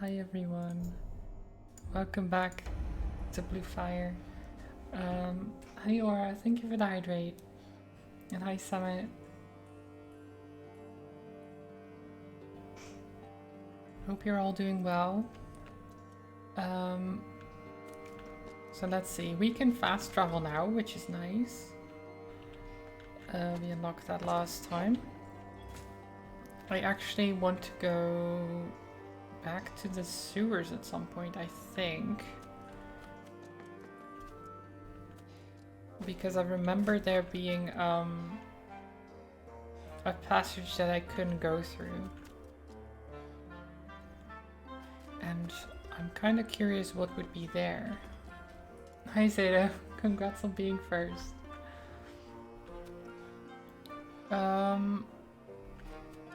Hi everyone. Welcome back to Blue Fire. Hi Aura, thank you for the hydrate. And hi Summit. Hope you're all doing well. So let's see, we can fast travel now, which is nice. We unlocked that last time. I actually want to go back to the sewers at some point, I think. Because I remember there being a passage that I couldn't go through. And I'm kind of curious what would be there. Hi Zeta, congrats on being first.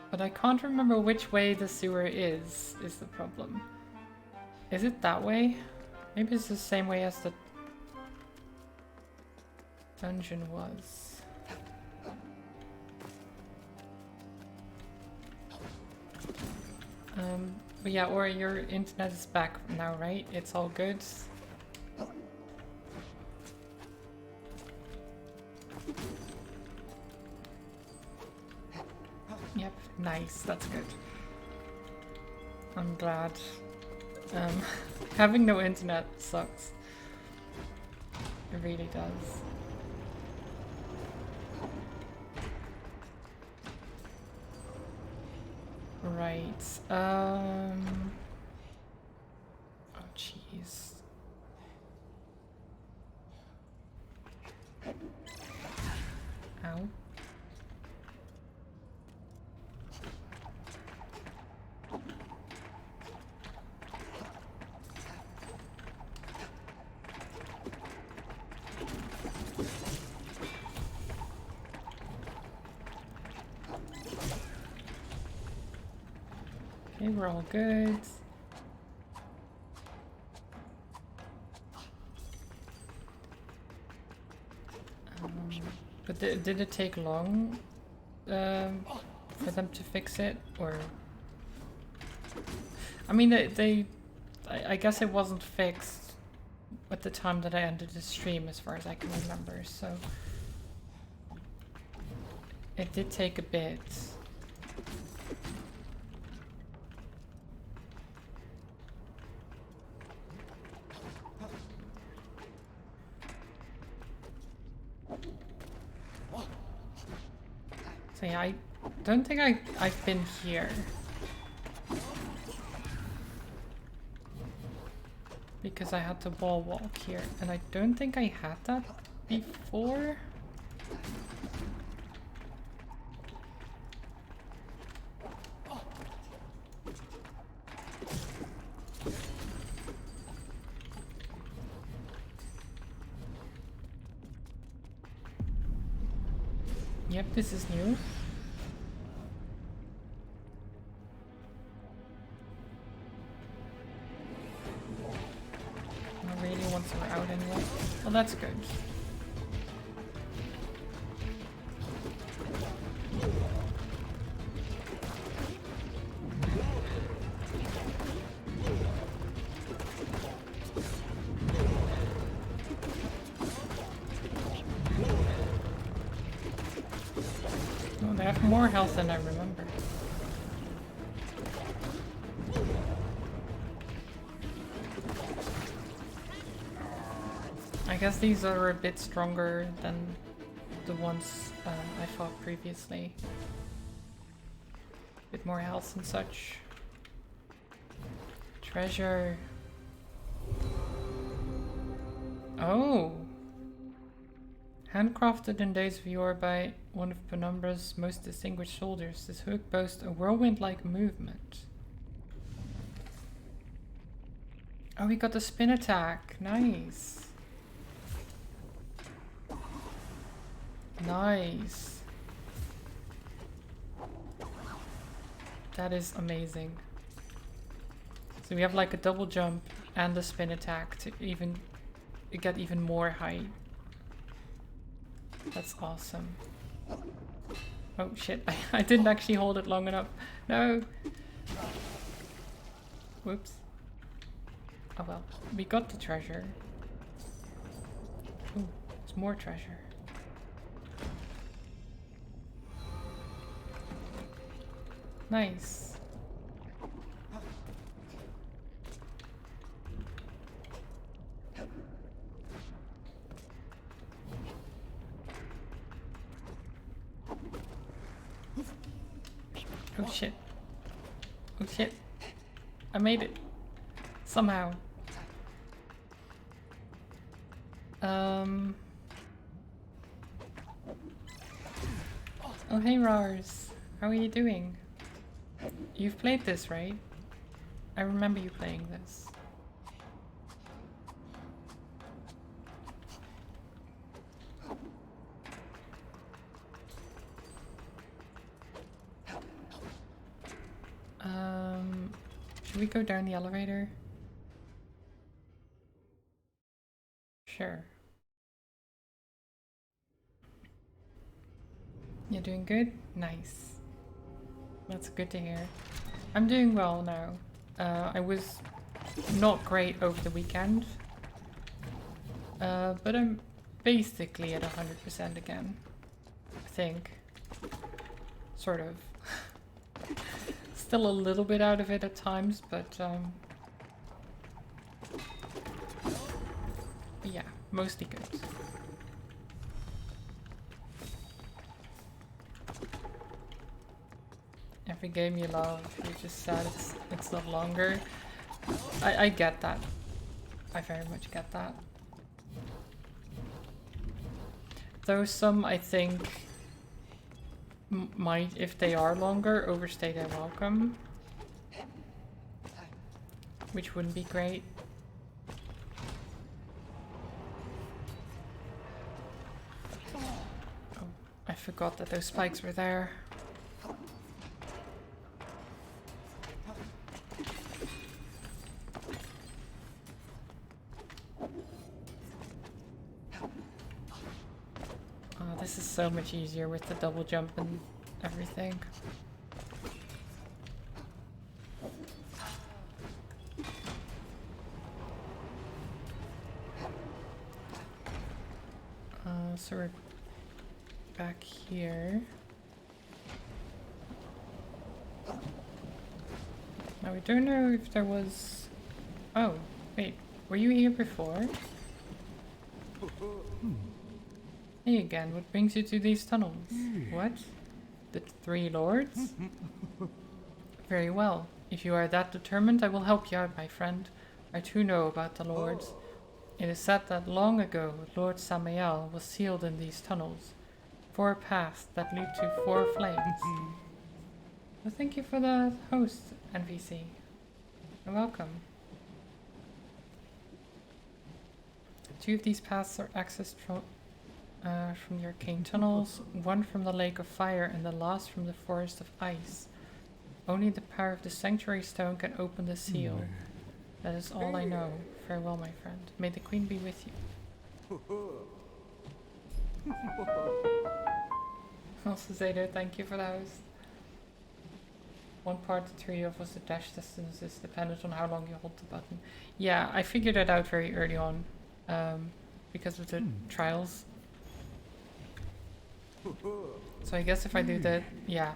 But I can't remember which way the sewer is the problem. Is it that way? Maybe it's the same way as the dungeon was. But yeah, or your internet is back now, right? It's all good. Yep, nice, that's good. I'm glad. Having no internet sucks. It really does. Right, oh jeez. Ow. Okay, we're all good. But did it take long for them to fix it, or? I mean, I guess it wasn't fixed at the time that I ended the stream, as far as I can remember. So it did take a bit. So yeah, I don't think I've been here. Because I had to wall walk here, and I don't think I had that before. Yep, this is new. I really want to out anyway. Well, that's good. Oh, they have more health than I remember. I guess these are a bit stronger than the ones I fought previously. A bit more health and such. Treasure. Oh! Handcrafted in days of yore by one of Penumbra's most distinguished soldiers, this hook boasts a whirlwind-like movement. Oh, we got the spin attack. Nice. Nice. That is amazing. So we have like a double jump and a spin attack to get even more height. That's awesome. Oh shit, I didn't actually hold it long enough. No! Whoops. Oh well, we got the treasure. Ooh, there's more treasure. Nice. Oh shit. Oh shit. I made it. Somehow. Oh hey Rars. How are you doing? You've played this, right? I remember you playing this. Should we go down the elevator? Sure. You're doing good? Nice. That's good to hear. I'm doing well now. I was not great over the weekend. But I'm basically at 100% again. I think. Sort of. Still a little bit out of it at times, but yeah, mostly good. Every game you love, you just said it's not longer. I get that. I very much get that. Though some, I think, might, if they are longer, overstay their welcome. Which wouldn't be great. Oh, I forgot that those spikes were there. This is so much easier with the double jump and everything. So we're back here. Now we don't know if there was... Oh, wait. Were you here before? Hey again, what brings you to these tunnels? What? The Three Lords? Very well. If you are that determined, I will help you out, my friend. I too know about the Lords. It is said that long ago, Lord Samael was sealed in these tunnels. 4 paths that lead to 4 flames. Well, thank you for the host, NPC. You're welcome. 2 of these paths are accessed from the arcane tunnels, 1 from the Lake of Fire and the last from the Forest of Ice. Only the power of the Sanctuary Stone can open the seal. That is all I know. Farewell, my friend. May the Queen be with you. Also, Zader, thank you for the host. One part the three of was the dash distance is dependent on how long you hold the button. Yeah, I figured that out very early on because of the trials. So I guess if I do that, yeah,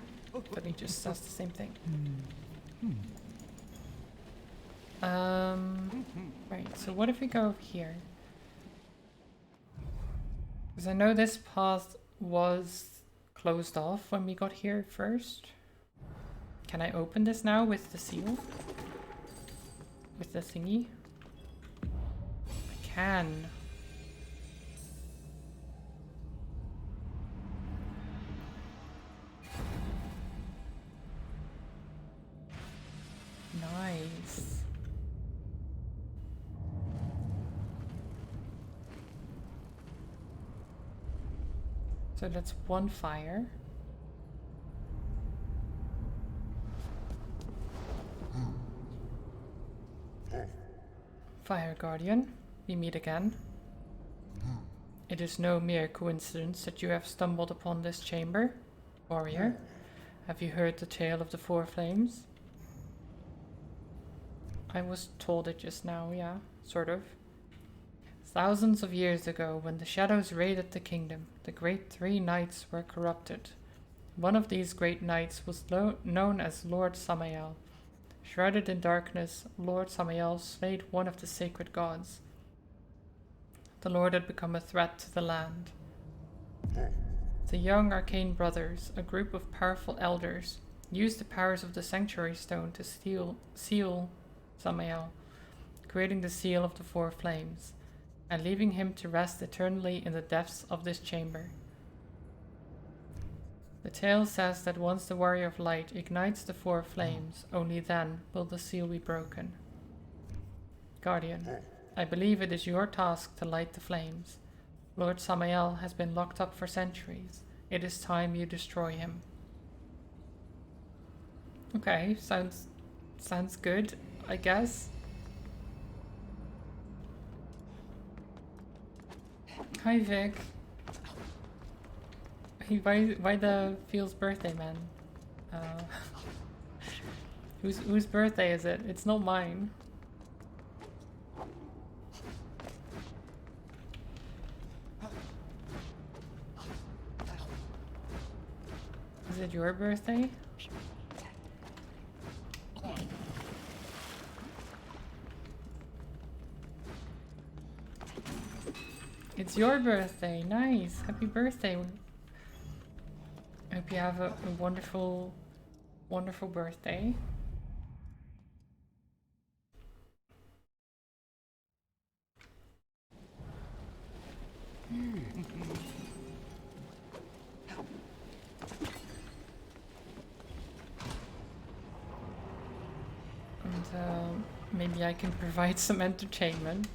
but he just does the same thing. Right, so what if we go over here? Because I know this path was closed off when we got here first. Can I open this now with the seal? With the thingy? I can. Nice. So that's 1 fire. Fire Guardian, we meet again. It is no mere coincidence that you have stumbled upon this chamber, warrior. Have you heard the tale of the 4 flames? I was told it just now, yeah, sort of. Thousands of years ago, when the shadows raided the kingdom, the great three knights were corrupted. One of these great knights was known as Lord Samael. Shrouded in darkness, Lord Samael slayed one of the sacred gods. The Lord had become a threat to the land. The young arcane brothers, a group of powerful elders, used the powers of the sanctuary stone to seal Samael, creating the seal of the four flames, and leaving him to rest eternally in the depths of this chamber. The tale says that once the Warrior of Light ignites the four flames, only then will the seal be broken. Guardian, I believe it is your task to light the flames. Lord Samael has been locked up for centuries. It is time you destroy him. Okay, sounds good, I guess. Hi Vic. Why the Feels birthday, man? Whose birthday is it? It's not mine. Is it your birthday? It's your birthday. Nice. Happy birthday. I hope you have a wonderful, wonderful birthday. And maybe I can provide some entertainment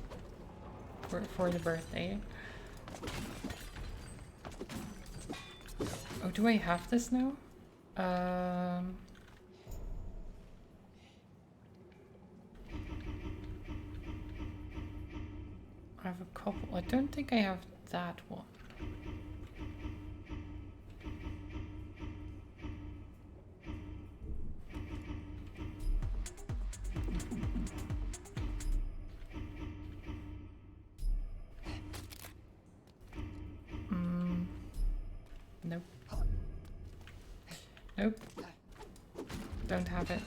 for the birthday. Oh, do I have this now? I have a couple. I don't think I have that one. Nope. Nope. Don't have it.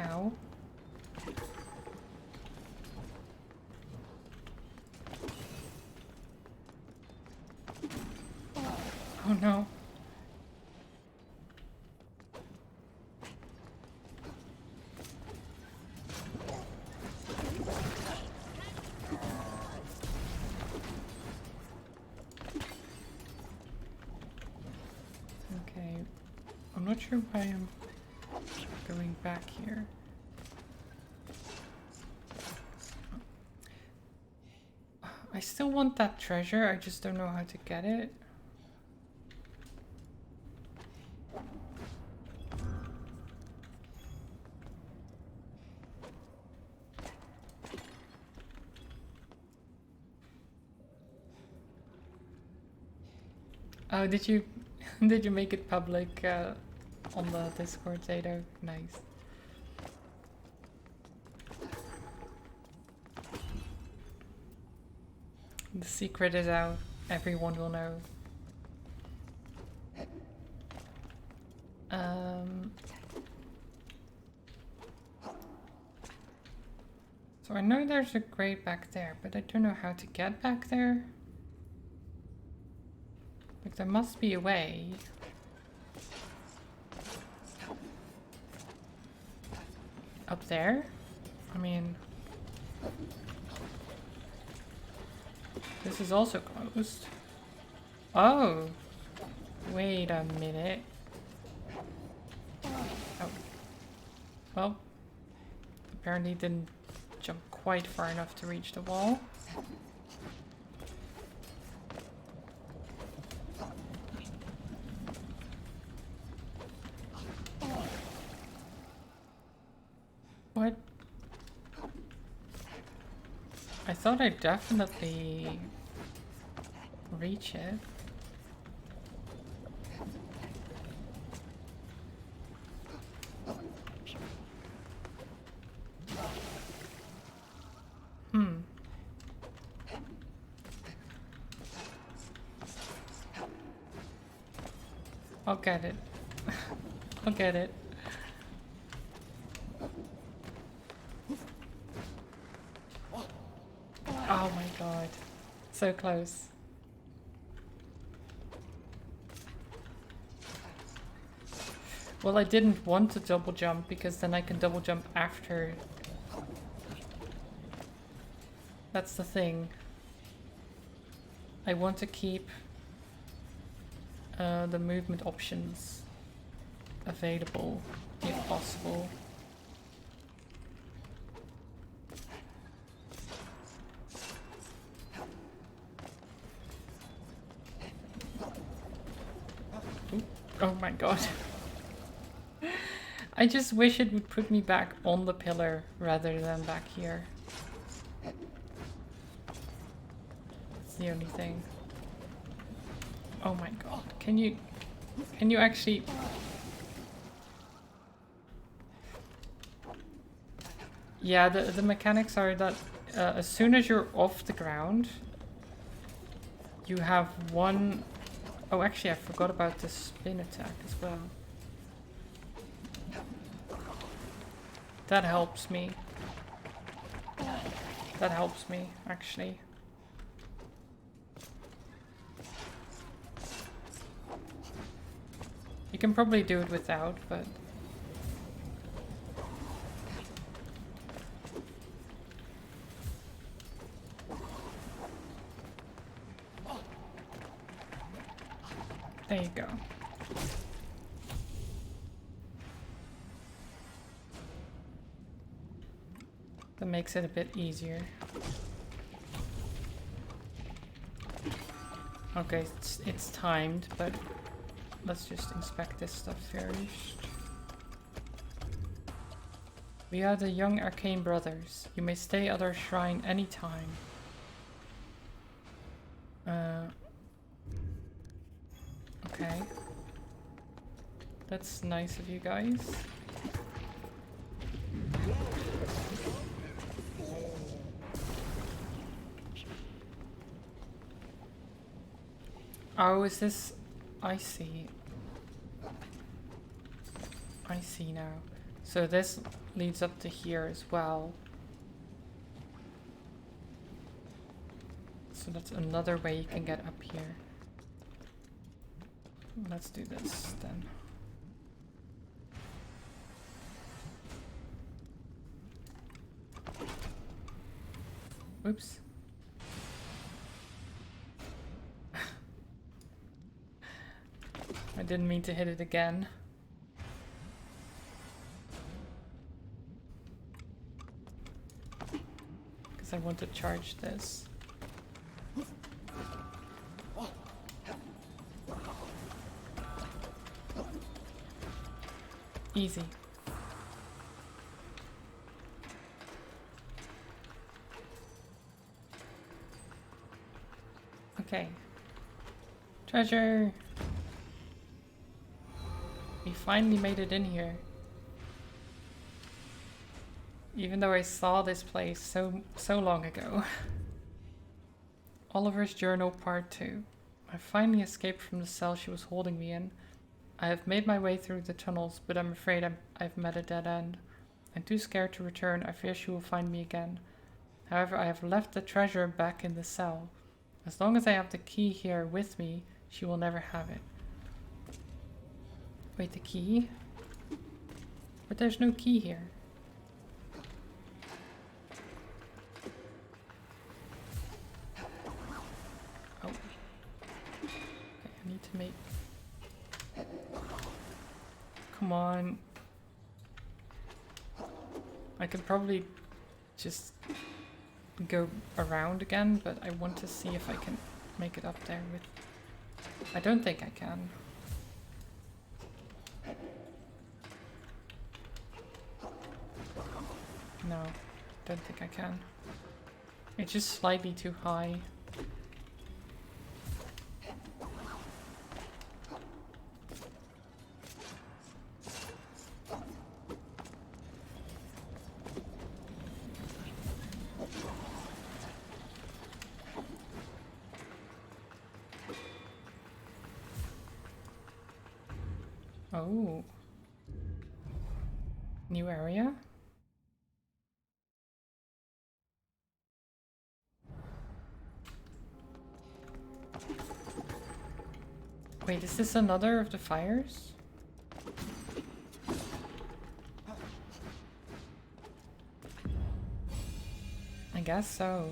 Ow. Oh no. Okay. I'm not sure why I'm going back here. I still want that treasure, I just don't know how to get it. Oh, did you make it public on the Discord, Zato? Nice. The secret is out. Everyone will know. So I know there's a grate back there, but I don't know how to get back there. Like, there must be a way. Up there? I mean... This is also closed. Oh! Wait a minute. Oh. Well, apparently didn't jump quite far enough to reach the wall. What? I thought I'd definitely reach it. I'll get it. I'll get it. Oh my god. So close. Well, I didn't want to double jump because then I can double jump after. That's the thing. I want to keep the movement options available if possible. Ooh. Oh my god. I just wish it would put me back on the pillar rather than back here. That's the only thing. Oh my god. Can you actually... Yeah, the mechanics are that as soon as you're off the ground, you have one... Oh, actually I forgot about the spin attack as well. That helps me. That helps me, actually. You can probably do it without, but... There you go. That makes it a bit easier. Okay, it's timed, but let's just inspect this stuff first. We are the young arcane brothers. You may stay at our shrine anytime. Okay. That's nice of you guys. Oh, is this... I see. I see now. So this leads up to here as well. So that's another way you can get up here. Let's do this then. Oops. I didn't mean to hit it again. Because I want to charge this. Easy. Okay. Treasure! We finally made it in here. Even though I saw this place so long ago. Oliver's Journal Part 2. I finally escaped from the cell she was holding me in. I have made my way through the tunnels, but I'm afraid I've met a dead end. I'm too scared to return. I fear she will find me again. However, I have left the treasure back in the cell. As long as I have the key here with me, she will never have it. Wait, the key? But there's no key here. Oh. Okay, I need to make... Come on. I could probably just go around again, but I want to see if I can make it up there with... I don't think I can. No, don't think I can. It's just slightly too high. Oh. New area? Wait, is this another of the fires? I guess so.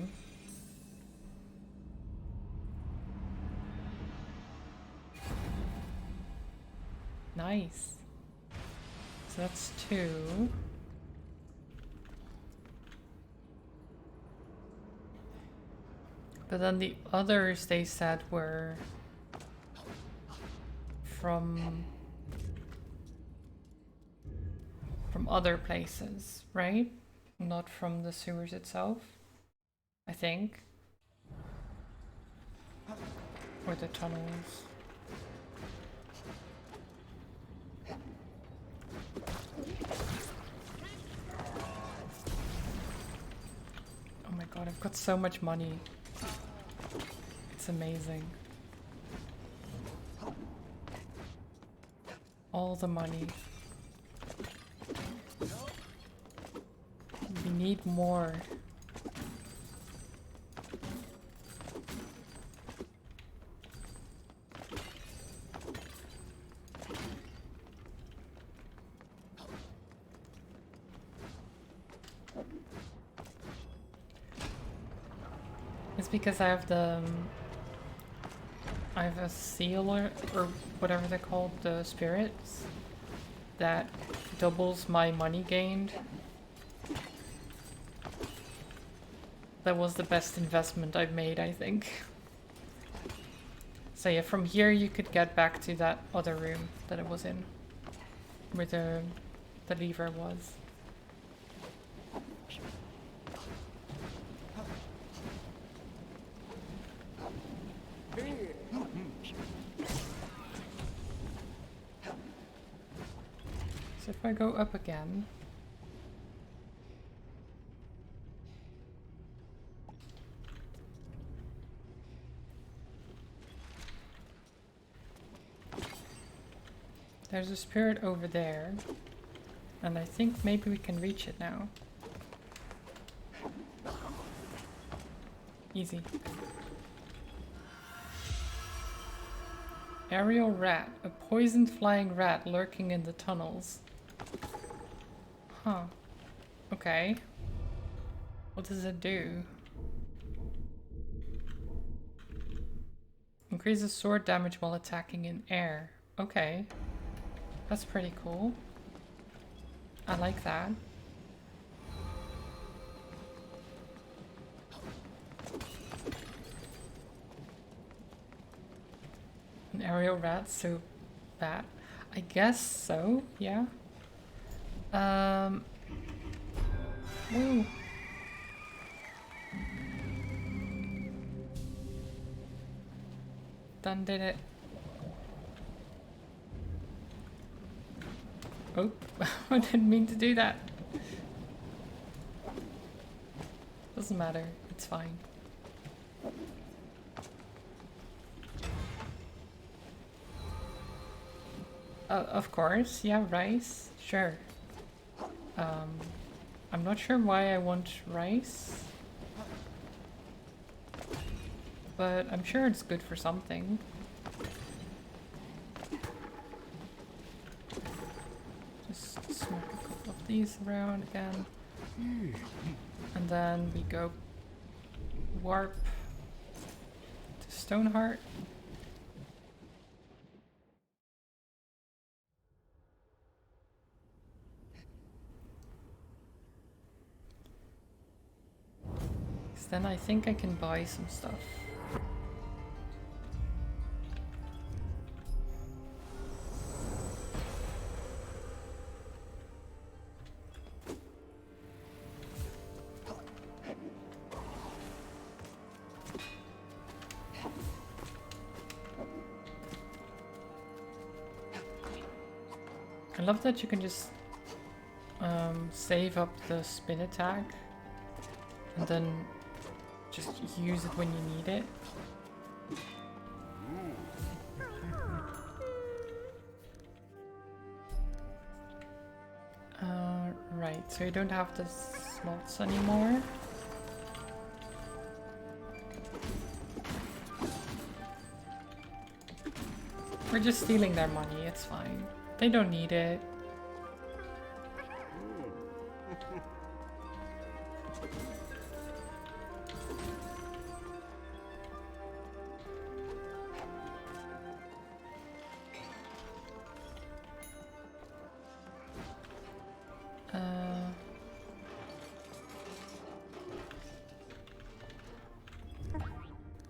Nice. So that's 2. But then the others they said were from other places, right? Not from the sewers itself, I think. Or the tunnels. Oh my god, I've got so much money. It's amazing. All the money. We need more. It's because I have the I have a seal or whatever they're called, the spirits, that doubles my money gained. That was the best investment I've made, I think. So yeah, from here you could get back to that other room that it was in, where the lever was. So if I go up again, there's a spirit over there, and I think maybe we can reach it now. Easy. Aerial rat, a poisoned flying rat lurking in the tunnels. Huh. Okay. What does it do? Increases sword damage while attacking in air. Okay. That's pretty cool. I like that. An aerial rat, so bad. I guess so, yeah. Woo. Done did it. Oh, I didn't mean to do that. Doesn't matter, it's fine. Of course, yeah, rice, sure. I'm not sure why I want rice, but I'm sure it's good for something. Just smoke a couple of these around again. And then we go warp to Stoneheart. Then I think I can buy some stuff. I love that you can just save up the spin attack and then just use it when you need it. Right, so you don't have the slots anymore. We're just stealing their money, it's fine. They don't need it.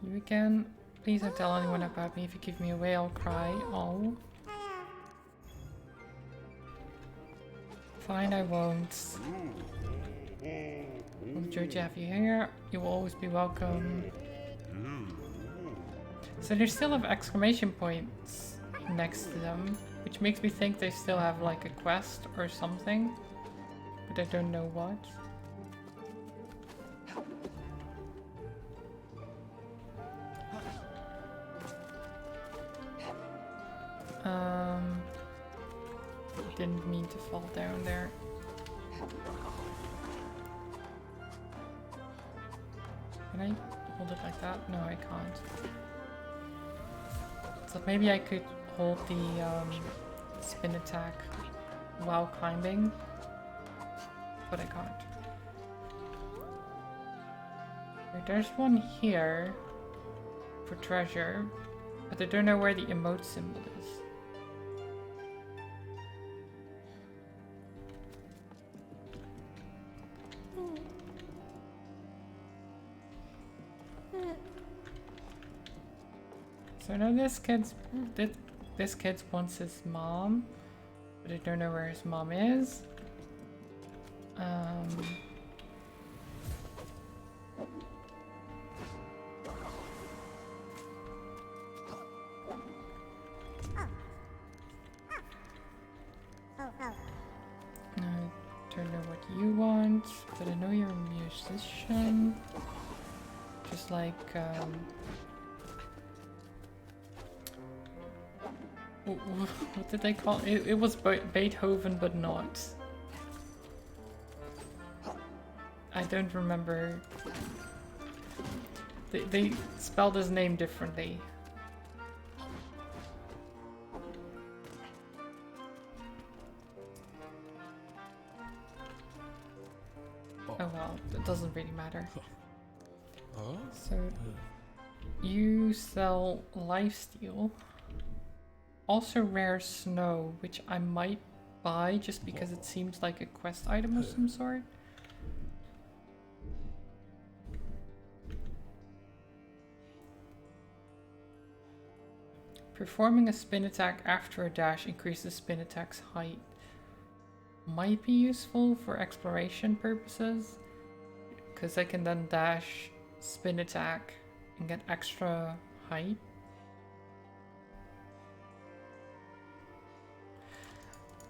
You again. Please don't tell anyone about me. If you give me away, I'll cry. Oh. Fine, I won't. Well, joy to have you here. You will always be welcome. So they still have exclamation points next to them, which makes me think they still have like a quest or something, but I don't know what. Didn't mean to fall down there. Can I hold it like that? No, I can't. So maybe I could hold the spin attack while climbing, but I can't. Wait, there's one here for treasure, but I don't know where the emote symbol is. So now this kid wants his mom, but I don't know where his mom is. I don't know what you want, but I know you're a musician. Just like what did they call it? It was Beethoven, but not. I don't remember. They spelled his name differently. Oh well, it doesn't really matter. So you sell lifesteal. Also rare snow, which I might buy just because it seems like a quest item of some sort. Performing a spin attack after a dash increases spin attack's height. Might be useful for exploration purposes, because I can then dash, spin attack, and get extra height.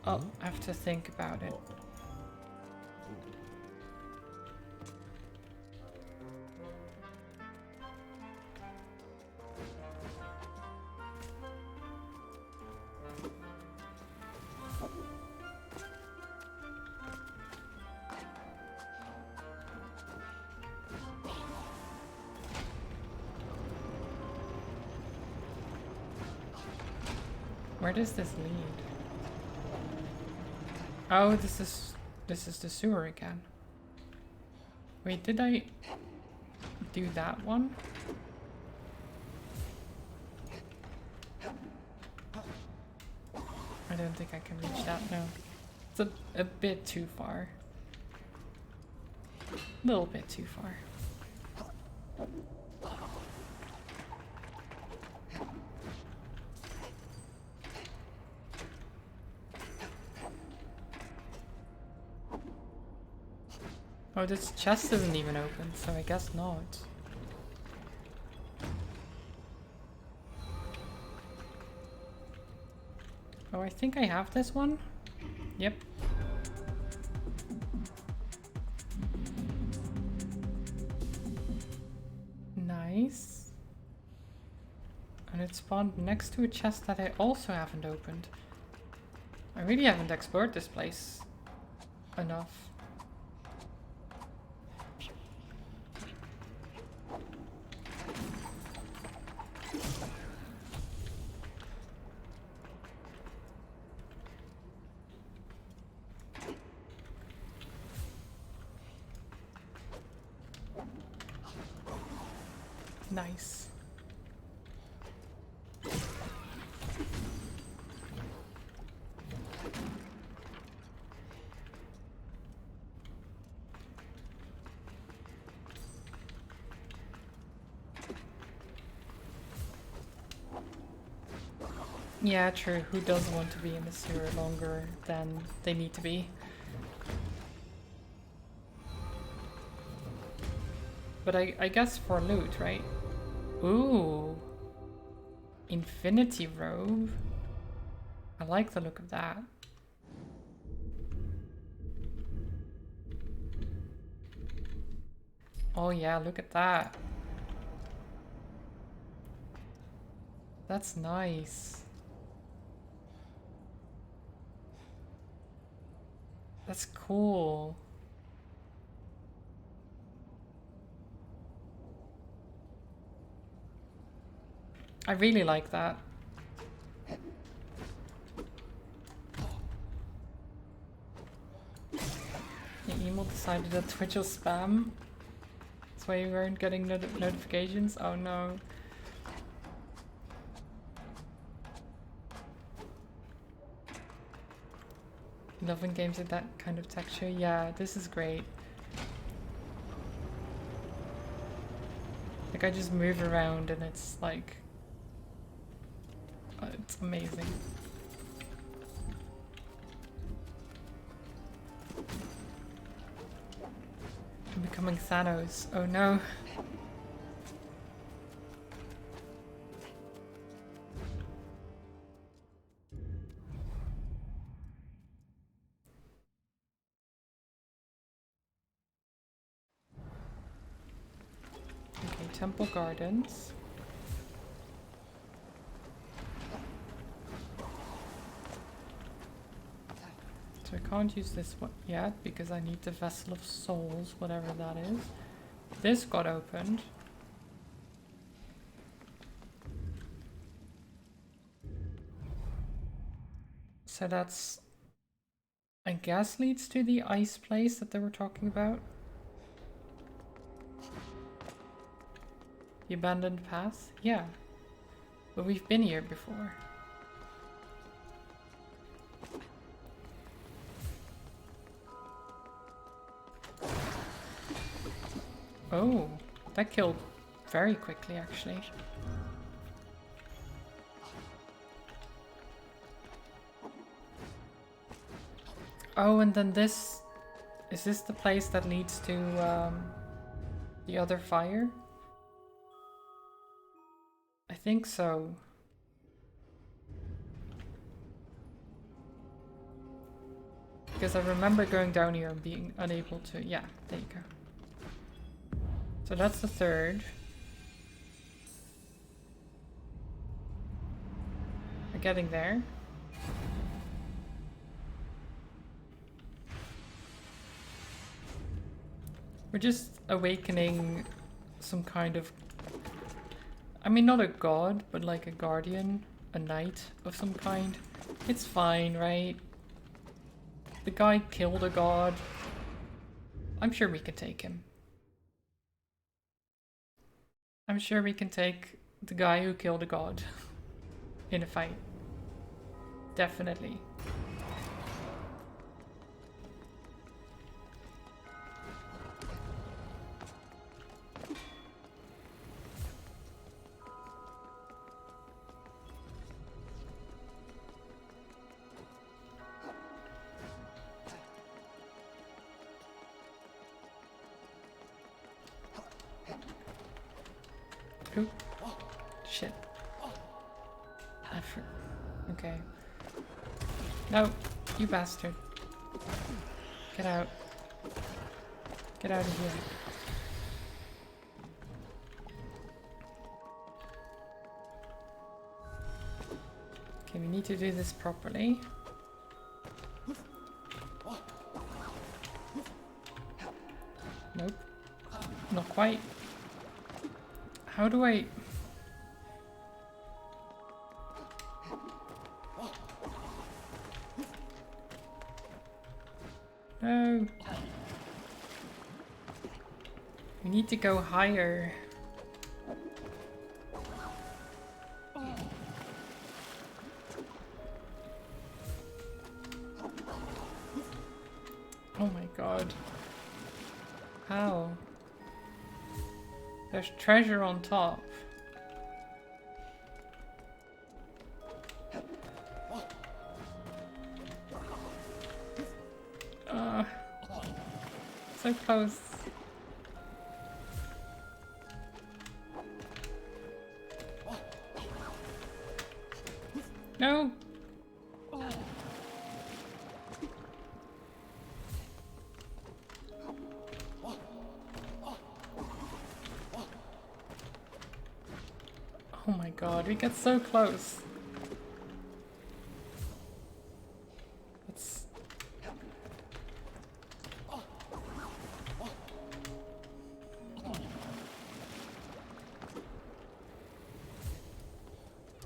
Oh, I have to think about it. Where does this lead? Oh, this is the sewer again. Wait, did I do that one? I don't think I can reach that, no. It's a bit too far. A little bit too far. Oh, this chest isn't even open, so I guess not. Oh, I think I have this one. Yep. Nice. And it spawned next to a chest that I also haven't opened. I really haven't explored this place enough. Nice. Yeah, true. Who doesn't want to be in the sewer longer than they need to be? But I guess for loot, right? Ooh. Infinity robe. I like the look of that. Oh yeah, look at that. That's nice. That's cool. I really like that. The email decided that Twitch was spam. That's why you weren't getting notifications? Oh no. Loving games with that kind of texture. Yeah, this is great. Like I just move around and it's like... it's amazing. I'm becoming Thanos. Oh no. Okay, Temple Gardens. So I can't use this one yet because I need the Vessel of Souls, whatever that is. This got opened. So that's, I guess, leads to the ice place that they were talking about. The abandoned path? Yeah. But we've been here before. Oh, that killed very quickly, actually. Oh, and then this... Is this the place that leads to the other fire? I think so. Because I remember going down here and being unable to... Yeah, there you go. So that's the third. We're getting there. We're just awakening some kind of... I mean, not a god, but like a guardian, a knight of some kind. It's fine, right? The guy killed a god. I'm sure we can take him. I'm sure we can take the guy who killed a god in a fight. Definitely. Ooh. Shit. Okay. No, you bastard. Get out. Get out of here. Okay, we need to do this properly. Nope. Not quite. How do I... No. We need to go higher. Oh my god. How? There's treasure on top. So close. No! Oh my god, we get so close. It's...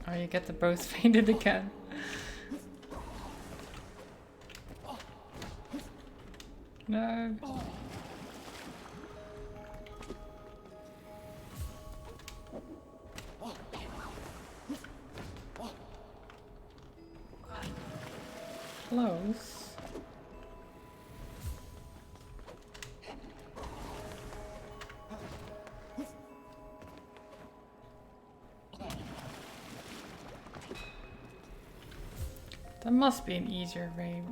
Oh, you get the both fainted again. No. Close. That must be an easier way,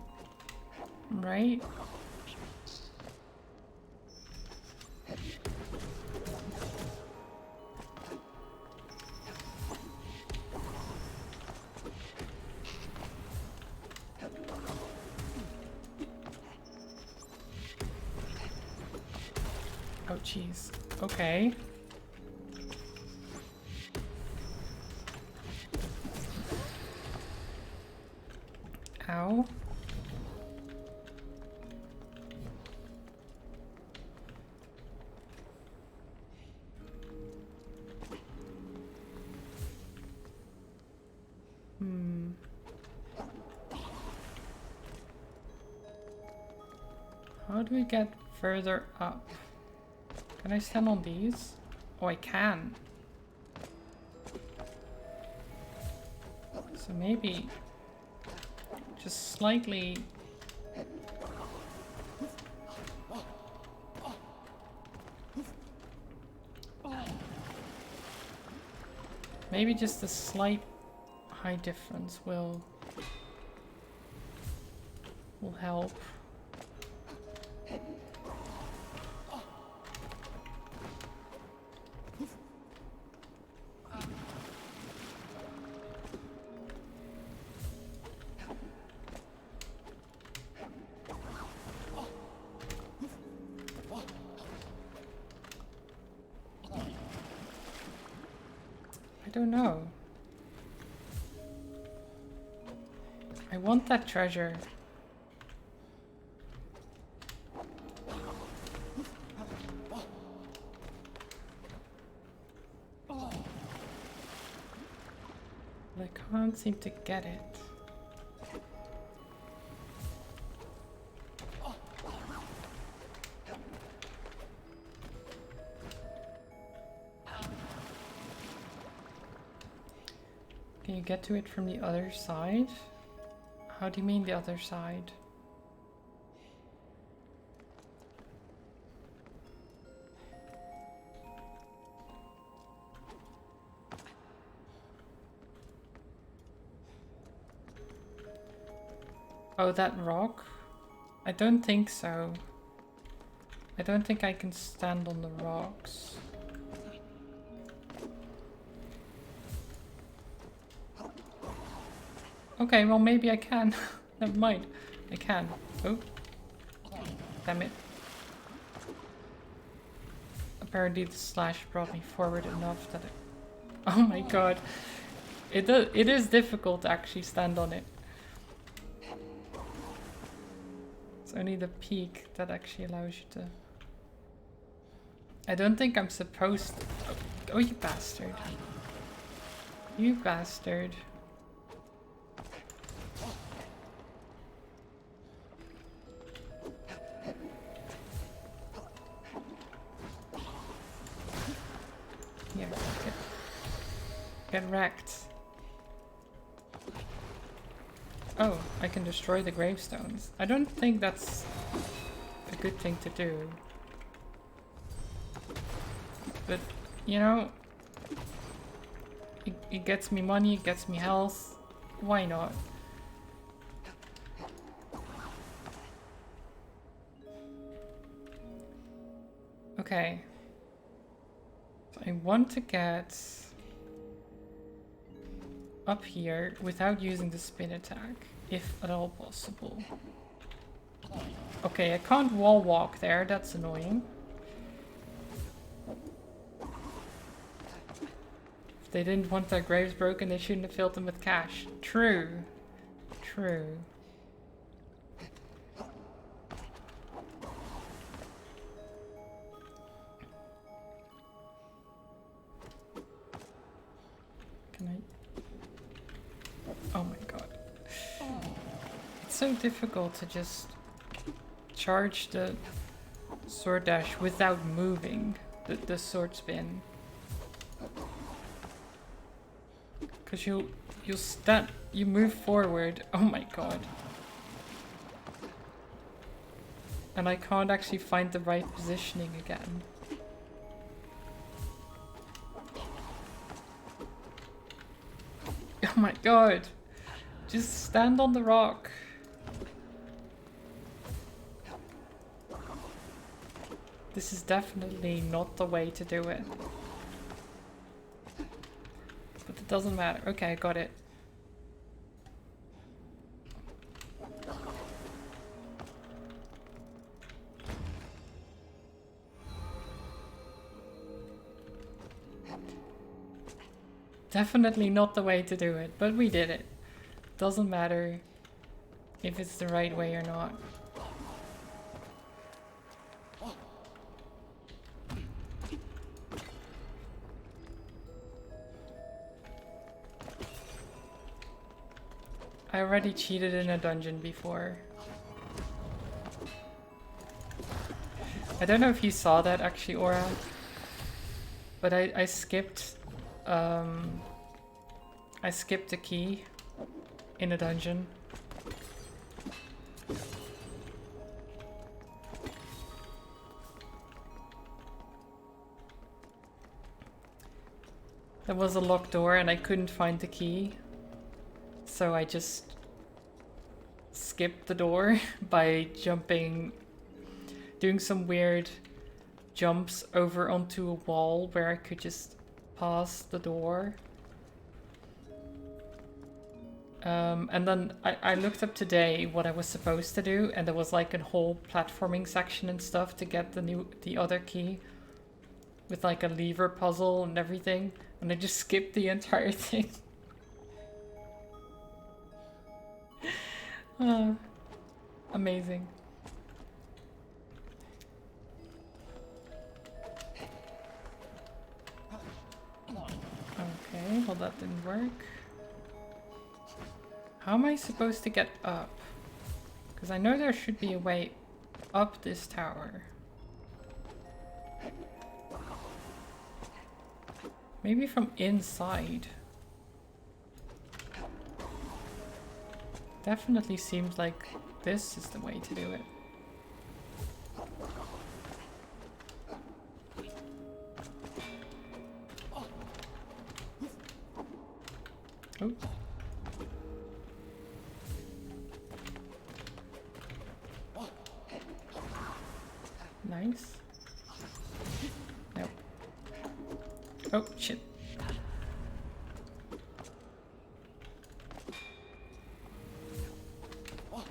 right? Oh jeez. Okay. Ow. How do we get further up? Can I stand on these? Oh, I can. So maybe just slightly. Maybe just a slight height difference will help. I don't know. I want that treasure. But I can't seem to get it. Can you get to it from the other side? How do you mean the other side? Oh, that rock? I don't think so. I don't think I can stand on the rocks. Okay, well maybe I can. Never mind. I can. Oh. Damn it. Apparently the slash brought me forward enough that it... Oh my god. It is difficult to actually stand on it. It's only the peak that actually allows you to... I don't think I'm supposed to... Oh, you bastard. You bastard. Here, get wrecked. Oh, I can destroy the gravestones. I don't think that's a good thing to do. But, you know, it gets me money, it gets me health. Why not? Okay. So I want to get up here without using the spin attack, if at all possible. Okay, I can't wall walk there, that's annoying. If they didn't want their graves broken, they shouldn't have filled them with cash. True. True. Can I? Oh my god. It's so difficult to just charge the sword dash without moving the sword spin. Because you move forward. Oh my god. And I can't actually find the right positioning again. Oh my god. Just stand on the rock. This is definitely not the way to do it. But it doesn't matter. Okay, I got it. Definitely not the way to do it, but we did it. Doesn't matter if it's the right way or not. I already cheated in a dungeon before. I don't know if you saw that actually, Aura, but I skipped the key in a dungeon. There was a locked door and I couldn't find the key. So I just skipped the door by doing some weird jumps over onto a wall where I could just pass the door. And then I looked up today what I was supposed to do, and there was like a whole platforming section and stuff to get the other key with like a lever puzzle and everything, and I just skipped the entire thing. Amazing. Okay, well that didn't work. How am I supposed to get up? Because I know there should be a way up this tower. Maybe from inside. Definitely seems like this is the way to do it. Oh. Nice. Nope. Oh, shit.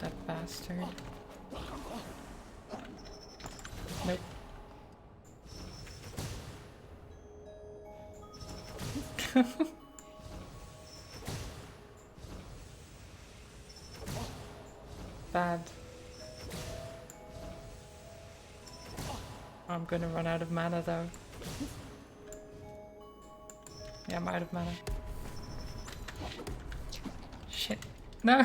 That bastard. Nope. Bad. I'm gonna run out of mana though. Yeah, I'm out of mana. Shit. No!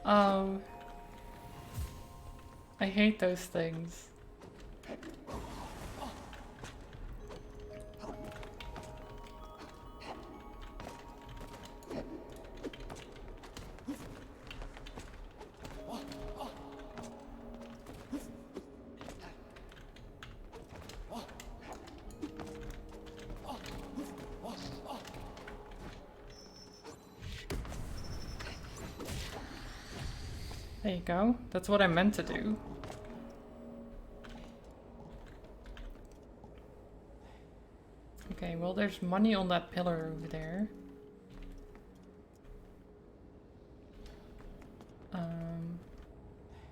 Oh. I hate those things. There you go. That's what I meant to do. Okay, well there's money on that pillar over there.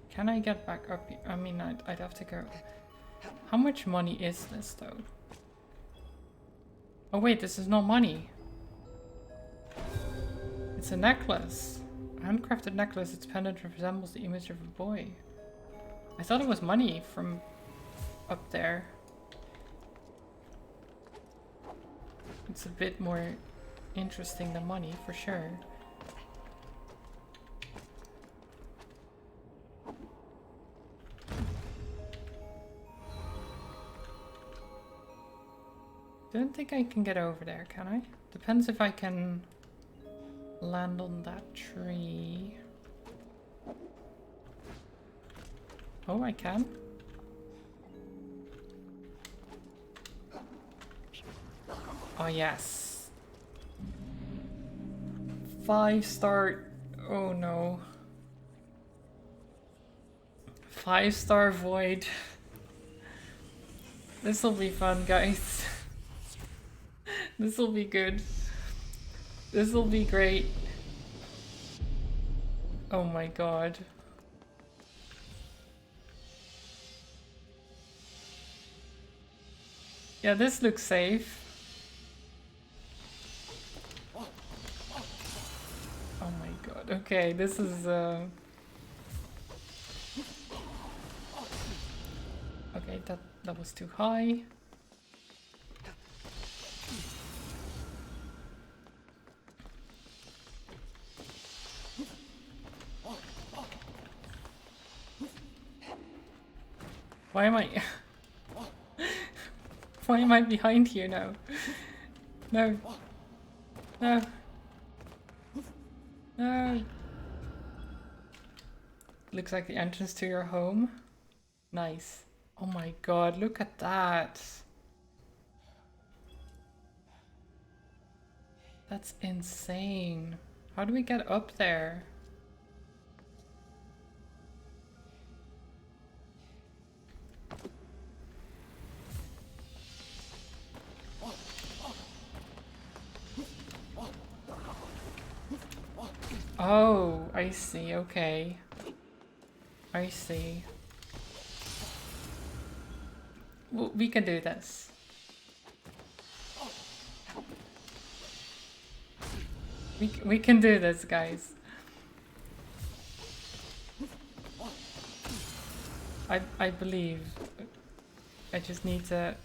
Can I get back up here? I mean, I'd have to go. How much money is this though? Oh wait, this is not money. It's a necklace. A handcrafted necklace. Its pendant resembles the image of a boy. I thought it was money from up there. It's a bit more interesting than money, for sure. Don't think I can get over there, can I? Depends if I can land on that tree. Oh, I can. Oh, yes. 5-star. Oh no. 5-star void. This will be fun, guys. This will be good. This will be great. Oh my god. Yeah, this looks safe. Oh my god. Okay, this is okay, that was too high. Why am I why am I behind here now? No. No. No. Looks like the entrance to your home. Nice. Oh my god, look at that. That's insane. How do we get up there? Oh, I see, okay. I see. Well, we can do this. We can do this, guys. I believe. I just need to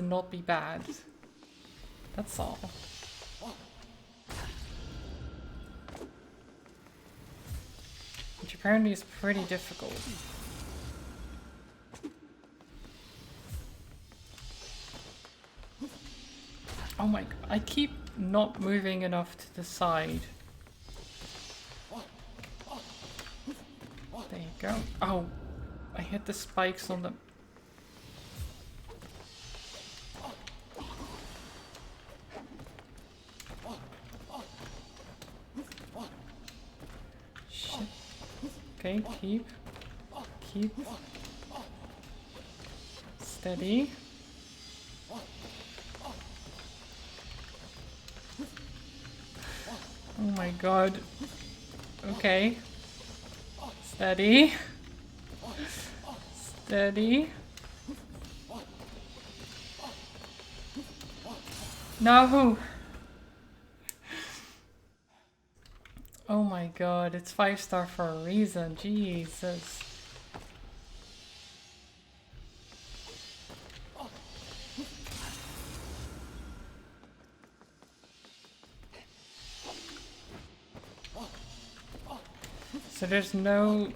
not be bad. That's all. Which apparently is pretty difficult. Oh my god, I keep not moving enough to the side. There you go. Oh, I hit the spikes on the... Shit. Okay, keep steady. Oh my god. Okay. Steady. Steady. No! Oh my god, it's 5-star for a reason. Jesus. So there's no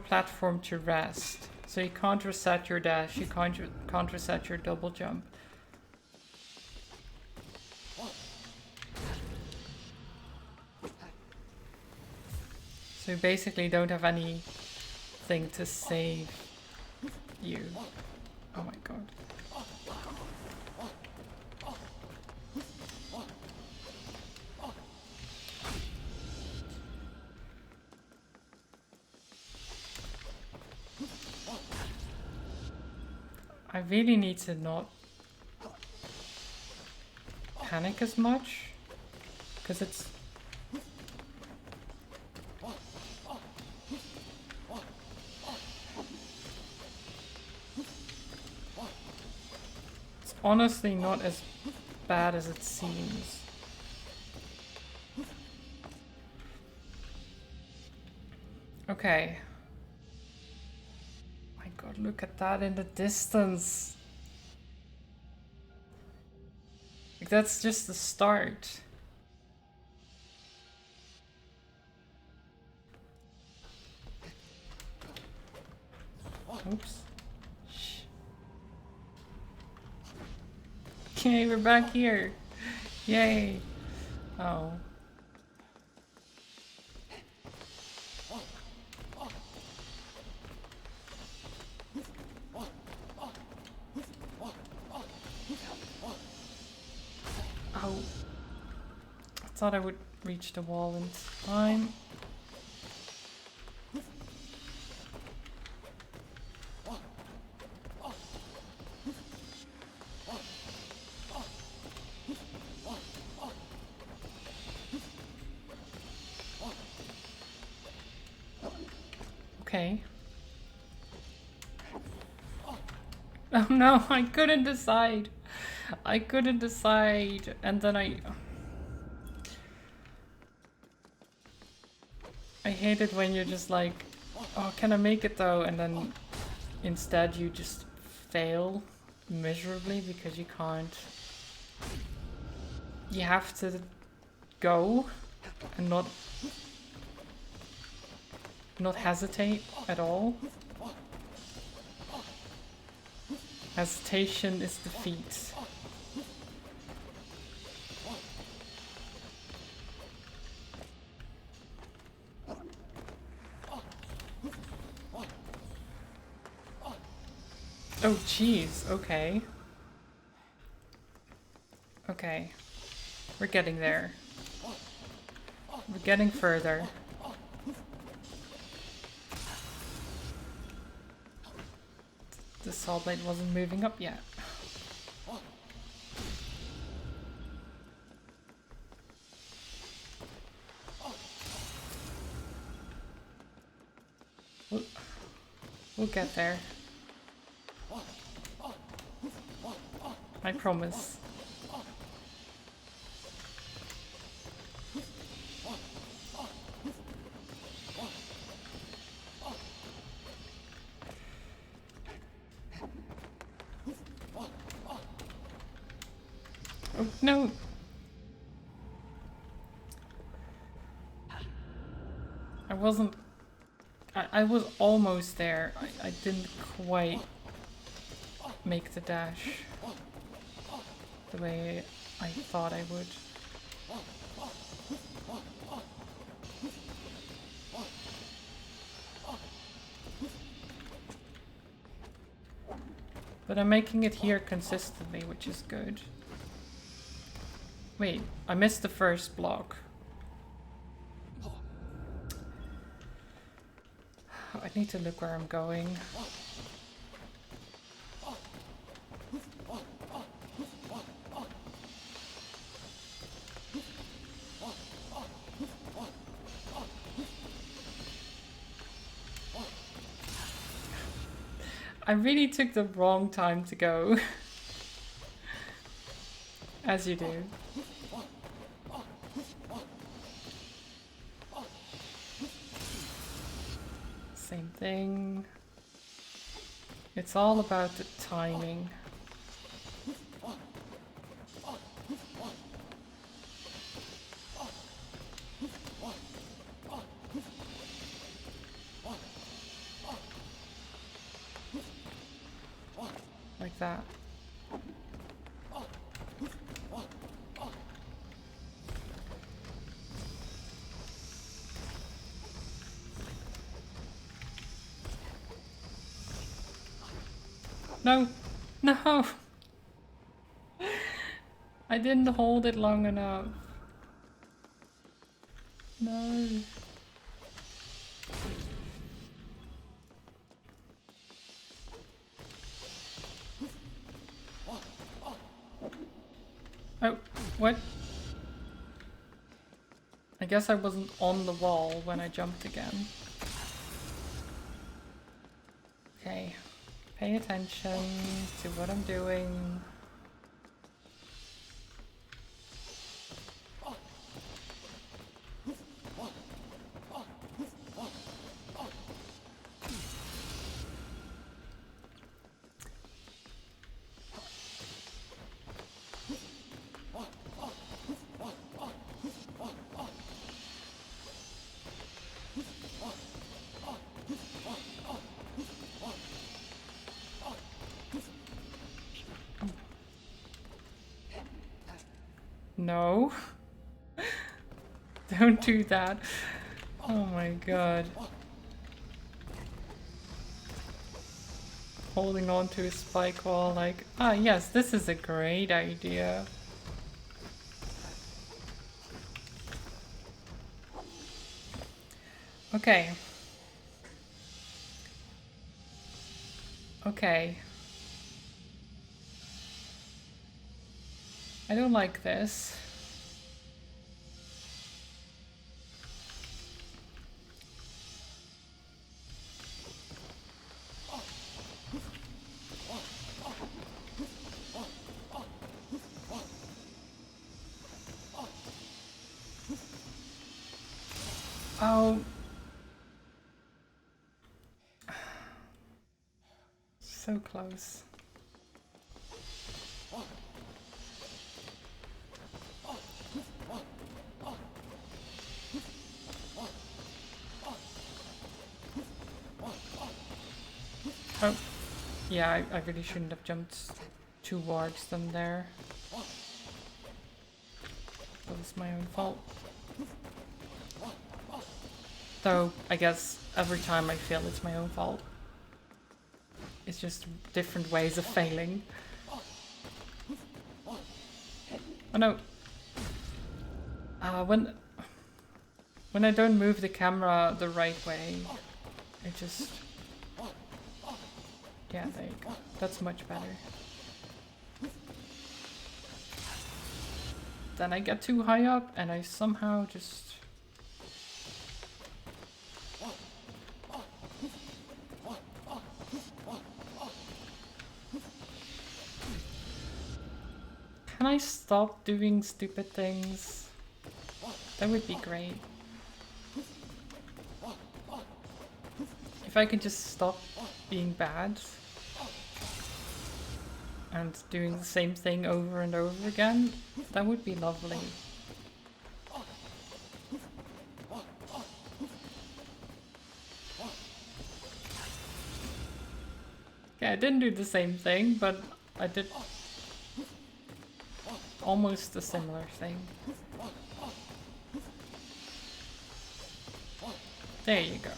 platform to rest. So you can't reset your dash, you can't reset your double jump. So you basically don't have anything to save you. Oh my god. I really need to not panic as much, because it's honestly not as bad as it seems. Okay. My god, look at that in the distance. Like, that's just the start. Oops. Shh. Okay, we're back here. Yay. Oh. Oh. I thought I would reach the wall in time. Okay. Oh no, I couldn't decide. I couldn't decide. And then I hate it when you're just like, oh, can I make it though? And then instead you just fail miserably because you can't. You have to go and not hesitate at all. Hesitation is defeat. Oh jeez, okay. Okay. We're getting there. We're getting further. The saw blade wasn't moving up yet. We'll get there. I promise. Oh, no! I wasn't... I was almost there. I didn't quite make the dash the way I thought I would. But I'm making it here consistently, which is good. Wait, I missed the first block. I need to look where I'm going. I really took the wrong time to go. As you do. Same thing. It's all about the timing. Like that. No! No! I didn't hold it long enough. No. Oh, what? I guess I wasn't on the wall when I jumped again. Okay. Pay attention to what I'm doing. No. Don't do that. Oh my god. Holding on to a spike wall like, ah yes, this is a great idea. Okay. Okay. I don't like this. Oh. So close. Oh. Yeah, I really shouldn't have jumped towards them there. That was my own fault. Though, I guess every time I fail it's my own fault. It's just different ways of failing. Oh no! When I don't move the camera the right way, it just... Yeah, there you go. That's much better. Then I get too high up and I somehow just... Can I stop doing stupid things? That would be great. If I could just stop being bad and doing the same thing over and over again, that would be lovely. Yeah, I didn't do the same thing, but I did almost a similar thing. There you go.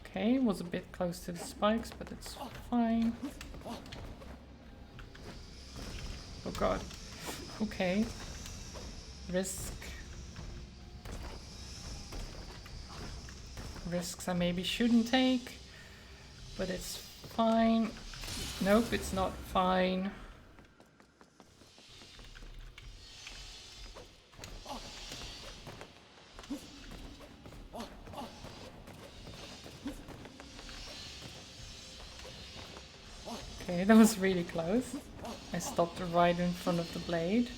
Okay, was a bit close to the spikes, but it's fine. Oh god. Okay. Risk. Risks I maybe shouldn't take, but it's fine. Nope, it's not fine. Okay, that was really close. I stopped right in front of the blade.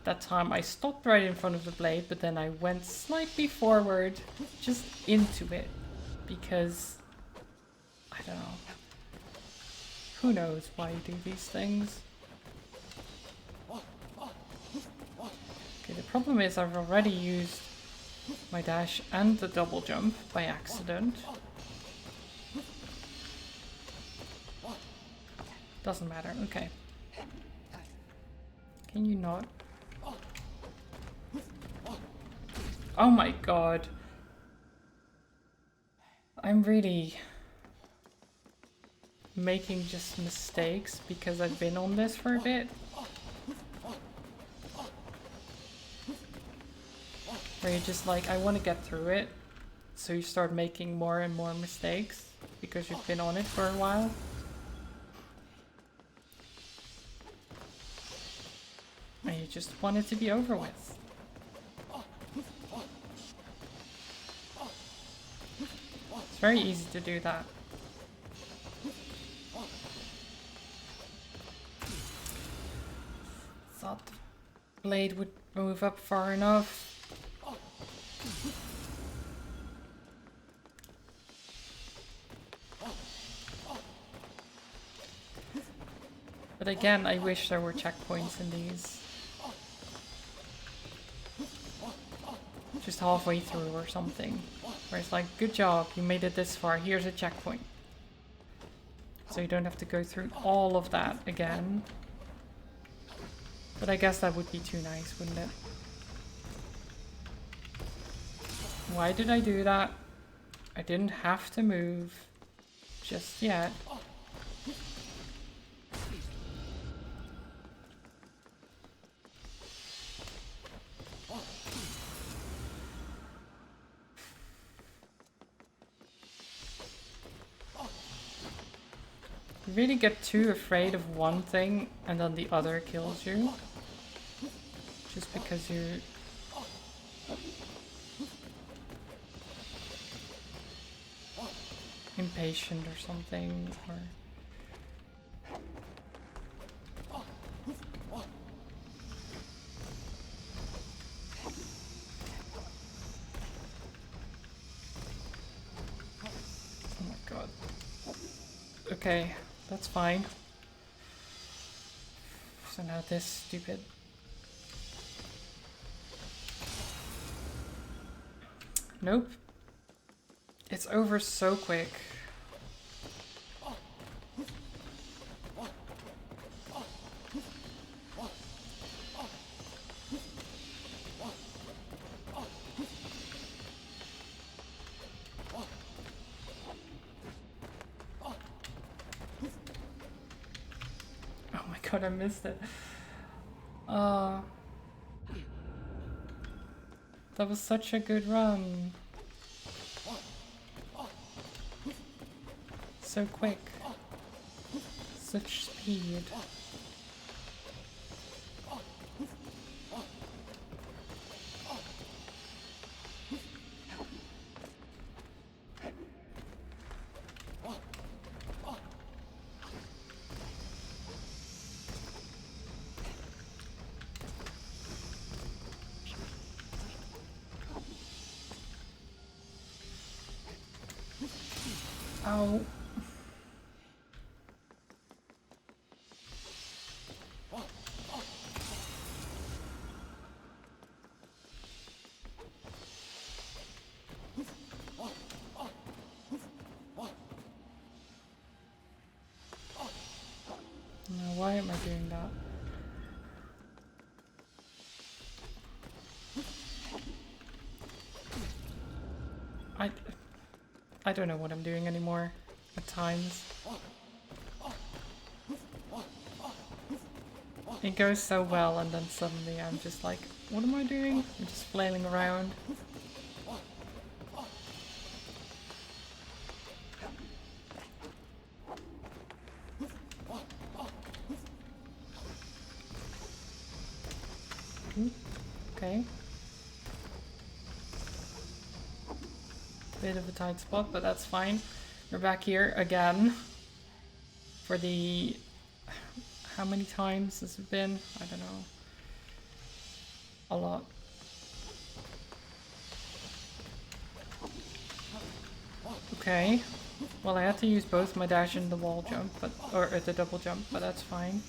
That time I stopped right in front of the blade, but then I went slightly forward, just into it, because I don't know. Who knows why you do these things? Okay, the problem is I've already used my dash and the double jump by accident. Doesn't matter, okay. Can you not? Oh my god. I'm really making just mistakes because I've been on this for a bit. Where you're just like, I want to get through it. So you start making more and more mistakes because you've been on it for a while. And you just want it to be over with. It's very easy to do that. Thought the blade would move up far enough. But again, I wish there were checkpoints in these. Just halfway through or something. Where it's like, good job, you made it this far, here's a checkpoint. So you don't have to go through all of that again. But I guess that would be too nice, wouldn't it? Why did I do that? I didn't have to move just yet. You really get too afraid of one thing and then the other kills you. Just because you're impatient or something, or oh my god. Okay, that's fine. So now this stupid nope. It's over so quick. Oh my god, I missed it. That was such a good run. So quick. Such speed. Ow. Now, why am I doing that? I don't know what I'm doing anymore at times. It goes so well and then suddenly I'm just like, what am I doing? I'm just flailing around. Okay. Bit of a tight spot, but that's fine. We're back here again for the... How many times has it been? I don't know. A lot. Okay. Well, I had to use both my dash and the wall jump, but or the double jump, but that's fine.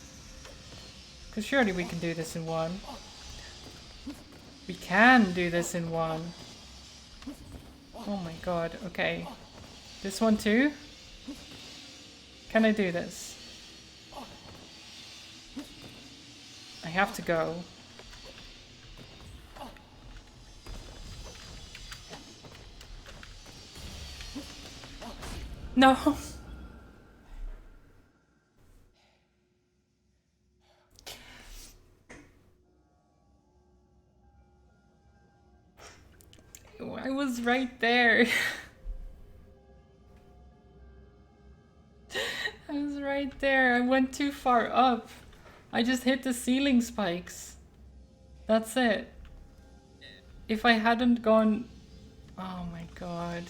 Because surely we can do this in one. We can do this in one. Oh my god, okay. This one too? Can I do this? I have to go. No! I was right there. I was right there. I went too far up. I just hit the ceiling spikes. That's it. If I hadn't gone... Oh my god.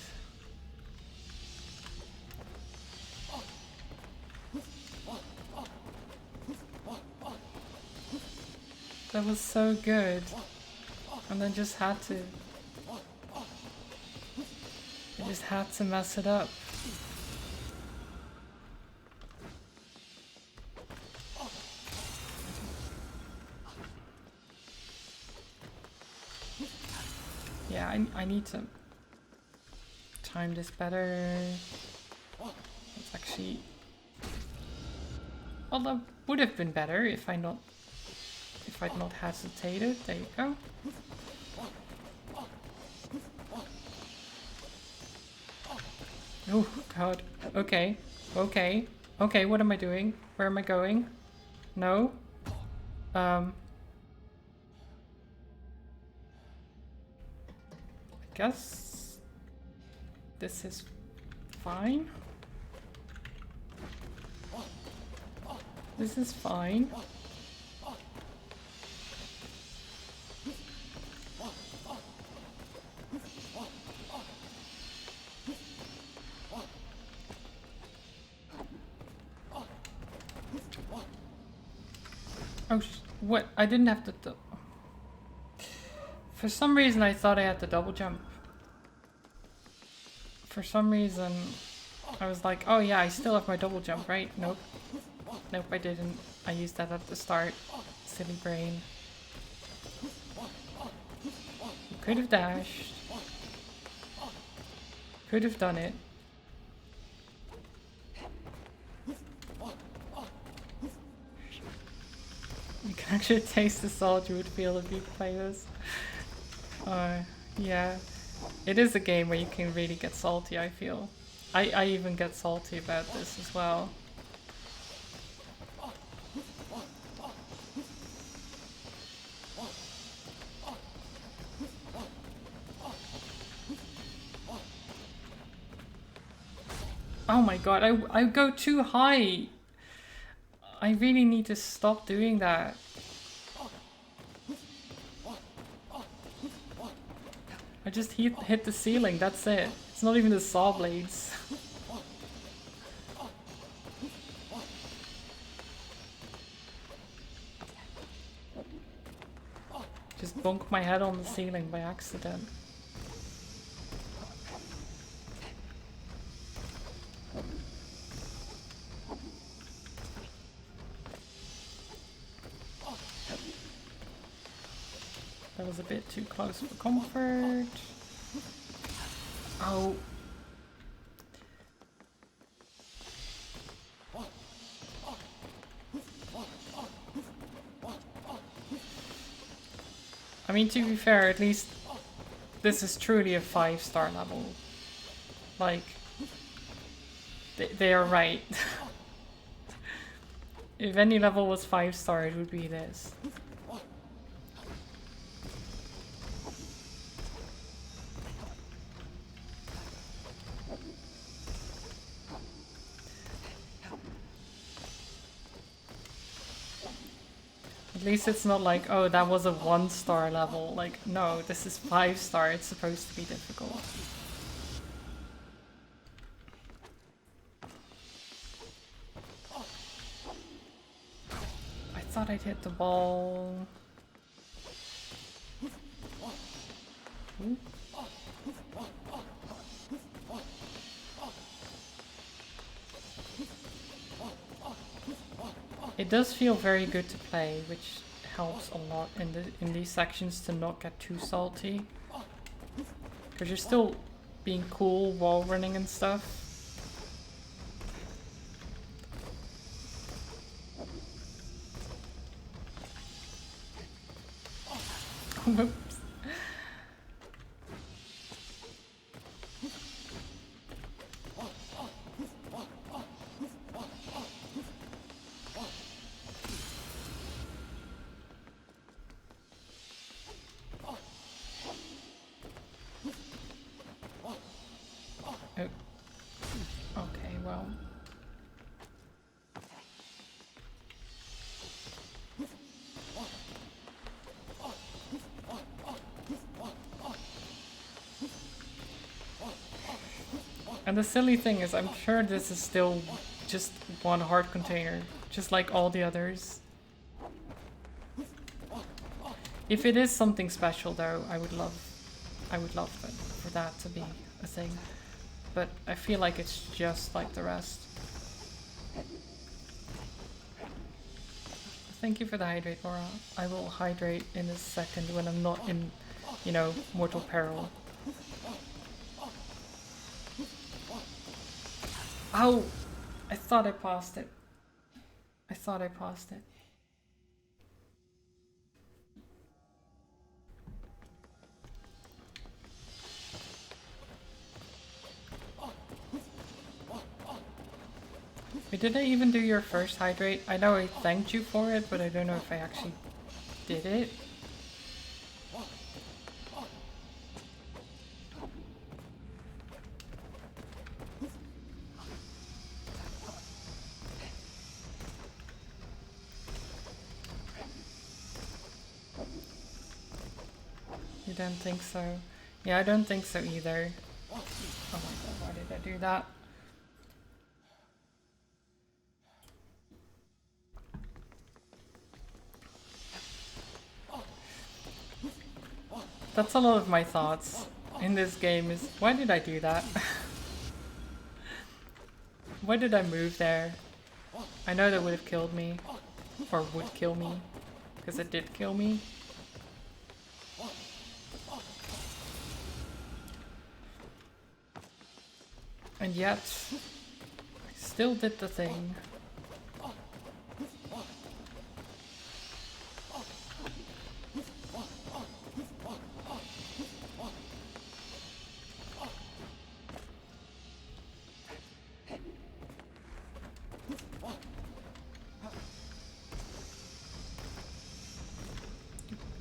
That was so good. And then just had to... I just had to mess it up. Yeah, I need to time this better. It's actually... Well, that would have been better if I'd not hesitated. There you go. Oh god. Okay. Okay. Okay, what am I doing? Where am I going? No. I guess this is fine. This is fine. Oh, what? I didn't have to... For some reason I thought I had to double jump. For some reason I was like, oh yeah, I still have my double jump, right? Nope. Nope, I didn't. I used that at the start. Silly brain. Could have dashed. Could have done it. You can actually taste the salt you would feel if you play this. Yeah. It is a game where you can really get salty, I feel. I even get salty about this as well. Oh my god, I go too high! I really need to stop doing that. I just hit the ceiling, that's it. It's not even the saw blades. Just bonked my head on the ceiling by accident. That was a bit too close for comfort. Oh. I mean, to be fair, at least this is truly a 5-star level. Like, they are right. If any level was 5-star, it would be this. At least it's not like, oh, that was a 1-star level. Like, no, this is 5-star. It's supposed to be difficult. thought I'd hit the ball. Ooh. It does feel very good to play, which helps a lot in these sections to not get too salty. Because you're still being cool while running and stuff. Whoops. Okay, well. And the silly thing is, I'm sure this is still just one heart container, just like all the others. If it is something special though, I would love for that to be a thing. But I feel like it's just like the rest. Thank you for the hydrate, Laura. I will hydrate in a second when I'm not in, you know, mortal peril. Oh! I thought I paused it. I thought I paused it. Wait, did I even do your first hydrate? I know I thanked you for it, but I don't know if I actually did it. You don't think so? Yeah, I don't think so either. Oh my god, why did I do that? That's a lot of my thoughts in this game is, why did I do that? Why did I move there? I know that would have killed me. Or would kill me. Because it did kill me. And yet, I still did the thing.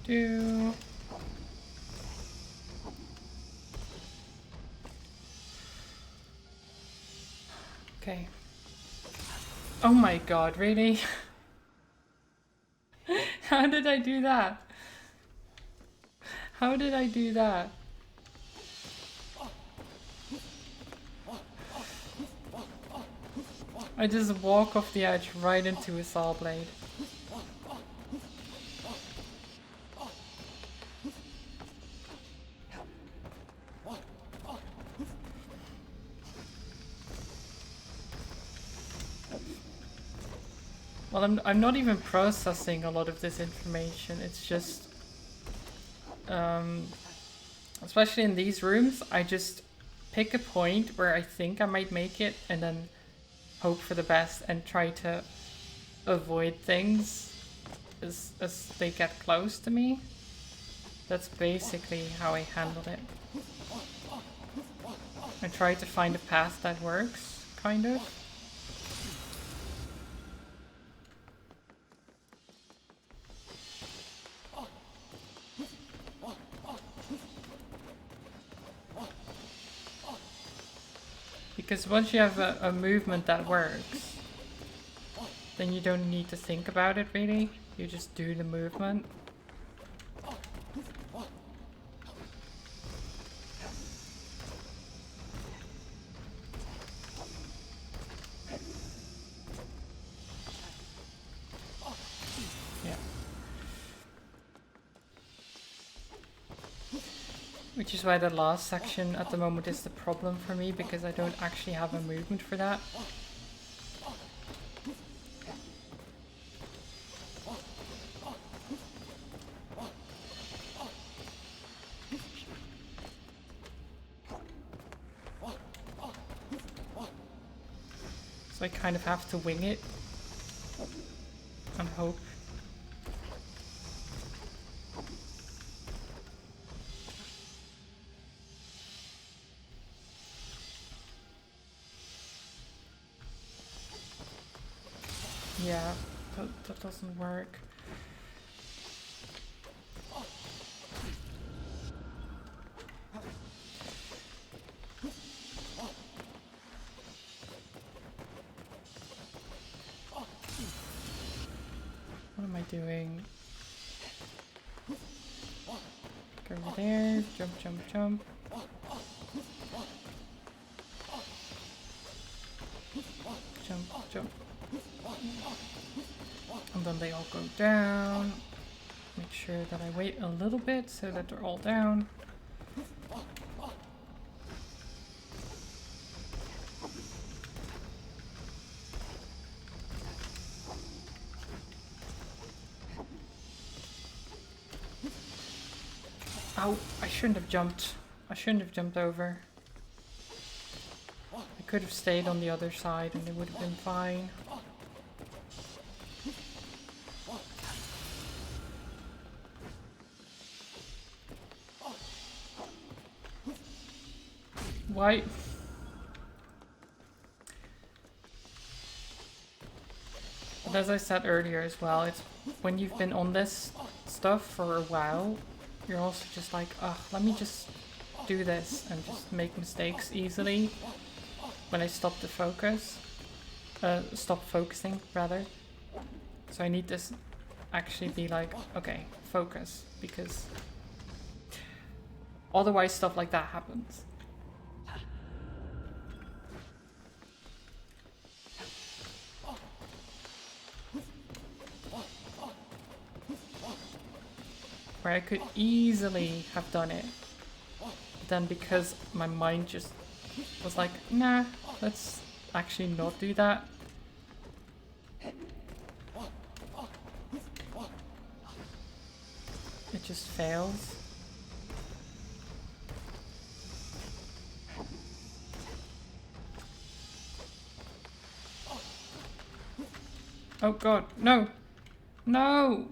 Do. Okay. Oh my god, really? How did I do that? How did I do that? I just walk off the edge right into a saw blade. Well, I'm not even processing a lot of this information. It's just, especially in these rooms, I just pick a point where I think I might make it and then hope for the best and try to avoid things as they get close to me. That's basically how I handle it. I try to find a path that works, kind of. Because once you have a movement that works, then you don't need to think about it really. You just do the movement. Which is why the last section at the moment is the problem for me, because I don't actually have a movement for that. So I kind of have to wing it and hope. Yeah, that doesn't work. What am I doing? Go over there, jump, jump, jump. Jump, jump. And then they all go down. Make sure that I wait a little bit so that they're all down. Ow, I shouldn't have jumped. I shouldn't have jumped over. I could have stayed on the other side and it would have been fine. Why? But as I said earlier as well, it's when you've been on this stuff for a while, you're also just like, ugh, let me just do this and just make mistakes easily when I stop the focus. Stop focusing, rather. So I need this actually be like, okay, focus, because otherwise stuff like that happens. Where I could easily have done it. But then because my mind just was like, nah, let's actually not do that. It just fails. Oh god, no! No!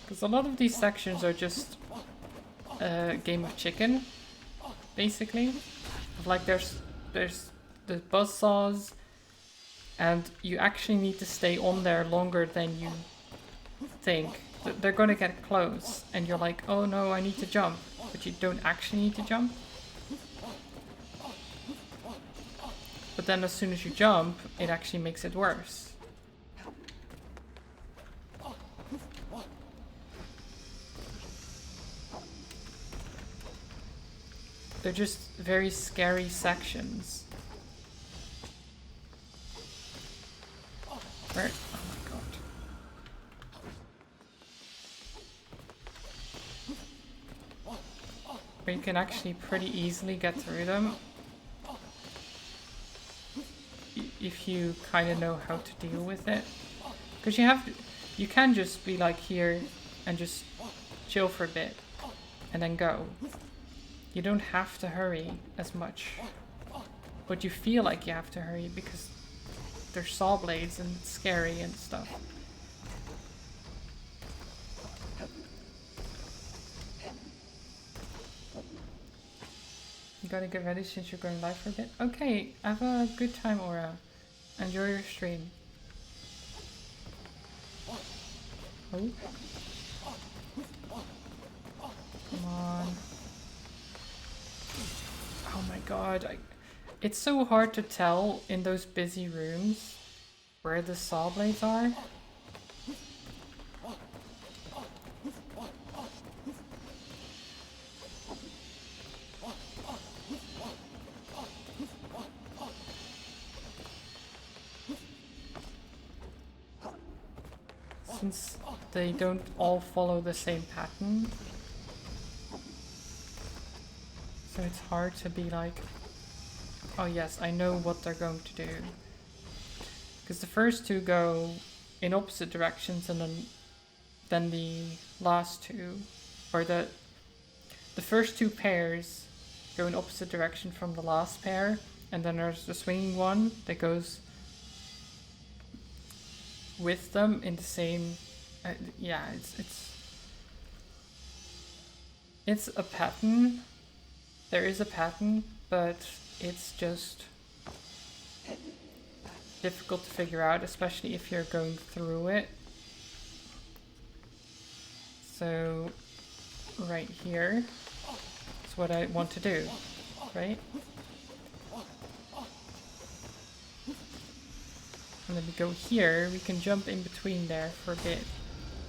Because a lot of these sections are just a game of chicken, basically. Like there's the buzzsaws, and you actually need to stay on there longer than you think. They're gonna get close, and you're like, oh no, I need to jump. But you don't actually need to jump. But then as soon as you jump, it actually makes it worse. They're just very scary sections. Where? Oh my god. Where you can actually pretty easily get through them. If you kind of know how to deal with it. Because you can just be like here and just chill for a bit and then go. You don't have to hurry as much, but you feel like you have to hurry because there's saw blades and it's scary and stuff. You gotta get ready since you're going live for a bit. Okay, have a good time, Aura. Enjoy your stream. Oh. Come on. Oh my god, it's so hard to tell in those busy rooms where the saw blades are. since they don't all follow the same pattern. So it's hard to be like, oh yes, I know what they're going to do. Because the first two go in opposite directions, and then the last two, or the first two pairs go in opposite direction from the last pair, and then there's the swinging one that goes with them in the same. Yeah, it's a pattern. There is a pattern, but it's just difficult to figure out, especially if you're going through it. So right here is what I want to do, right? And then we go here, we can jump in between there for a bit.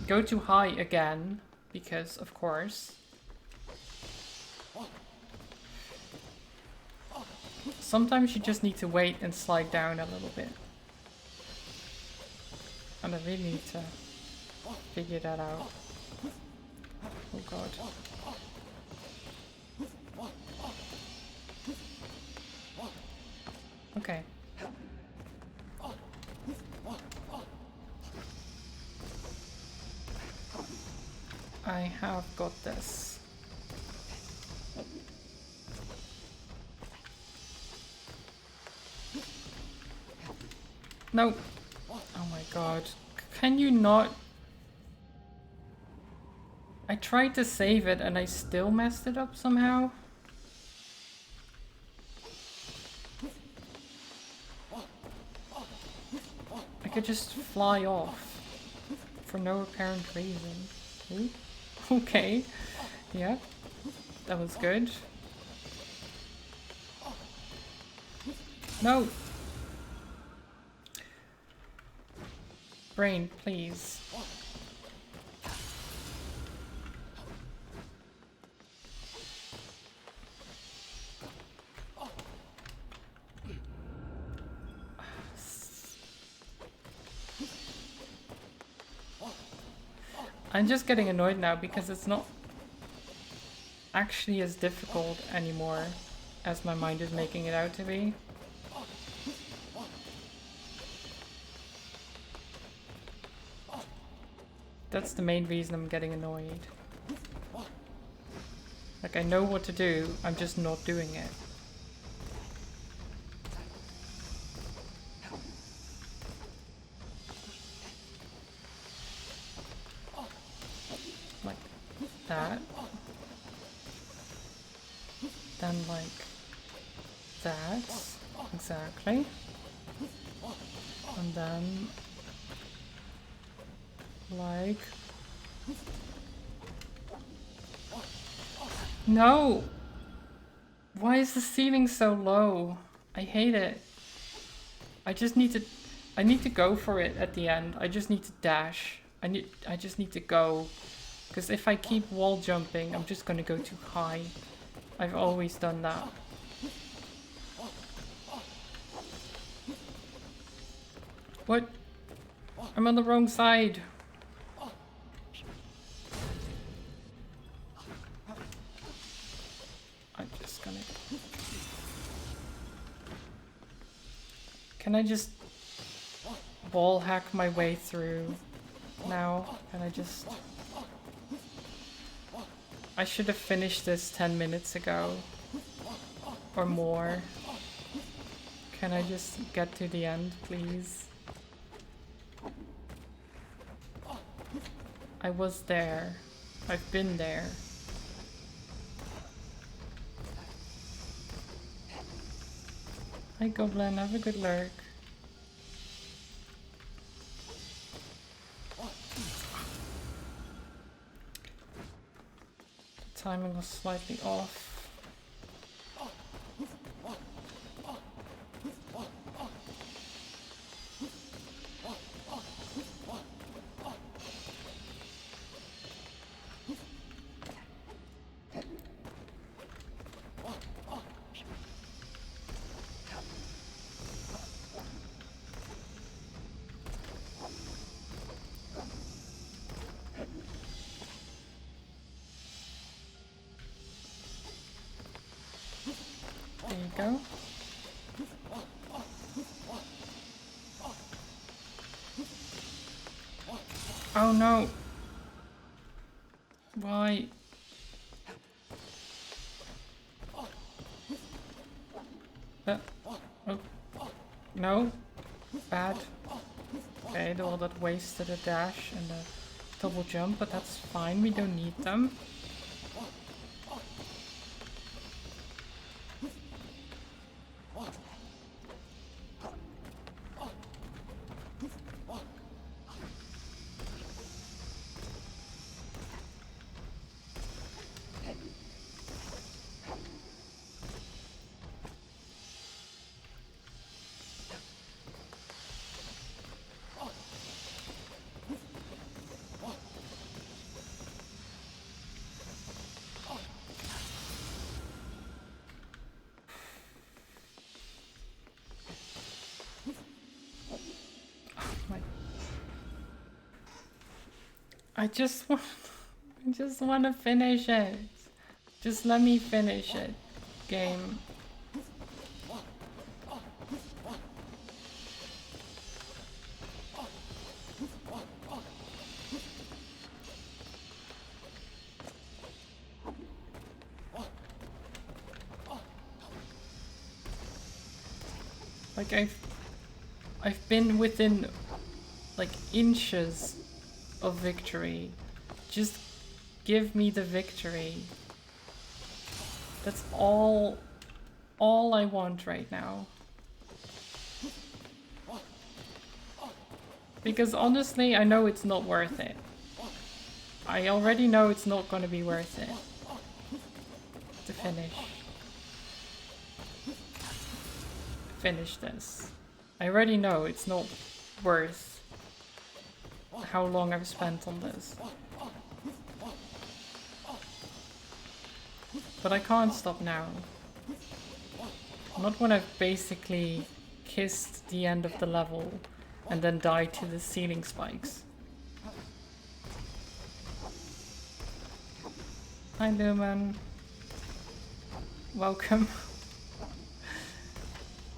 Go too high again, because of course. Sometimes you just need to wait and slide down a little bit. And I really need to figure that out. Oh god. Okay. I have got this. No. Oh my god. Can you not? I tried to save it and I still messed it up somehow. I could just fly off for no apparent reason. Ooh. Okay. Yeah. That was good. No! Brain, please. I'm just getting annoyed now because it's not actually as difficult anymore as my mind is making it out to be. That's the main reason I'm getting annoyed. Like, I know what to do, I'm just not doing it. Like that. Then like that. Exactly. And then like... No! Why is the ceiling so low? I hate it. I need to go for it at the end. I just need to dash. I just need to go. Because if I keep wall jumping, I'm just gonna go too high. I've always done that. What? I'm on the wrong side. I'm just gonna... Can I just wall hack my way through now? Can I just... I should have finished this 10 minutes ago. Or more. Can I just get to the end, please? I was there. I've been there. Hi Goblin, have a good lurk. The timing was slightly off. go. Oh no! Why? Oh. No? Bad. Okay, well that wasted a dash and a double jump, but that's fine, we don't need them. I just want to finish it. Just let me finish it, game. Like I've been within like inches of victory. Just give me the victory. That's all I want right now. Because honestly, I know it's not worth it. I already know it's not going to be worth it to finish this. I already know it's not worth how long I've spent on this. But I can't stop now. Not when I've basically kissed the end of the level and then died to the ceiling spikes. Hi Lumen. Welcome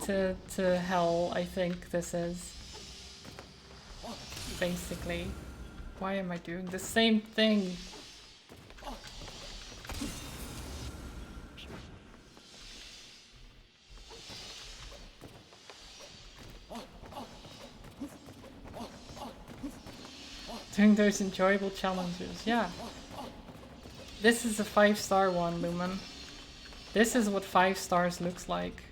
to hell, I think this is. Basically. Why am I doing the same thing? Doing those enjoyable challenges, yeah. This is a 5-star one, Lumen. This is what 5 stars looks like.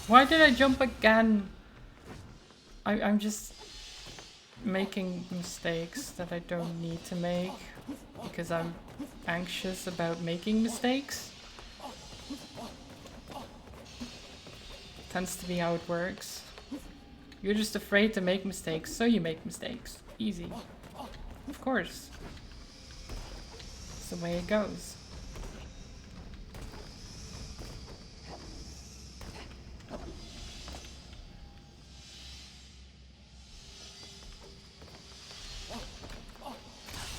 Why did I jump again? I'm just making mistakes that I don't need to make because I'm anxious about making mistakes. Tends to be how it works. You're just afraid to make mistakes, so you make mistakes. Easy. Of course. It's the way it goes.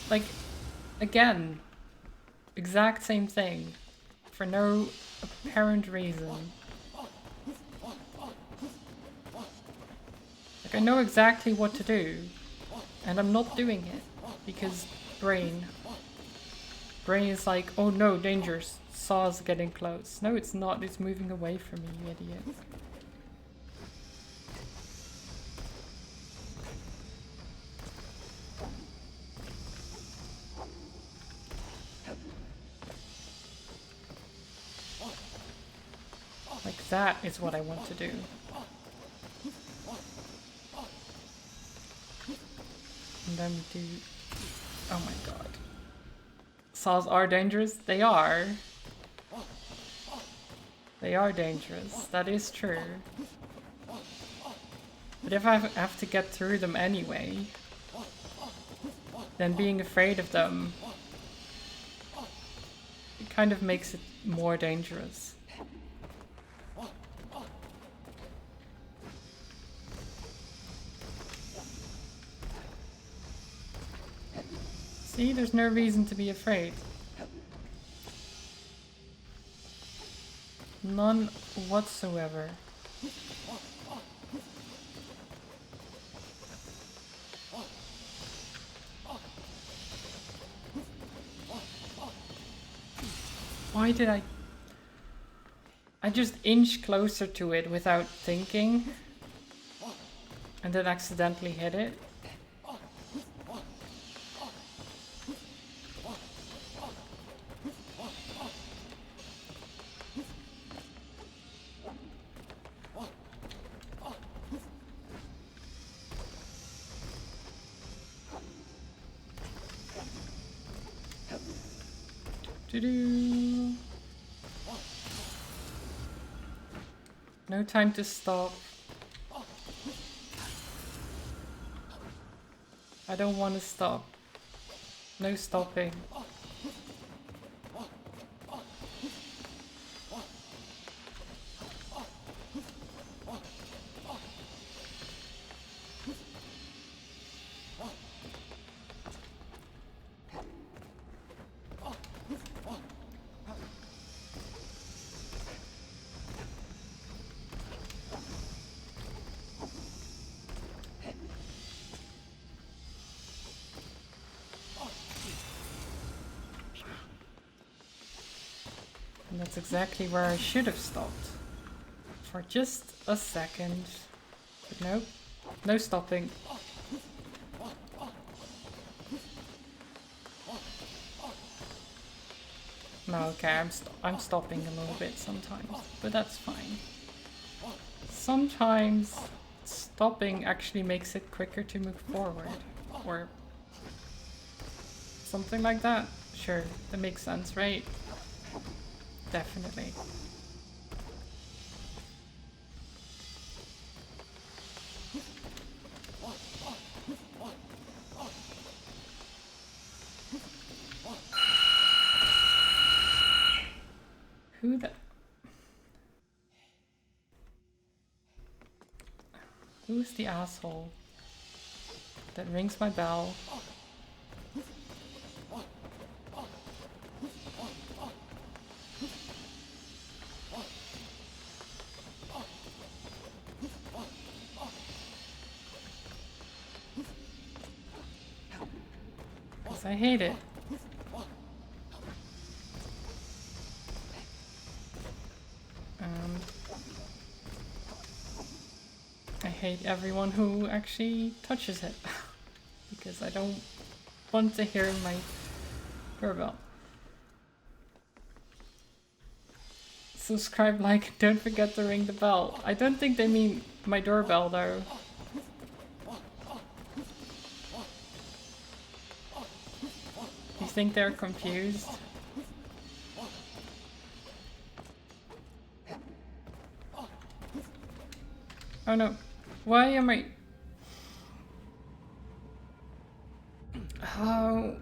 Like, again, exact same thing, for no apparent reason. Like, I know exactly what to do, and I'm not doing it, because brain is like, oh no, danger, Saw's getting close. No, it's not, it's moving away from me, you idiot. That is what I want to do. And then we do... Oh my god. Saws are dangerous? They are. They are dangerous. That is true. But if I have to get through them anyway, then being afraid of them, it kind of makes it more dangerous. See, there's no reason to be afraid. None whatsoever. Why did I just inched closer to it without thinking and then accidentally hit it? Doo-doo. No time to stop. I don't want to stop. No stopping. And that's exactly where I should have stopped. For just a second. But nope. No stopping. No, okay, I'm stopping a little bit sometimes, but that's fine. Sometimes stopping actually makes it quicker to move forward, or something like that. Sure, that makes sense, right? Definitely. Who's the asshole that rings my bell? Because I hate it. I hate everyone who actually touches it. Because I don't want to hear my doorbell. Subscribe, like, don't forget to ring the bell. I don't think they mean my doorbell though. You think they're confused? Oh no. Why am I... Oh...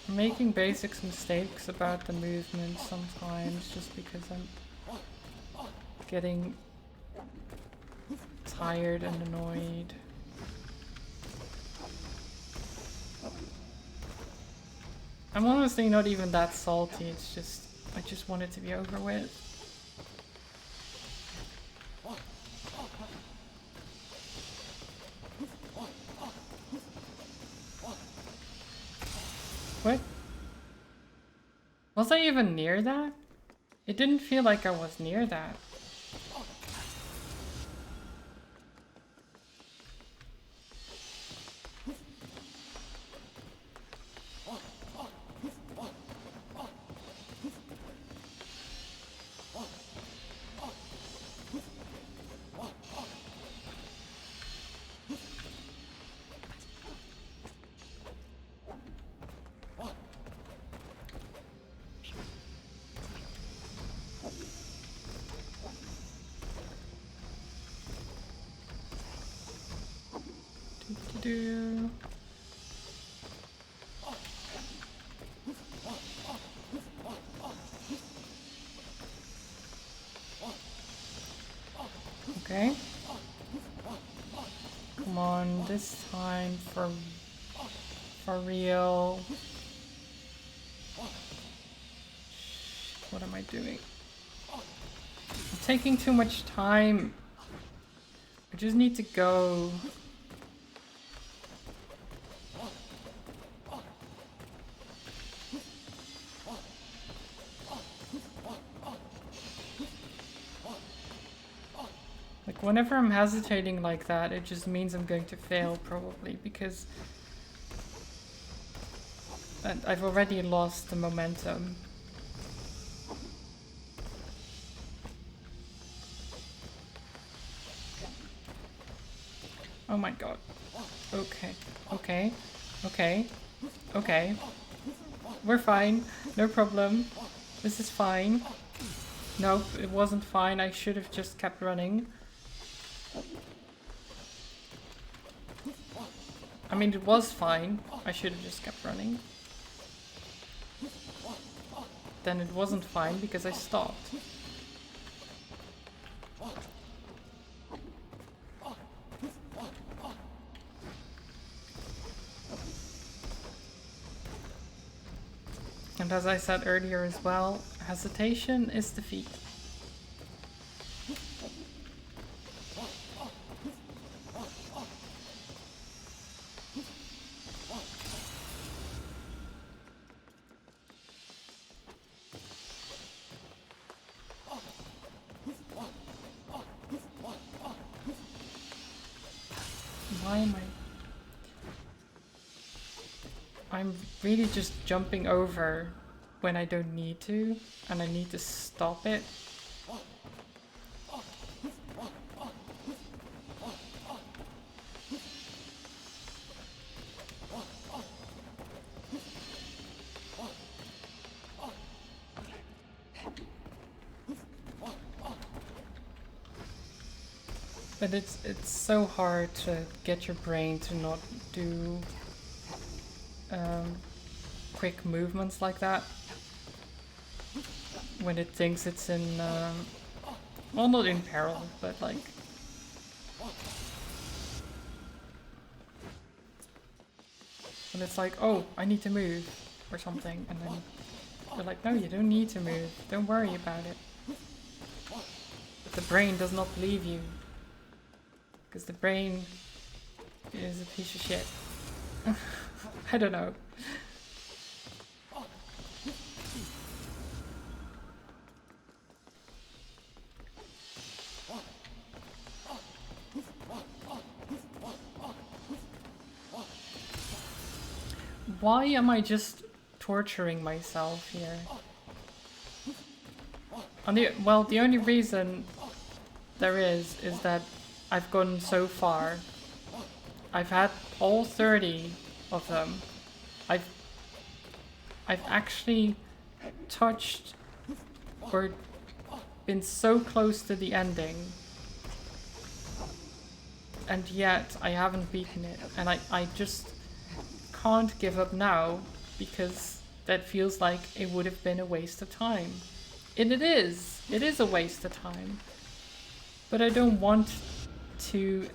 I'm making basic mistakes about the movement sometimes just because I'm getting tired and annoyed. I'm honestly not even that salty, it's just I just want it to be over with. What? Was I even near that? It didn't feel like I was near that. Okay. Come on, this time for real. What am I doing? I'm taking too much time. I just need to go. Like, whenever I'm hesitating like that, it just means I'm going to fail, probably, because I've already lost the momentum. Oh my god. Okay. Okay. Okay. Okay. We're fine. No problem. This is fine. Nope, it wasn't fine. I should have just kept running. I mean, it was fine. I should have just kept running. Then it wasn't fine because I stopped. And as I said earlier as well, hesitation is defeat. Why am I'm really just jumping over when I don't need to, and I need to stop it. But it's so hard to get your brain to not do quick movements like that when it thinks it's in, well, not in peril, but like, when it's like, oh, I need to move or something, and then you're like, no, you don't need to move, don't worry about it. But the brain does not believe you, because the brain is a piece of shit. I don't know. Why am I just torturing myself here? Well, the only reason there is that I've gone so far. I've had all 30 of them. I've actually touched or been so close to the ending, and yet I haven't beaten it, and I just can't give up now, because that feels like it would have been a waste of time. And it is a waste of time, but I don't want to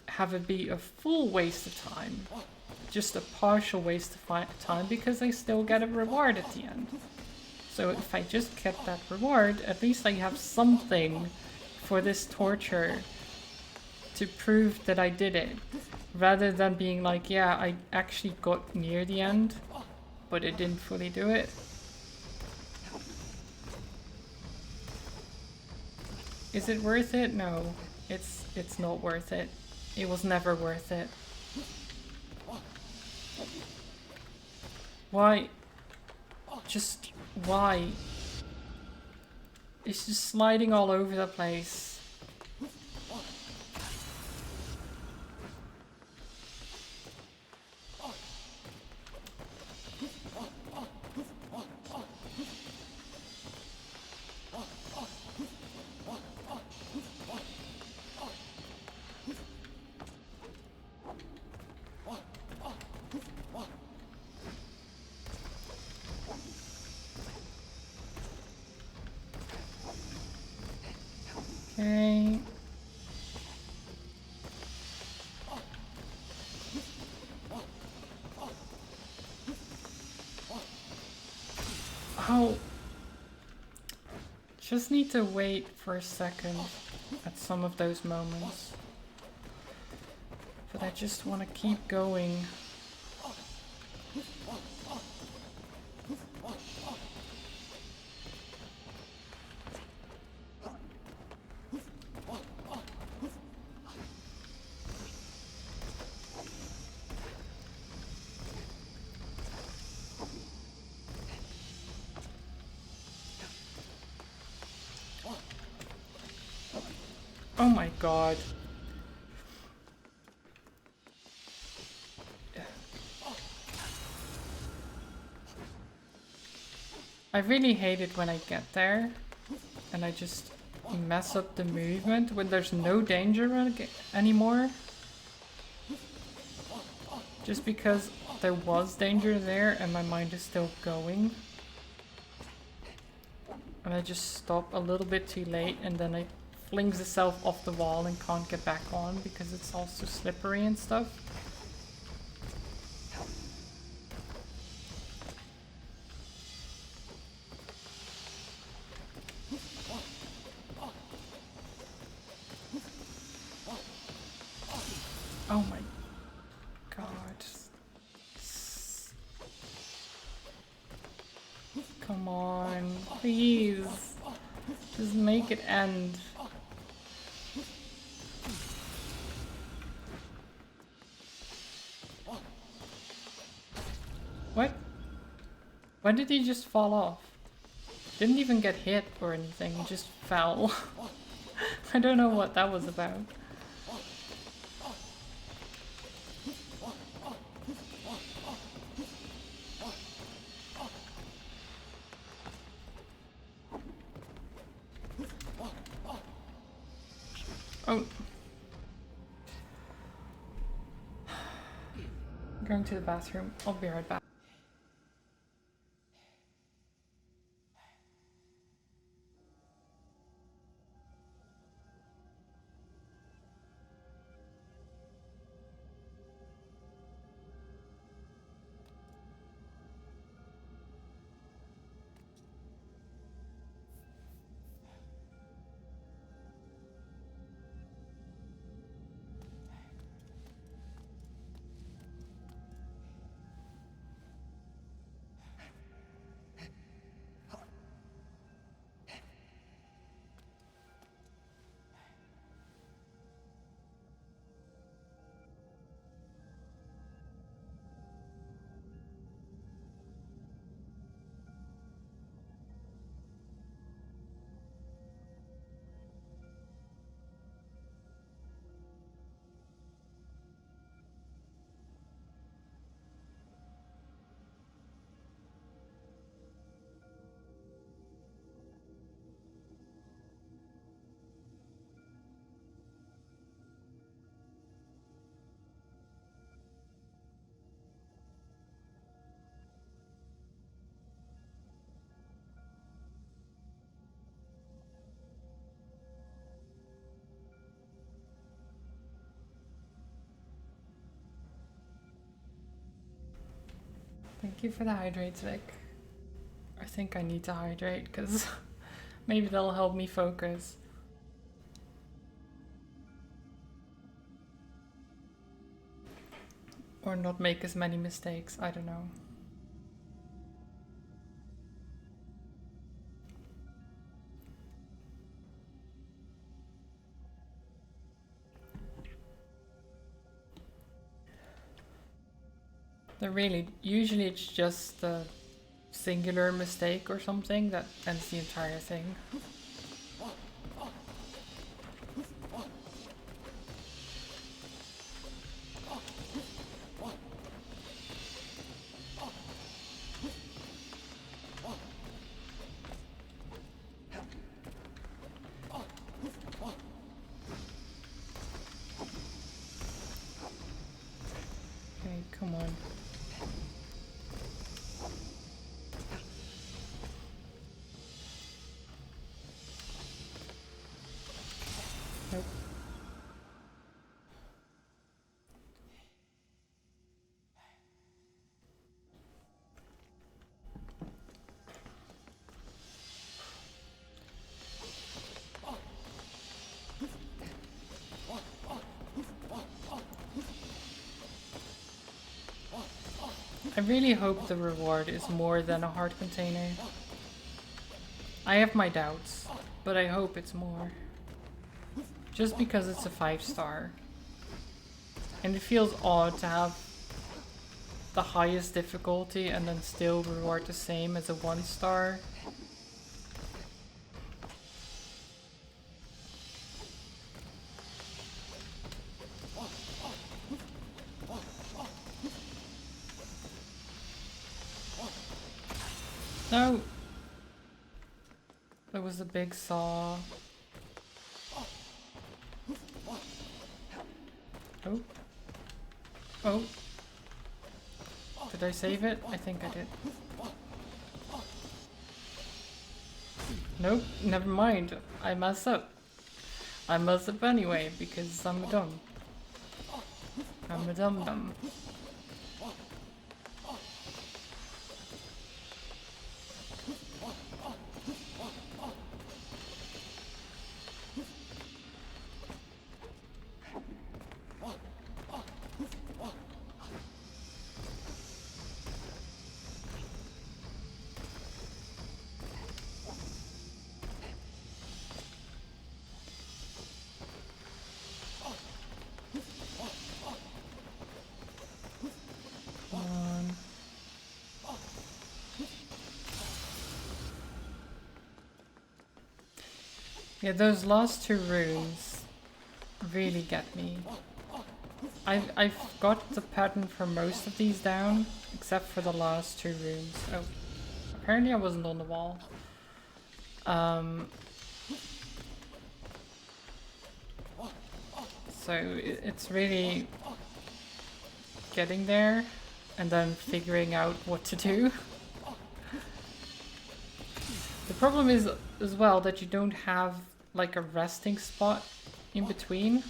have it be a full waste of time, just a partial waste of time, because I still get a reward at the end. So if I just get that reward, at least I have something for this torture to prove that I did it, rather than being like, yeah, I actually got near the end, but it didn't fully do it. Is it worth it? No, it's not worth it. It was never worth it. Why? Just why? It's just sliding all over the place. Okay. Oh, just need to wait for a second at some of those moments. But I just want to keep going. Oh my god. I really hate it when I get there and I just mess up the movement when there's no danger anymore. Just because there was danger there and my mind is still going. And I just stop a little bit too late and then it flings itself off the wall and can't get back on because it's also slippery and stuff. Oh my god. Come on, please. Just make it end. What? When did he just fall off? Didn't even get hit or anything, he just fell. I don't know what that was about. Oh. I'm going to the bathroom. I'll be right back. Thank you for the hydrates, Vic. I think I need to hydrate because maybe that'll help me focus. Or not make as many mistakes, I don't know. Usually it's just a singular mistake or something that ends the entire thing. Okay, come on. really hope the reward is more than a heart container. I have my doubts, but I hope it's more. Just because it's a 5-star. And it feels odd to have the highest difficulty and then still reward the same as a 1-star. No! There was a big saw. Oh. Oh. Did I save it? I think I did. Nope, never mind. I messed up. I messed up anyway because I'm dumb. I'm a dum-dum. Yeah, those last 2 runes really get me. I've got the pattern for most of these down, except for the last 2 runes. Oh, apparently I wasn't on the wall. So it's really getting there and then figuring out what to do. The problem is as well that you don't have like a resting spot in between.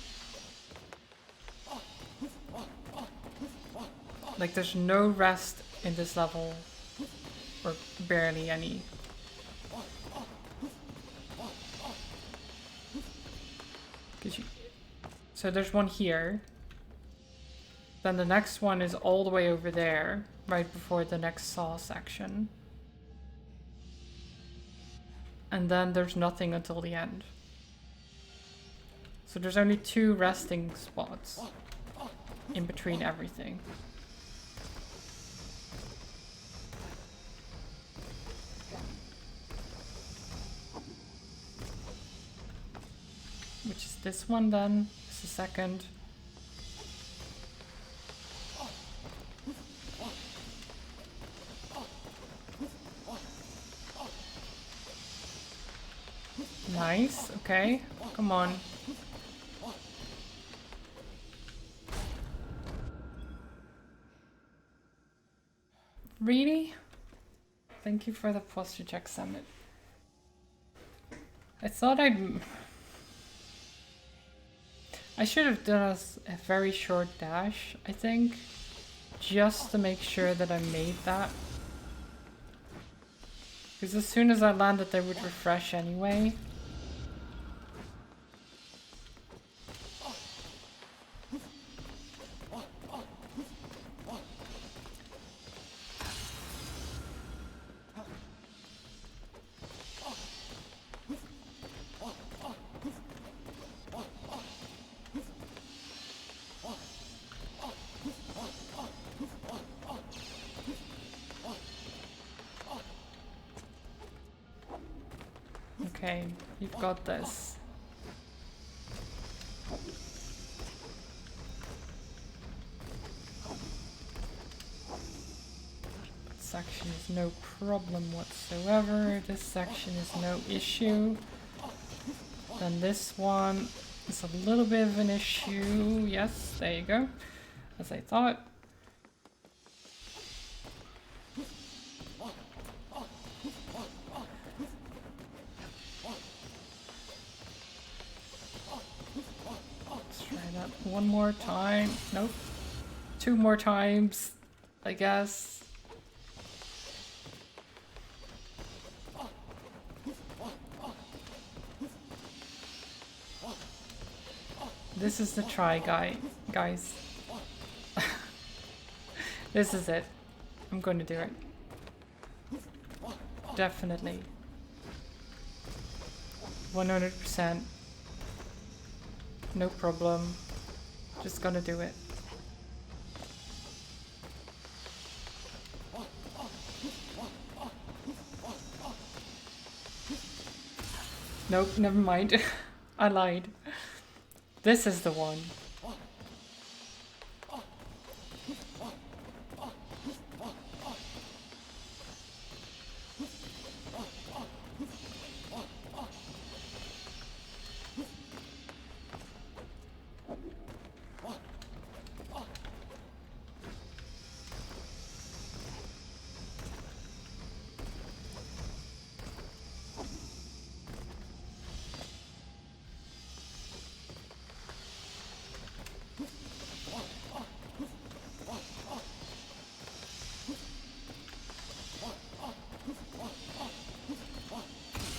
Like there's no rest in this level, or barely any. So there's one here, then the next one is all the way over there, right before the next saw section. And then there's nothing until the end. So there's only 2 resting spots in between everything. Which is this one then, it's the second. Nice, okay, come on. Really? Thank you for the posture check summit. I thought I should have done a very short dash, I think, just to make sure that I made that. Because as soon as I landed, they would refresh anyway. Okay, you've got this. That section is no problem whatsoever. This section is no issue. Then this one is a little bit of an issue. Yes, there you go. As I thought. One more time. Nope. 2 more times, I guess. This is the try, guys. This is it. I'm going to do it. Definitely. 100%. No problem. Just gonna do it. Nope, never mind. I lied. This is the one.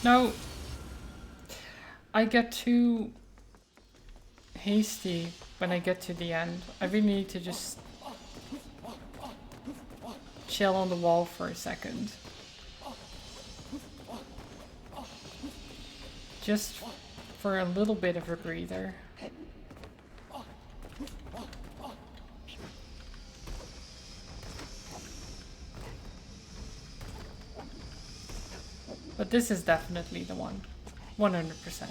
No! I get too hasty when I get to the end. I really need to just chill on the wall for a second. Just for a little bit of a breather. But this is definitely the one. 100%.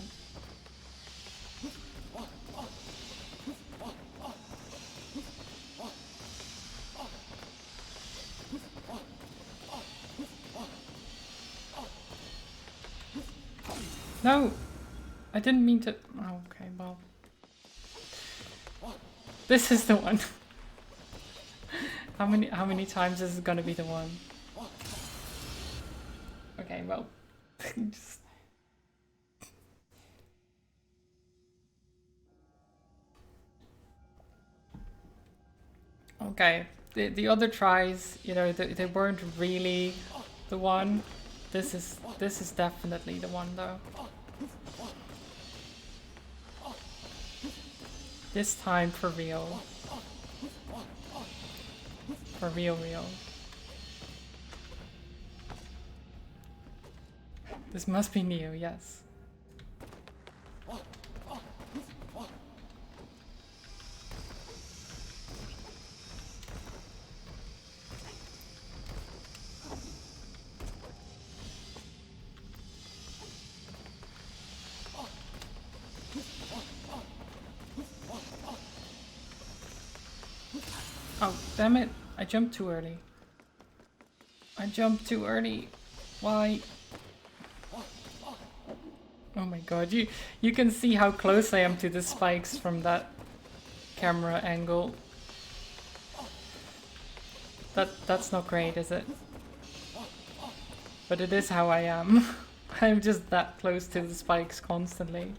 No! I didn't mean to... Oh, okay, well... This is the one. How many times is it gonna be the one? Okay, well... Just... Okay, the other tries, you know, they weren't really the one. This is definitely the one though. This time for real. For real, real. This must be Neo, yes. Oh, damn it. I jumped too early. I jumped too early. Why? Oh my god, you can see how close I am to the spikes from that camera angle. That's not great, is it? But it is how I am. I'm just that close to the spikes constantly.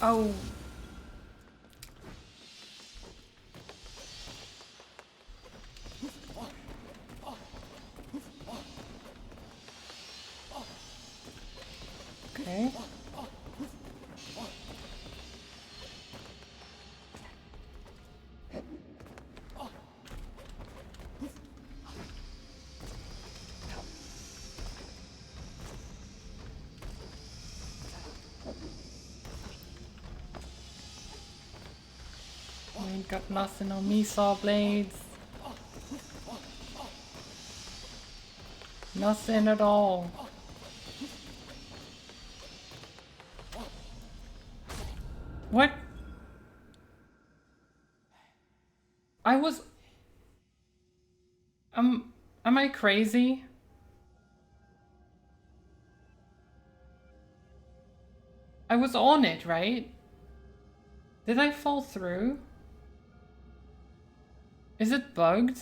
Oh. Okay. I ain't got nothing on me, saw blades. Nothing at all. What? I was... Am I crazy? I was on it, right? Did I fall through? Is it bugged?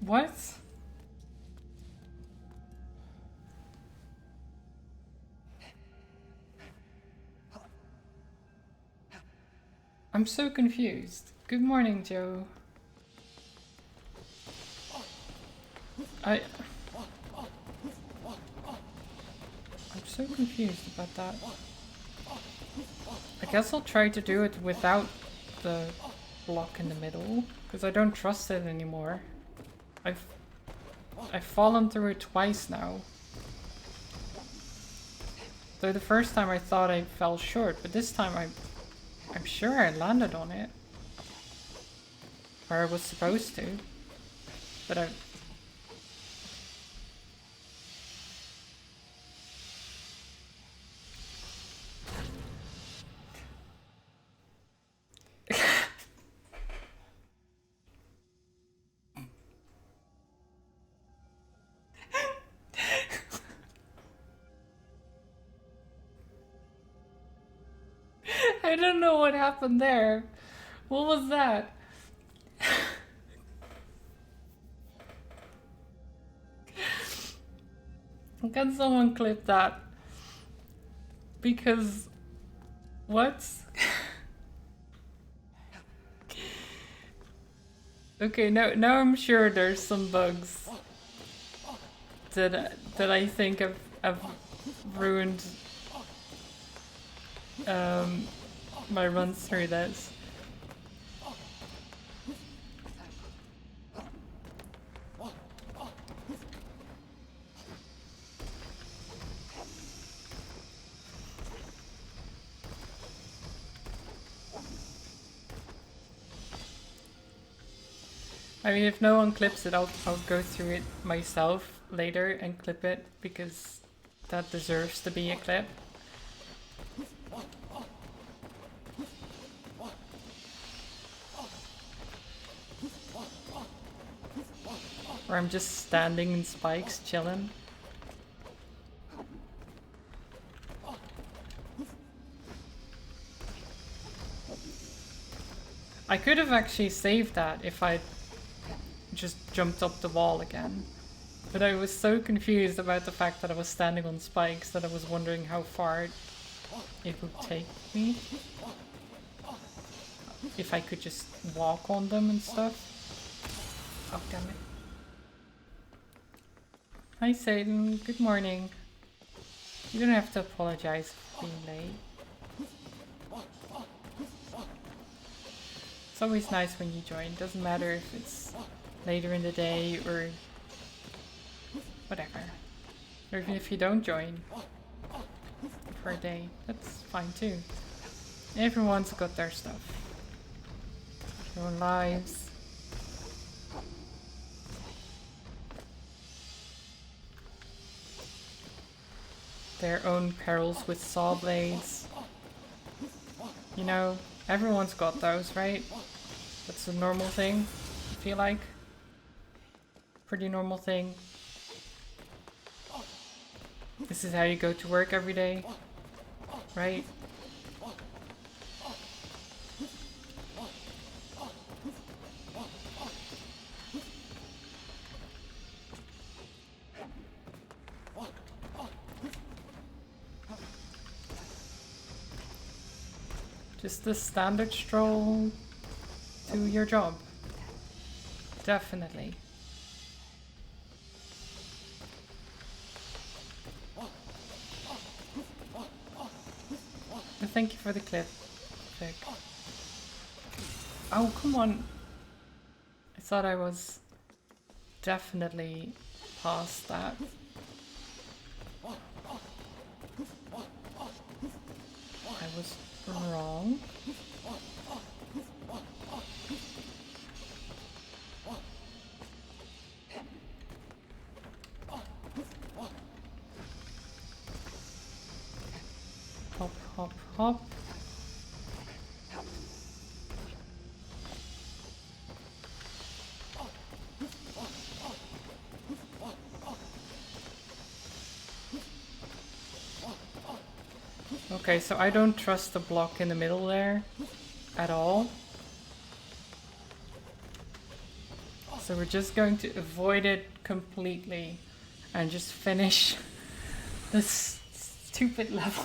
What? I'm so confused. Good morning, Joe. I'm so confused about that. I guess I'll try to do it without the block in the middle, because I don't trust it anymore. I've fallen through it twice now. Though the first time I thought I fell short, but this time I'm sure I landed on it. Or I was supposed to. But I... I don't know what happened there. What was that? Can someone clip that? Because... What? Okay, now I'm sure there's some bugs that I think have ruined my runs through this. I mean, if no one clips it, I'll go through it myself later and clip it, because that deserves to be a clip. Or I'm just standing in spikes, chilling. I could have actually saved that if I just jumped up the wall again. But I was so confused about the fact that I was standing on spikes that I was wondering how far it would take me. If I could just walk on them and stuff. Oh, damn it. Hi Satan, good morning. You don't have to apologize for being late. It's always nice when you join. Doesn't matter if it's later in the day or whatever. Or even if you don't join for a day, that's fine too. Everyone's got their stuff. Their own lives. Their own perils with saw blades. You know, everyone's got those, right? That's a normal thing, I feel like. Pretty normal thing. This is how you go to work every day, right? Just the standard stroll to your job. Definitely. Thank you for the clip, Vic. Oh, come on. I thought I was definitely past that. I was wrong. Hop, hop, hop. Okay, so I don't trust the block in the middle there at all. So we're just going to avoid it completely and just finish this stupid level.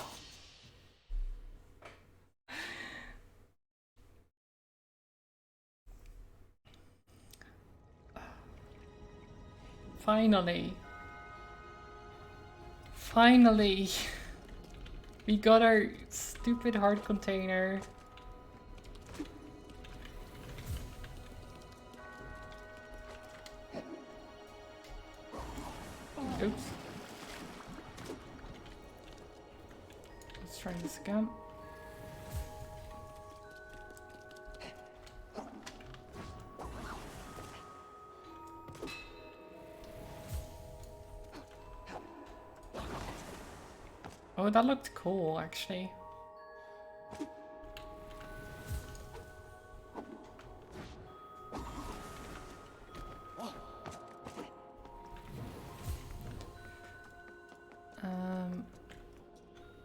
Finally. Finally. We got our stupid heart container. Oops. Let's try this again. Oh, that looked cool, actually.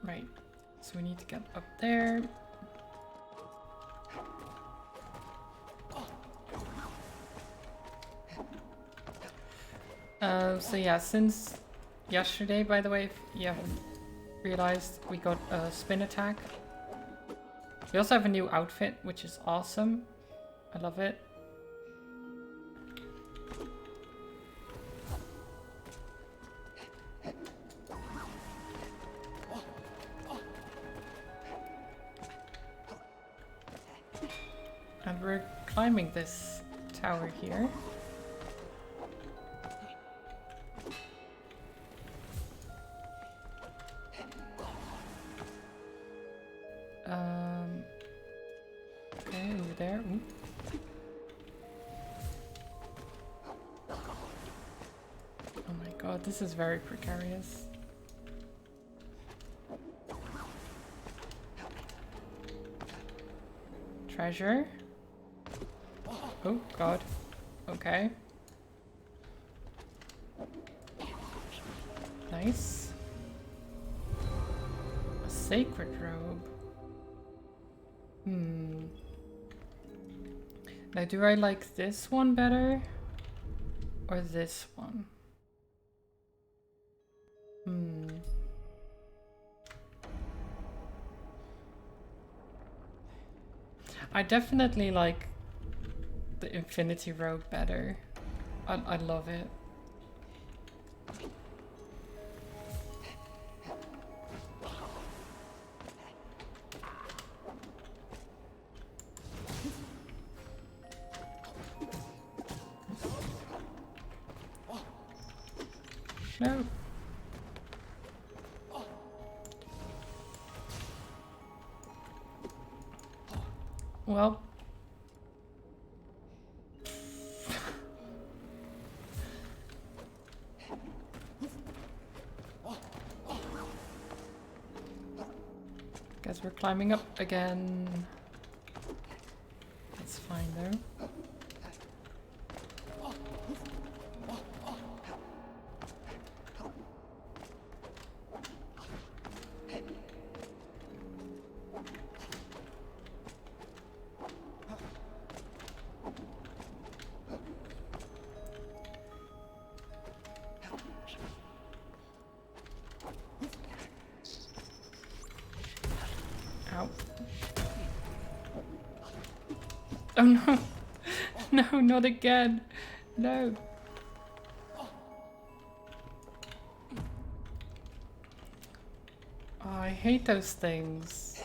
Right. So we need to get up there. So yeah, since yesterday, by the way, if you haven't realized, we got a spin attack. We also have a new outfit, which is awesome. I love it. And we're climbing this tower here. Okay, over there. Ooh. Oh my god, this is very precarious. Treasure. Oh god. Okay. Nice. A sacred robe. Now, do I like this one better? Or this one? I definitely like the infinity robe better. I love it. No. Well. Guess we're climbing up again. That's fine though. Ow. Oh no! No, not again! No! Oh, I hate those things.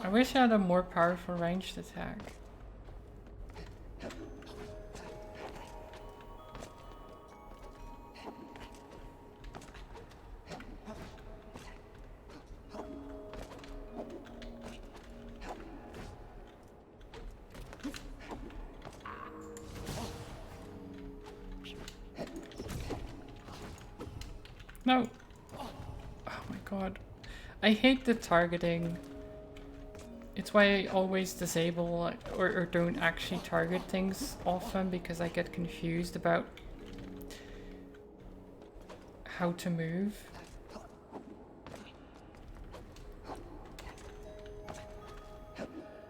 I wish I had a more powerful ranged attack. No! Oh my god. I hate the targeting. It's why I always disable or don't actually target things often, because I get confused about how to move.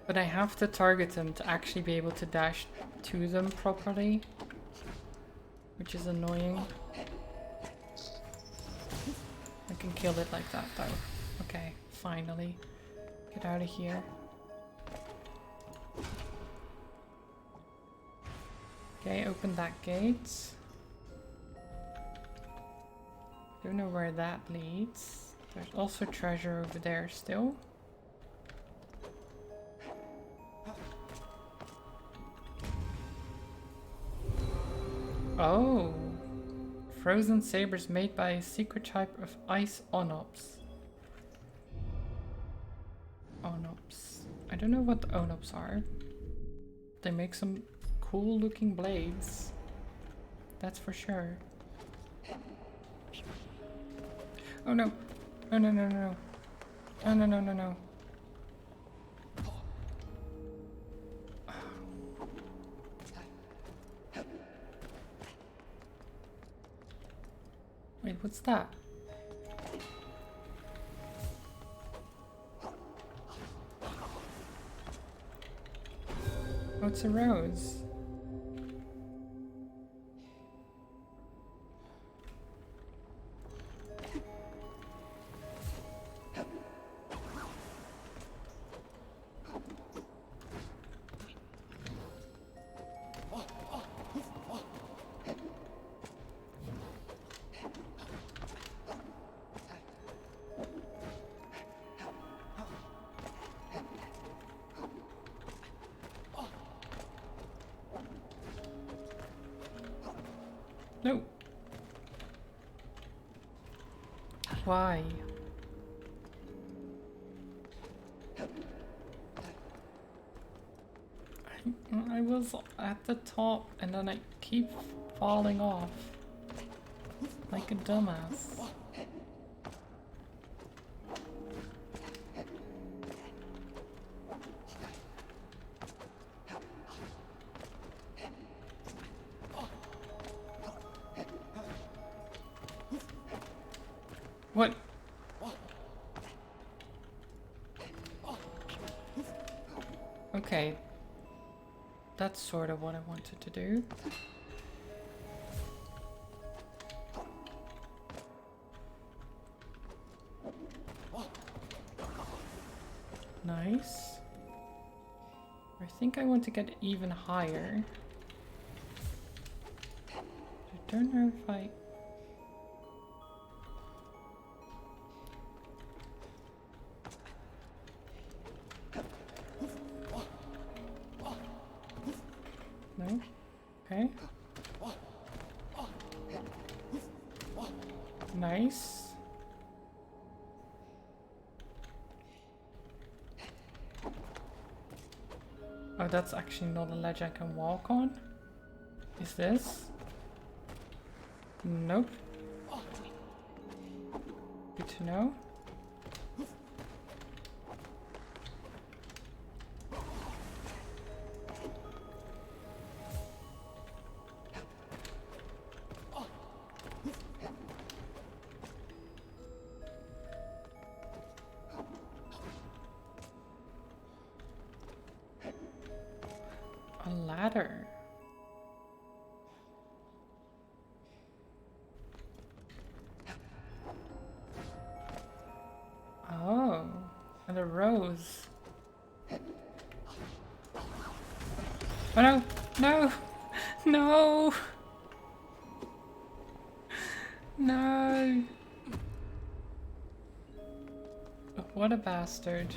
But I have to target them to actually be able to dash to them properly, which is annoying. I can kill it like that though. Okay, finally. Get out of here. Okay, open that gate. Don't know where that leads. There's also treasure over there still. Oh! Frozen sabers made by a secret type of ice onops. Onops. I don't know what the onops are. They make some cool looking blades. That's for sure. Oh no! No, no, no, no, no. No, no, no, no, no. Wait, what's that? Oh, it's a rose. No. Why? I was at the top and then I keep falling off like a dumbass. What? Okay. That's sort of what I wanted to do. Nice. I think I want to get even higher. I don't know if I... No? Okay. Nice. Oh, that's actually not a ledge I can walk on. Is this? Nope. Good to know. A ladder. Oh, and a rose. Oh no! No! No! No! What a bastard.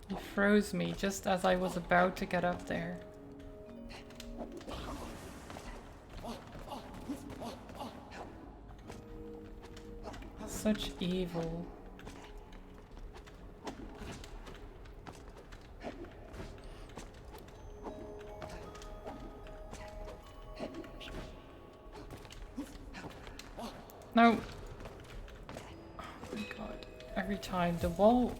He froze me just as I was about to get up there. Such evil. No! Oh my god. Every time the wall...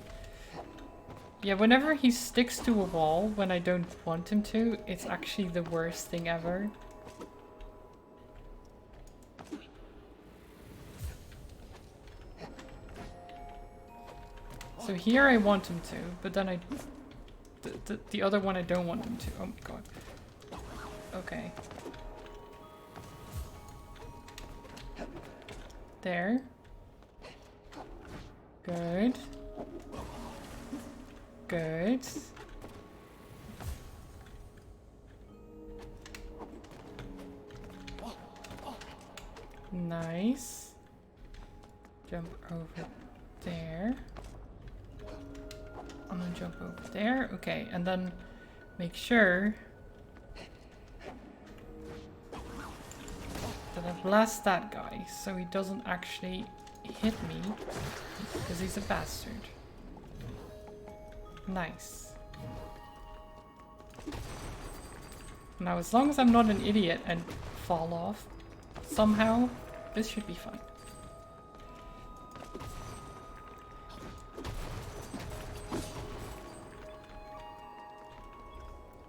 Yeah, whenever he sticks to a wall when I don't want him to, it's actually the worst thing ever. So here I want him to, but then the other one I don't want him to. Oh my god. Okay. There. Good. Good. Nice. Jump over there. And then jump over there. Okay, and then make sure that I blast that guy so he doesn't actually hit me because he's a bastard. Nice. Now, as long as I'm not an idiot and fall off somehow, this should be fine.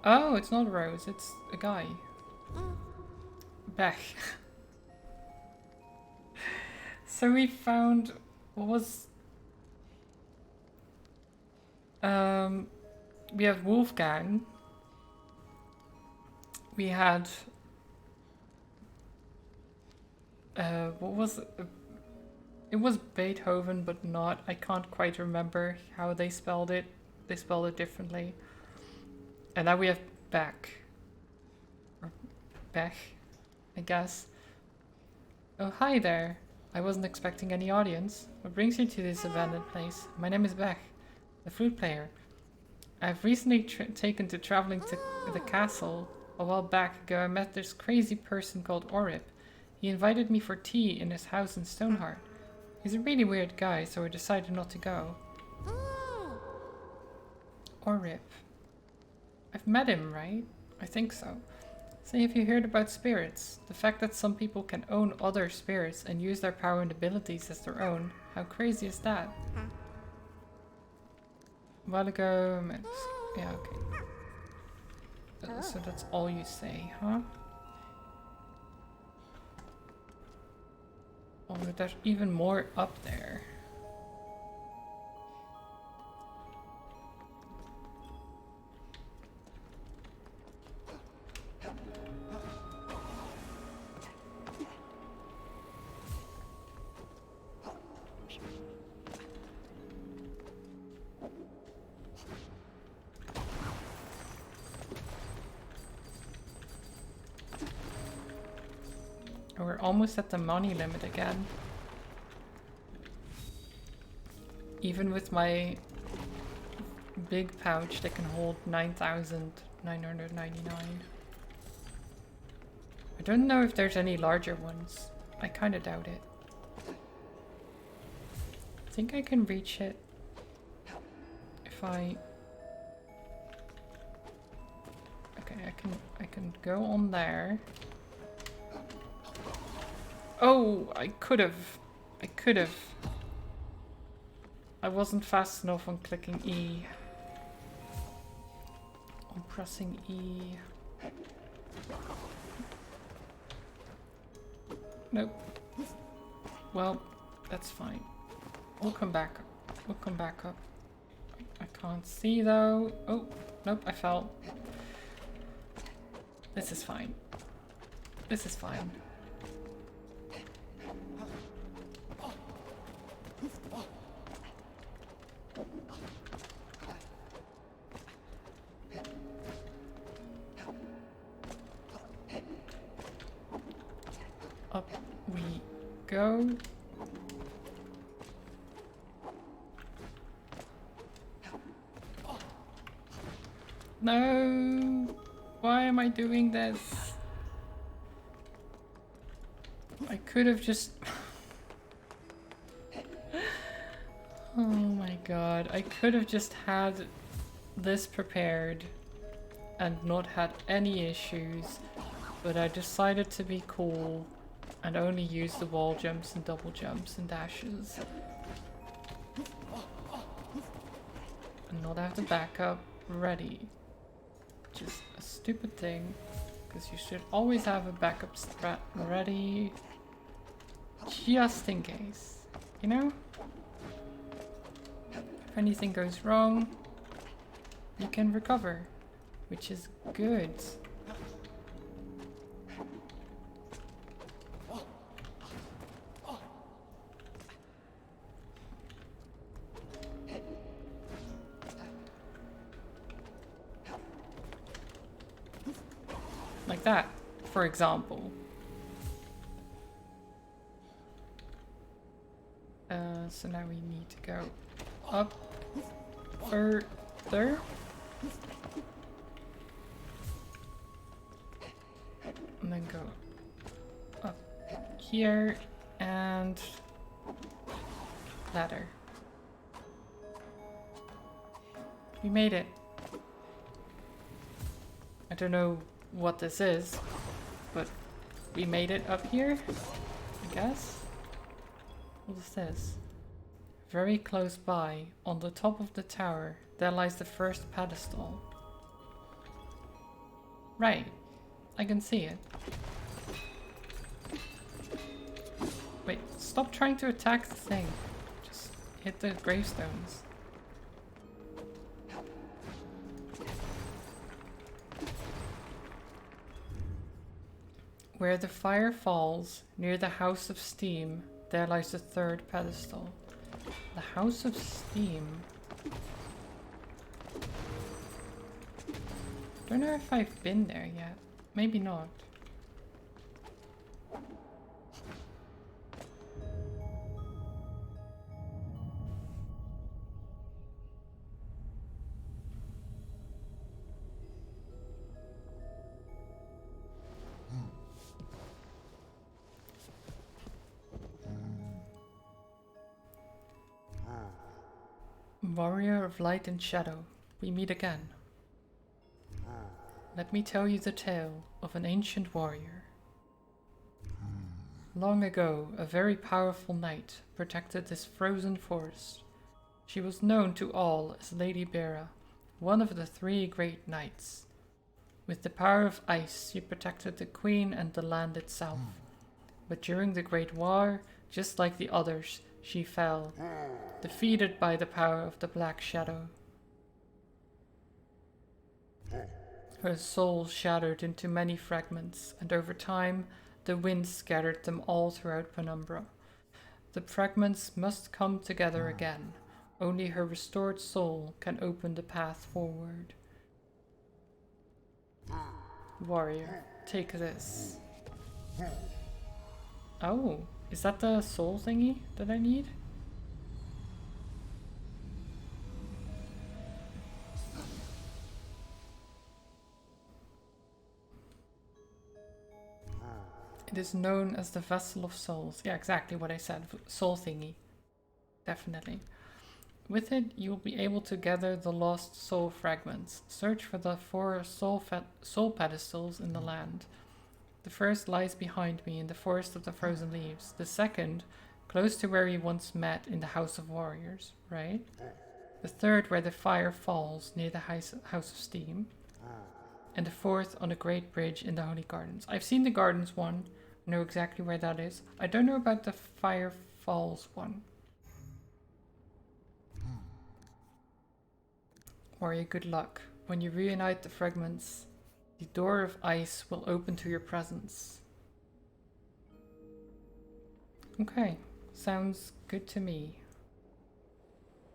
Oh, it's not a rose, it's a guy. Back. So we found, what was... we have Wolfgang. We had... what was it? It was Beethoven, but not. I can't quite remember how they spelled it. They spelled it differently. And now we have Beck. Or Bech, I guess. Oh, hi there. I wasn't expecting any audience. What brings you to this abandoned place? My name is Bech, the flute player. I've recently taken to traveling to the castle. A while back ago, I met this crazy person called Orip. He invited me for tea in his house in Stoneheart. He's a really weird guy, so I decided not to go. Orip. I've met him, right? I think so. Say, have you heard about spirits? The fact that some people can own other spirits and use their power and abilities as their own. How crazy is that? A while ago, yeah, okay. So that's all you say, huh? Oh, there's even more up there. We're almost at the money limit again. Even with my big pouch that can hold 9,999. I don't know if there's any larger ones. I kind of doubt it. I think I can reach it if I... Okay, I can go on there. Oh, I could have. I wasn't fast enough on clicking E. On pressing E. Nope. Well, that's fine. We'll come back up. We'll come back up. I can't see though. Oh, nope, I fell. This is fine. This is fine. Up we go. No! Why am I doing this? I could have just... Oh my god. I could have just had this prepared and not had any issues, but I decided to be cool and only use the wall jumps and double jumps and dashes. And not have the backup ready. Which is a stupid thing, because you should always have a backup strat ready, just in case, you know? If anything goes wrong, you can recover, which is good. Like that, for example. So now we need to go up further. And then go up here and ladder. We made it. I don't know what this is, but we made it up here, I guess. What is this? Very close by, on the top of the tower, there lies the first pedestal. Right. I can see it. Wait, stop trying to attack the thing. Just hit the gravestones. Where the fire falls, near the House of Steam, there lies the third pedestal. The House of Steam. Don't know if I've been there yet. Maybe not. Warrior of light and shadow, we meet again. Let me tell you the tale of an ancient warrior. Long ago, a very powerful knight protected this frozen forest. She was known to all as Lady Bera, one of the three great knights. With the power of ice, she protected the queen and the land itself. But during the Great War, just like the others, she fell, defeated by the power of the Black Shadow. Her soul shattered into many fragments, and over time, the wind scattered them all throughout Penumbra. The fragments must come together again. Only her restored soul can open the path forward. Warrior, take this. Oh, is that the soul thingy that I need? It is known as the Vessel of Souls. Yeah, exactly what I said. Soul thingy. Definitely. With it, you will be able to gather the lost soul fragments. Search for the 4 soul pedestals in the land. The first lies behind me in the Forest of the Frozen Leaves. The second, close to where we once met in the House of Warriors, right? The third, where the fire falls near the House of Steam. And the fourth, on a great bridge in the Holy Gardens. I've seen the Gardens one. I know exactly where that is. I don't know about the Fire Falls one. Warrior, good luck. When you reunite the fragments, the door of ice will open to your presence. Okay, sounds good to me.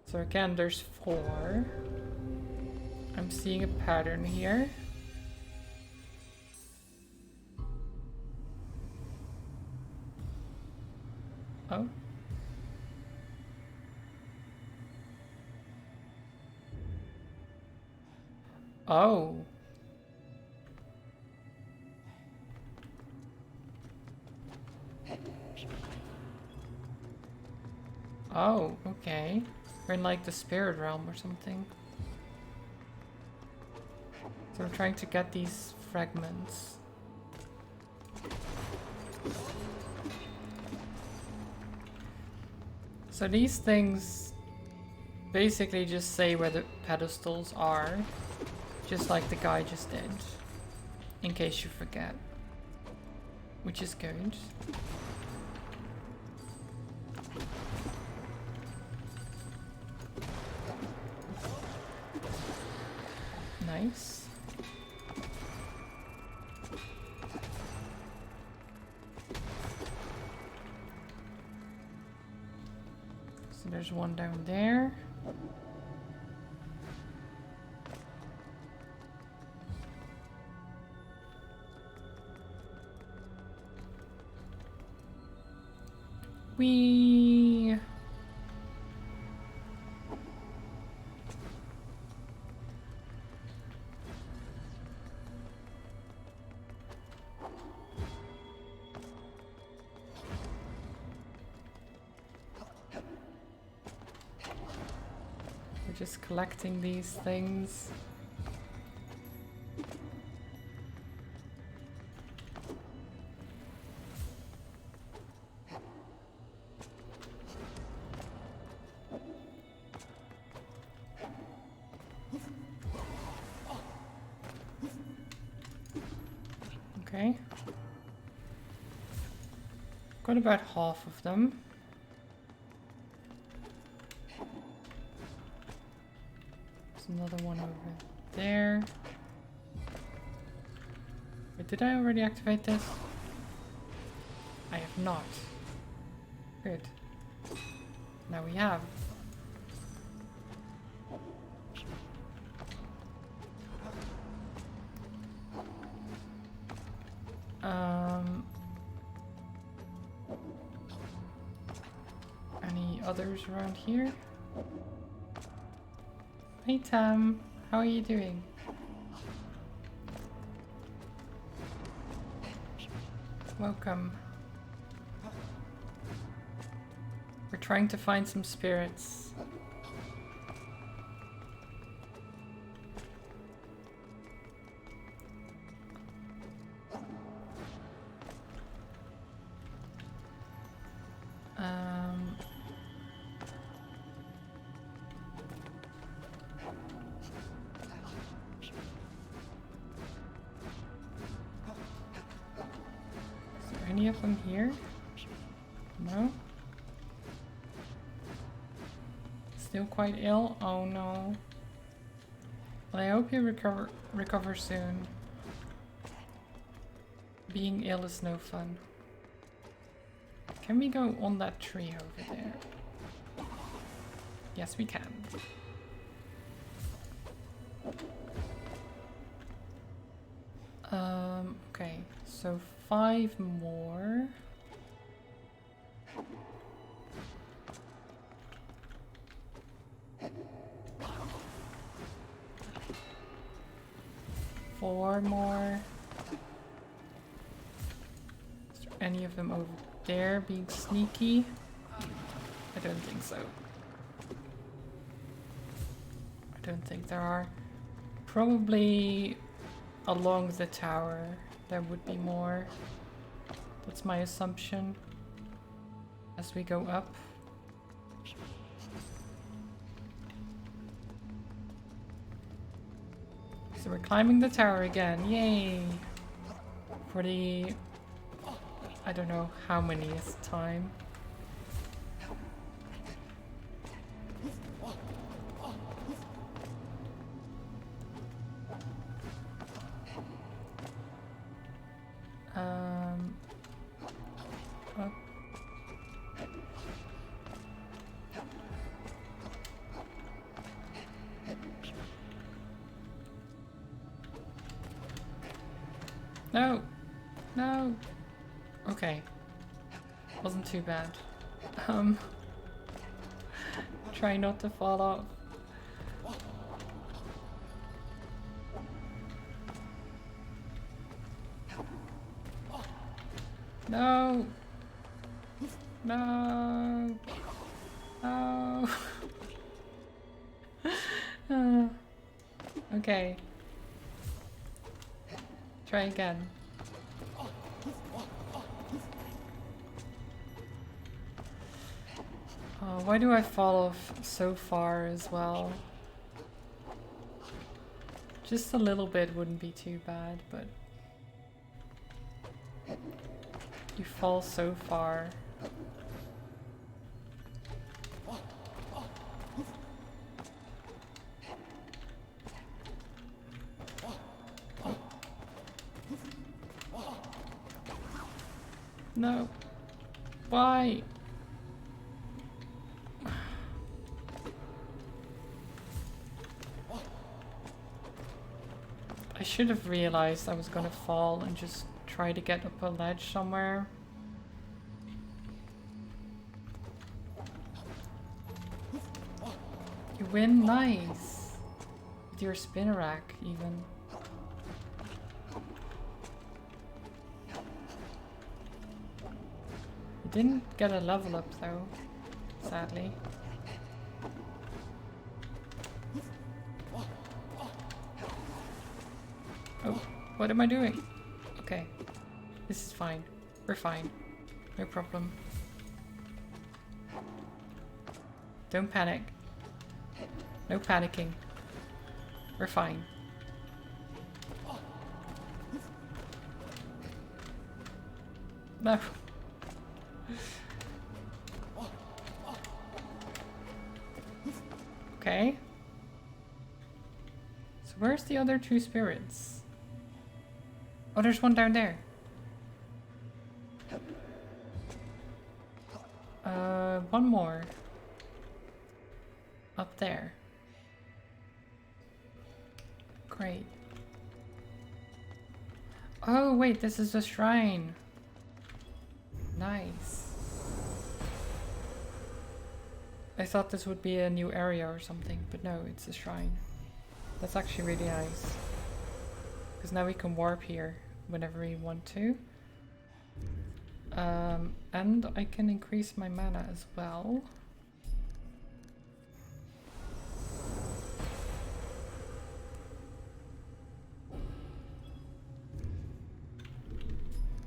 So again, there's 4. I'm seeing a pattern here. Oh. Oh. Oh, okay. We're in like the spirit realm or something. So I'm trying to get these fragments. So these things basically just say where the pedestals are, just like the guy just did, in case you forget, which is good. Nice. So there's one down there. We We're just collecting these things. Okay. Got about half of them. There's another one over there. Wait, did I already activate this? I have not. Good. Now we have. Any others around here? Hey Tam, how are you doing? Welcome. We're trying to find some spirits. Any of them here? No? Still quite ill? Oh no. Well, I hope you recover soon. Being ill is no fun. Can we go on that tree over there? Yes, we can. Okay, so 5 more. Four more. Is there any of them over there being sneaky? I don't think so. I don't think there are. Probably along the tower there would be more. That's my assumption as we go up. So we're climbing the tower again, yay! For the, I don't know how manyth time. Up. No! No! Okay. Wasn't too bad. Try not to fall off. No! No! No! Okay. Try again. Why do I fall off so far as well? Just a little bit wouldn't be too bad, but you fall so far. No. Why? I should have realized I was gonna fall and just try to get up a ledge somewhere. win, nice. With your spinner rack, even. You didn't get a level up though, sadly. Oh, what am I doing? Okay, this is fine. We're fine. No problem. Don't panic. No panicking. We're fine. No. Okay. So where's the other two spirits? Oh, there's one down there. One more. Up there. Great. Oh, wait, this is a shrine. Nice. I thought this would be a new area or something, but no, it's a shrine. That's actually really nice. Because now we can warp here whenever we want to. And I can increase my mana as well.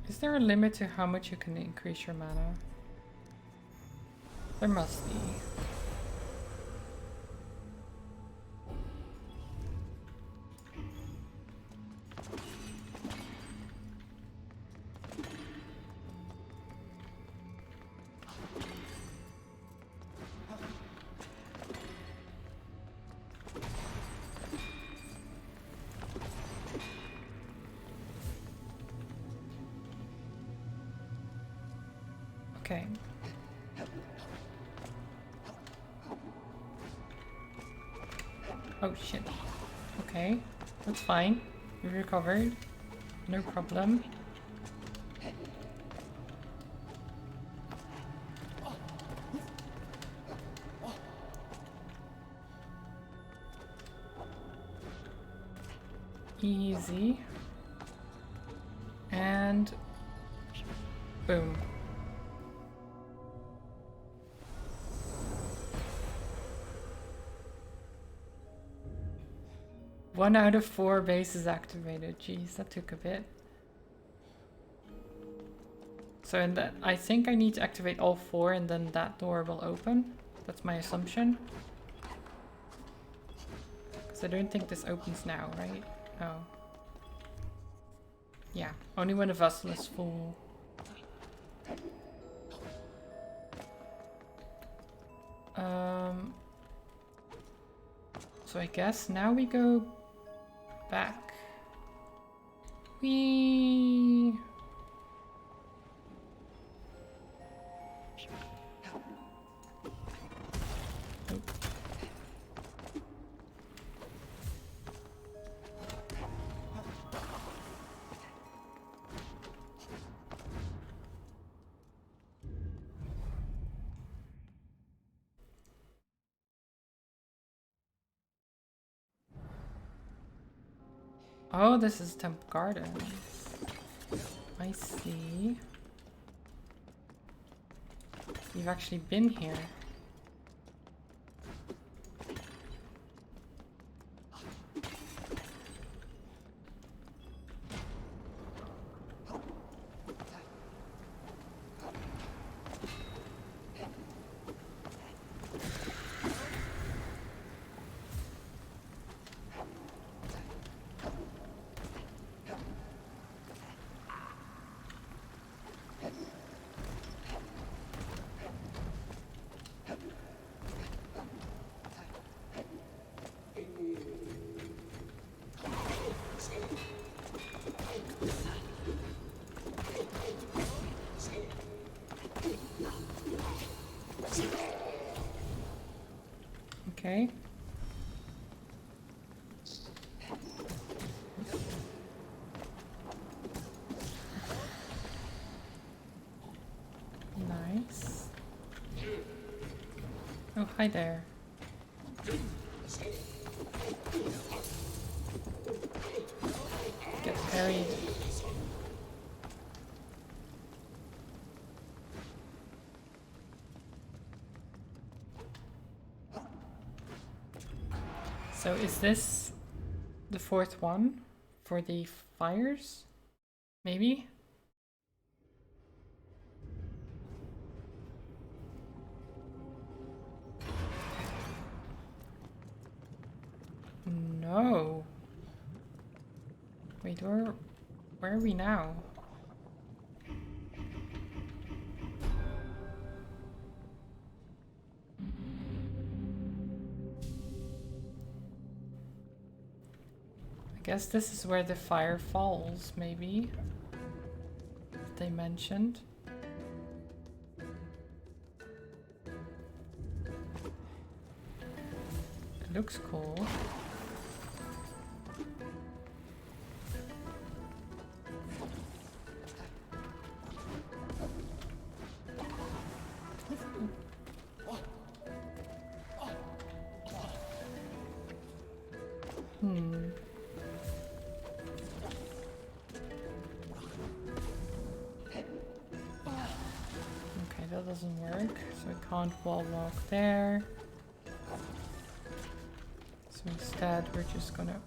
Is there a limit to how much you can increase your mana? There must be. Okay. Oh shit. Okay, that's fine. We recovered. No problem. Easy. And boom. One out of 4 bases activated. Jeez, that took a bit. So in that, I think I need to activate all 4 and then that door will open. That's my assumption. Because I don't think this opens now, right? Oh. Yeah, only when a vessel is full. So I guess now we go back. Whee! Oh, this is Temple Gardens. I see. You've actually been here. Okay. Nice. Oh, hi there. very... So is this the fourth one for the fires? Maybe? No. Wait, where are we now? I guess this is where the fire falls, maybe? They mentioned. It looks cool. Okay, that doesn't work. So I can't wall walk there. So instead we're just gonna...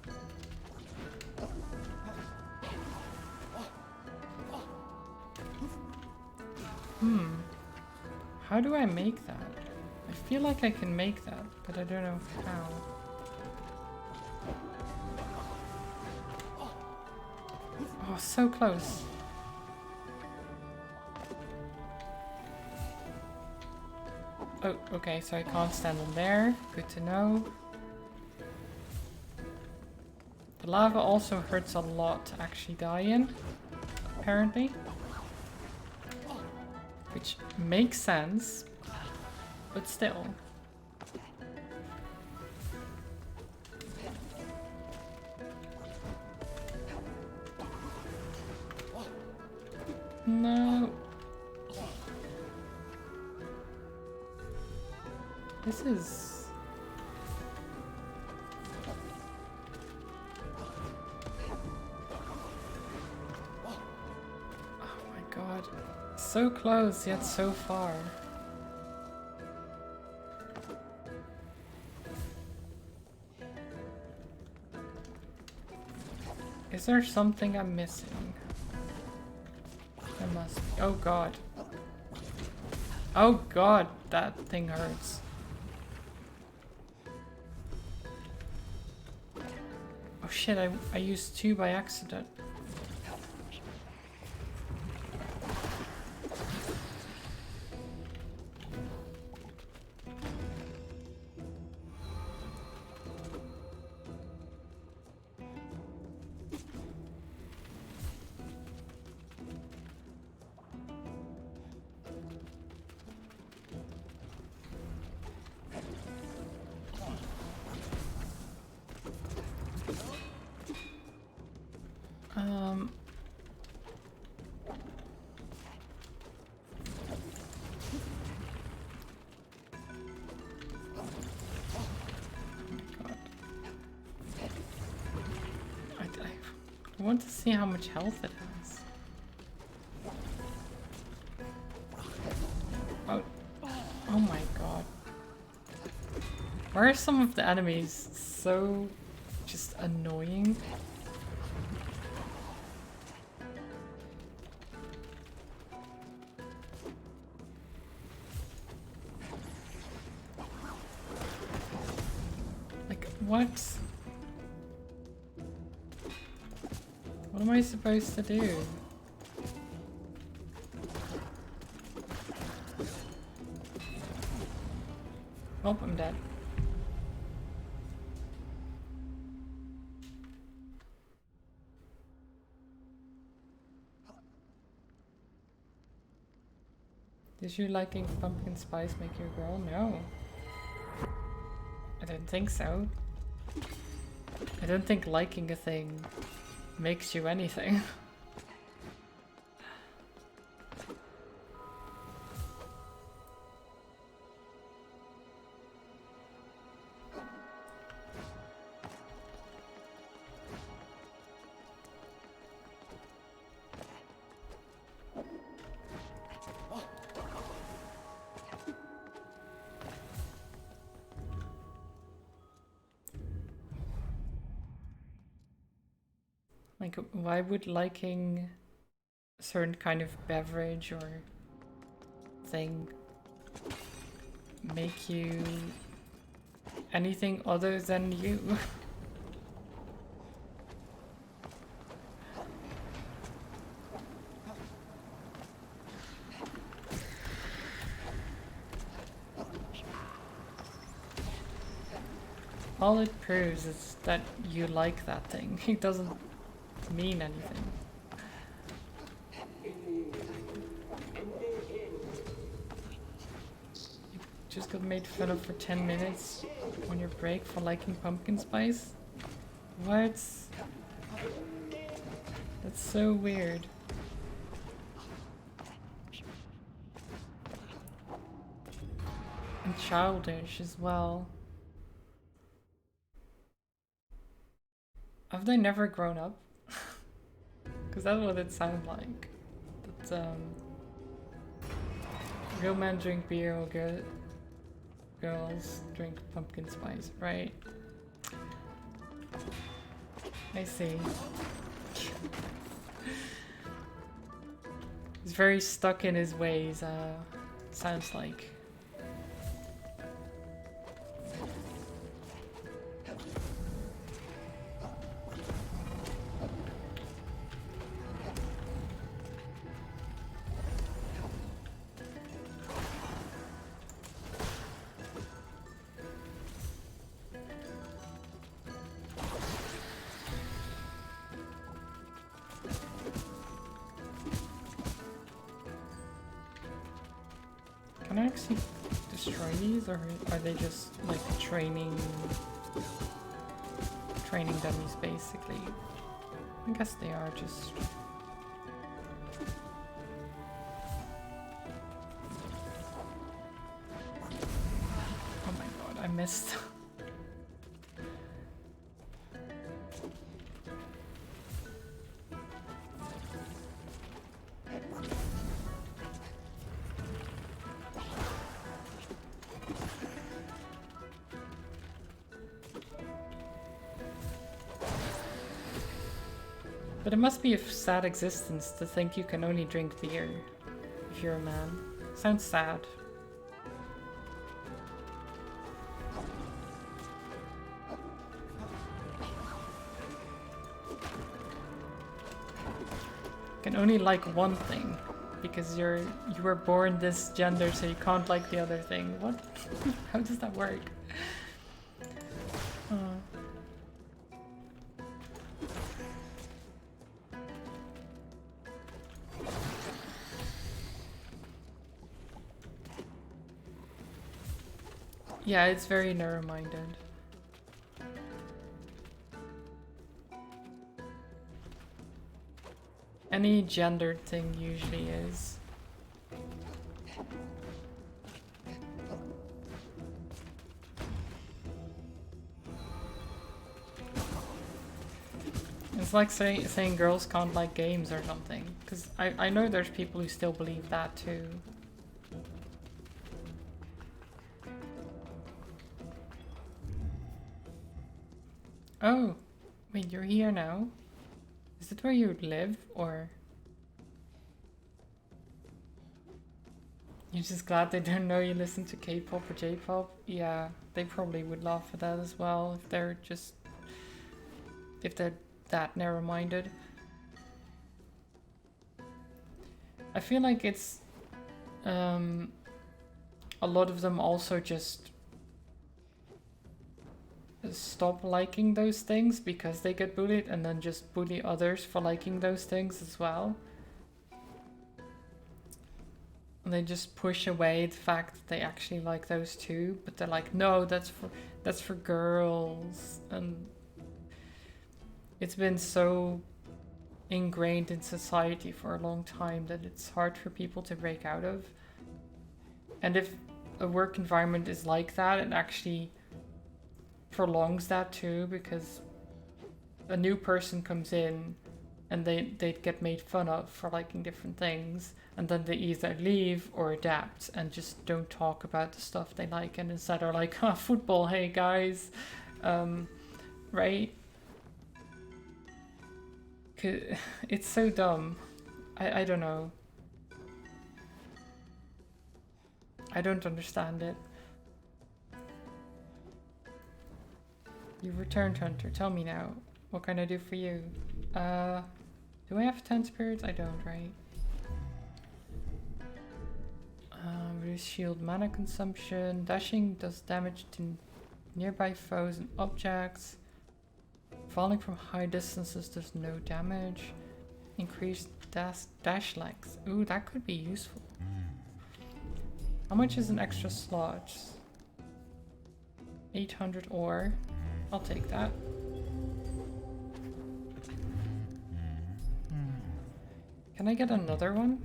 How do I make that? I feel like I can make that, but I don't know how. Oh, so close. Oh, okay, so I can't stand on there. Good to know. The lava also hurts a lot to actually die in, apparently. Which makes sense, but still. No. This is... Oh my god. So close, yet so far. Is there something I'm missing? There must be. Oh god. Oh god, that thing hurts. Oh shit, I used two by accident. I want to see how much health it has. Oh, oh my god. Why are some of the enemies so just annoying? Like, what? What am I supposed to do? Oh, I'm dead. Did you liking pumpkin spice make you grow? No. I don't think so. I don't think liking a thing makes you anything. Like, why would liking a certain kind of beverage or thing make you anything other than you? All it proves is that you like that thing. It doesn't mean anything. You just got made fun of for 10 minutes on your break for liking pumpkin spice? What? That's so weird. And childish as well. Have they never grown up? Because that's what it sounds like. That, real men drink beer or girls drink pumpkin spice, right? I see. He's very stuck in his ways, sounds like. Can I actually destroy these, or are they just like training dummies basically? I guess they are just... Oh my god, I missed. But it must be a sad existence to think you can only drink beer if you're a man. Sounds sad. Can only like one thing because you were born this gender, so you can't like the other thing. What? How does that work? Yeah, it's very narrow-minded. Any gendered thing usually is. It's like saying girls can't like games or something. Because I know there's people who still believe that too. Oh, wait, you're here now? Is it where you live, or? You're just glad they don't know you listen to K-pop or J-pop? Yeah, they probably would laugh at that as well if they're that narrow-minded. I feel like it's a lot of them also just stop liking those things because they get bullied, and then just bully others for liking those things as well. And they just push away the fact that they actually like those too, but they're like, no, that's for girls. And it's been so ingrained in society for a long time that it's hard for people to break out of. And if a work environment is like that, it actually prolongs that too, because a new person comes in and they get made fun of for liking different things, and then they either leave or adapt and just don't talk about the stuff they like, and instead are like, ah, football, hey guys, right? It's so dumb. I don't know. I don't understand it. You returned, Hunter. Tell me now. What can I do for you? Do I have 10 spirits? I don't, right? Reduce shield mana consumption. Dashing does damage to nearby foes and objects. Falling from high distances does no damage. Increased dash length. Ooh, that could be useful. How much is an extra slot? 800 ore. I'll take that. Can I get another one?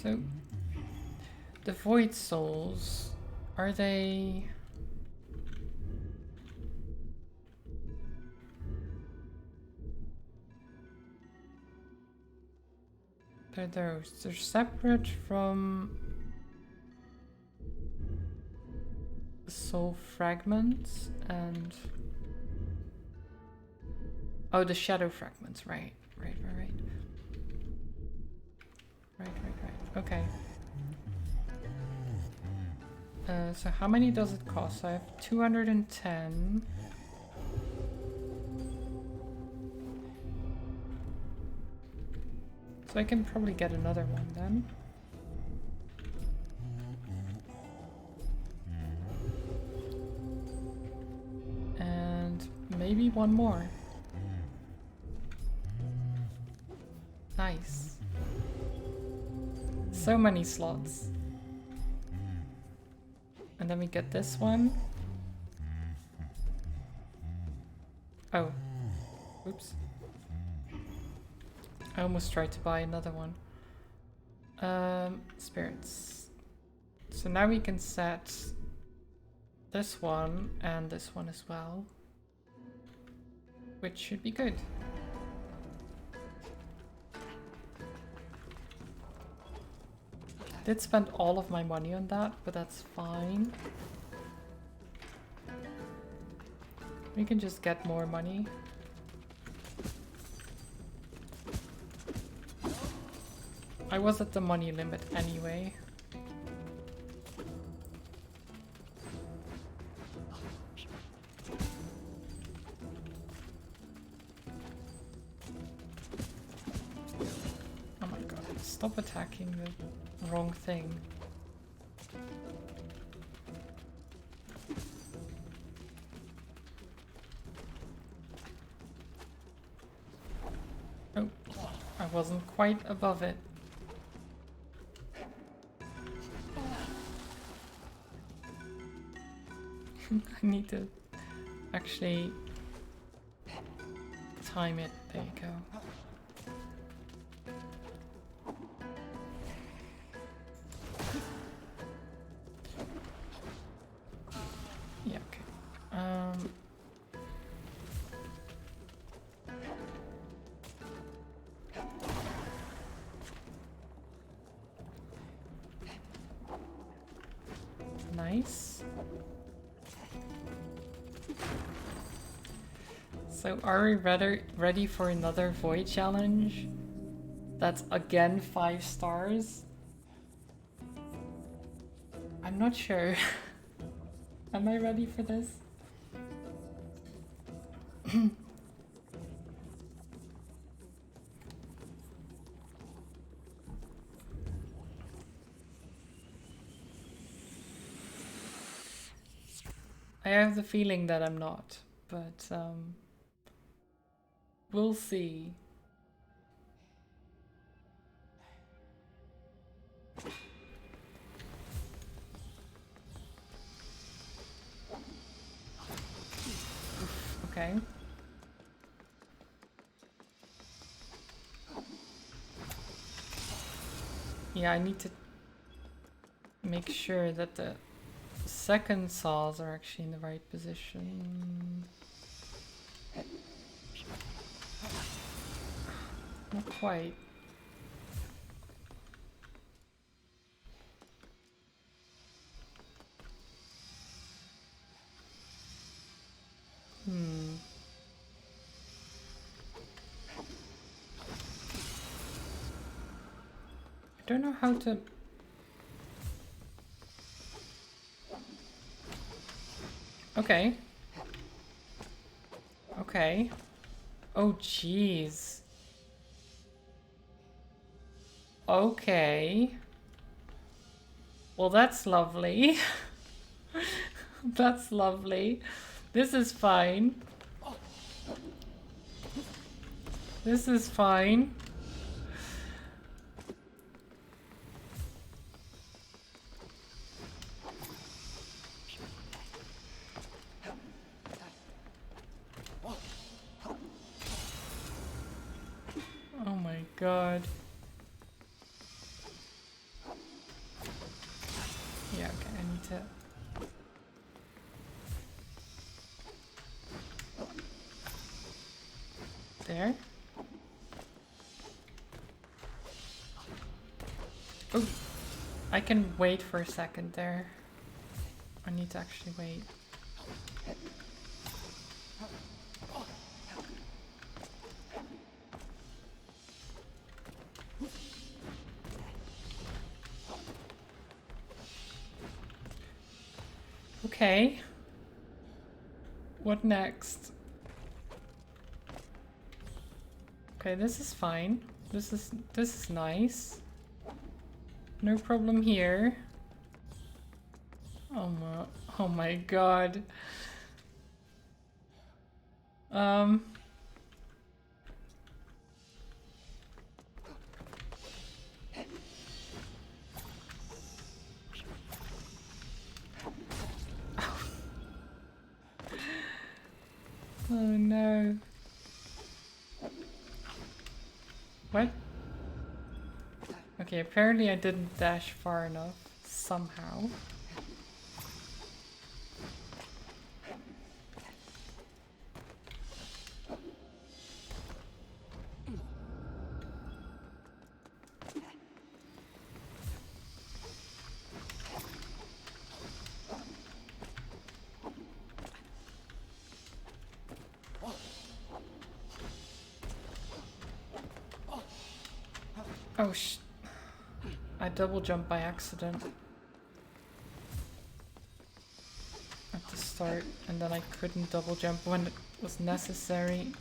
So, the Void Souls, are they... They're separate from the soul fragments and... Oh, the shadow fragments, right. Right. Okay. So how many does it cost? So I have 210. So I can probably get another one then. And maybe one more. Nice. So many slots. And then we get this one. Oh. Oops. I almost tried to buy another one. Spirits. So now we can set this one and this one as well. Which should be good. Did spend all of my money on that, but that's fine. We can just get more money. I was at the money limit anyway. Oh my god, stop attacking the wrong thing. Oh, I wasn't quite above it. I need to actually time it. There you go. Yeah, okay. Nice. So are we ready for another void challenge? That's again 5 stars? I'm not sure. Am I ready for this? I have the feeling that I'm not, but we'll see. Okay. Yeah, I need to make sure that the second saws are actually in the right position. Not quite. don't know how to... Okay. Okay. Oh, jeez. Okay. Well, that's lovely. That's lovely. This is fine. This is fine. Oh my god. Yeah, okay, I need to... There. Oh, I can wait for a second there. I need to actually wait. Okay. What next? Okay, this is fine. This is nice. No problem here. Oh my god. Oh no. What? Okay, apparently I didn't dash far enough somehow. Oh I double jumped by accident at the start, and then I couldn't double jump when it was necessary.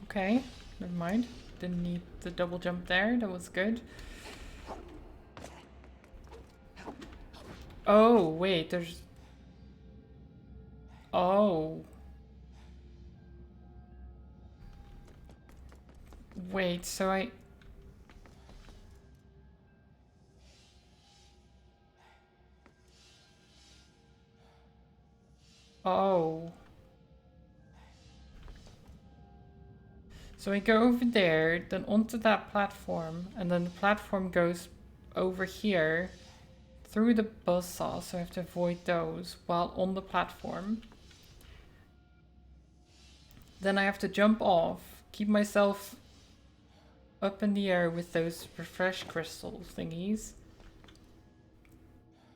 Okay, never mind. Didn't need the double jump there, that was good. Oh, wait, there's... Oh. Wait, so I... Oh. So I go over there, then onto that platform, and then the platform goes over here through the buzzsaw, so I have to avoid those while on the platform. Then I have to jump off, keep myself up in the air with those refresh crystal thingies.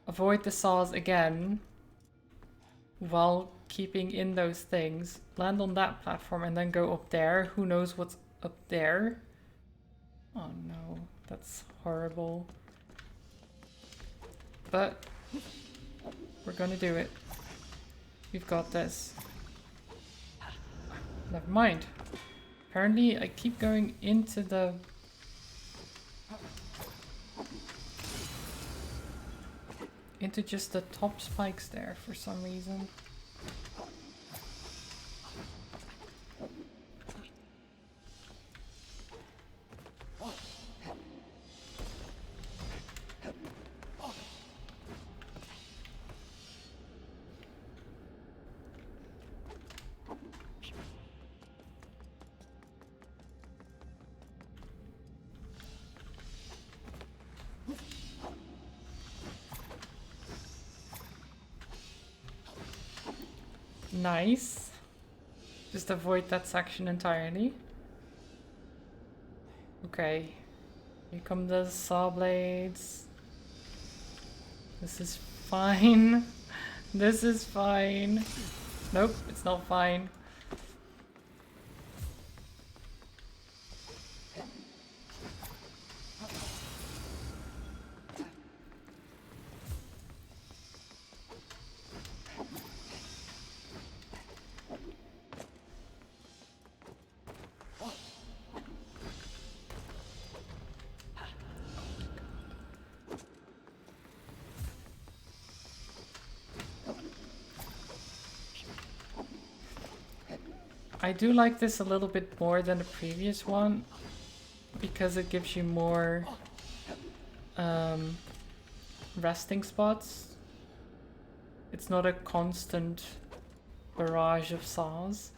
Avoid the saws again while keeping in those things. Land on that platform and then go up there. Who knows what's up there? Oh no, that's horrible. But we're gonna do it. We've got this. Never mind. Apparently I keep going into the... into just the top spikes there for some reason. Nice. Just avoid that section entirely. Okay. Here come the saw blades. This is fine. This is fine. Nope, it's not fine. I do like this a little bit more than the previous one because it gives you more resting spots. It's not a constant barrage of saws.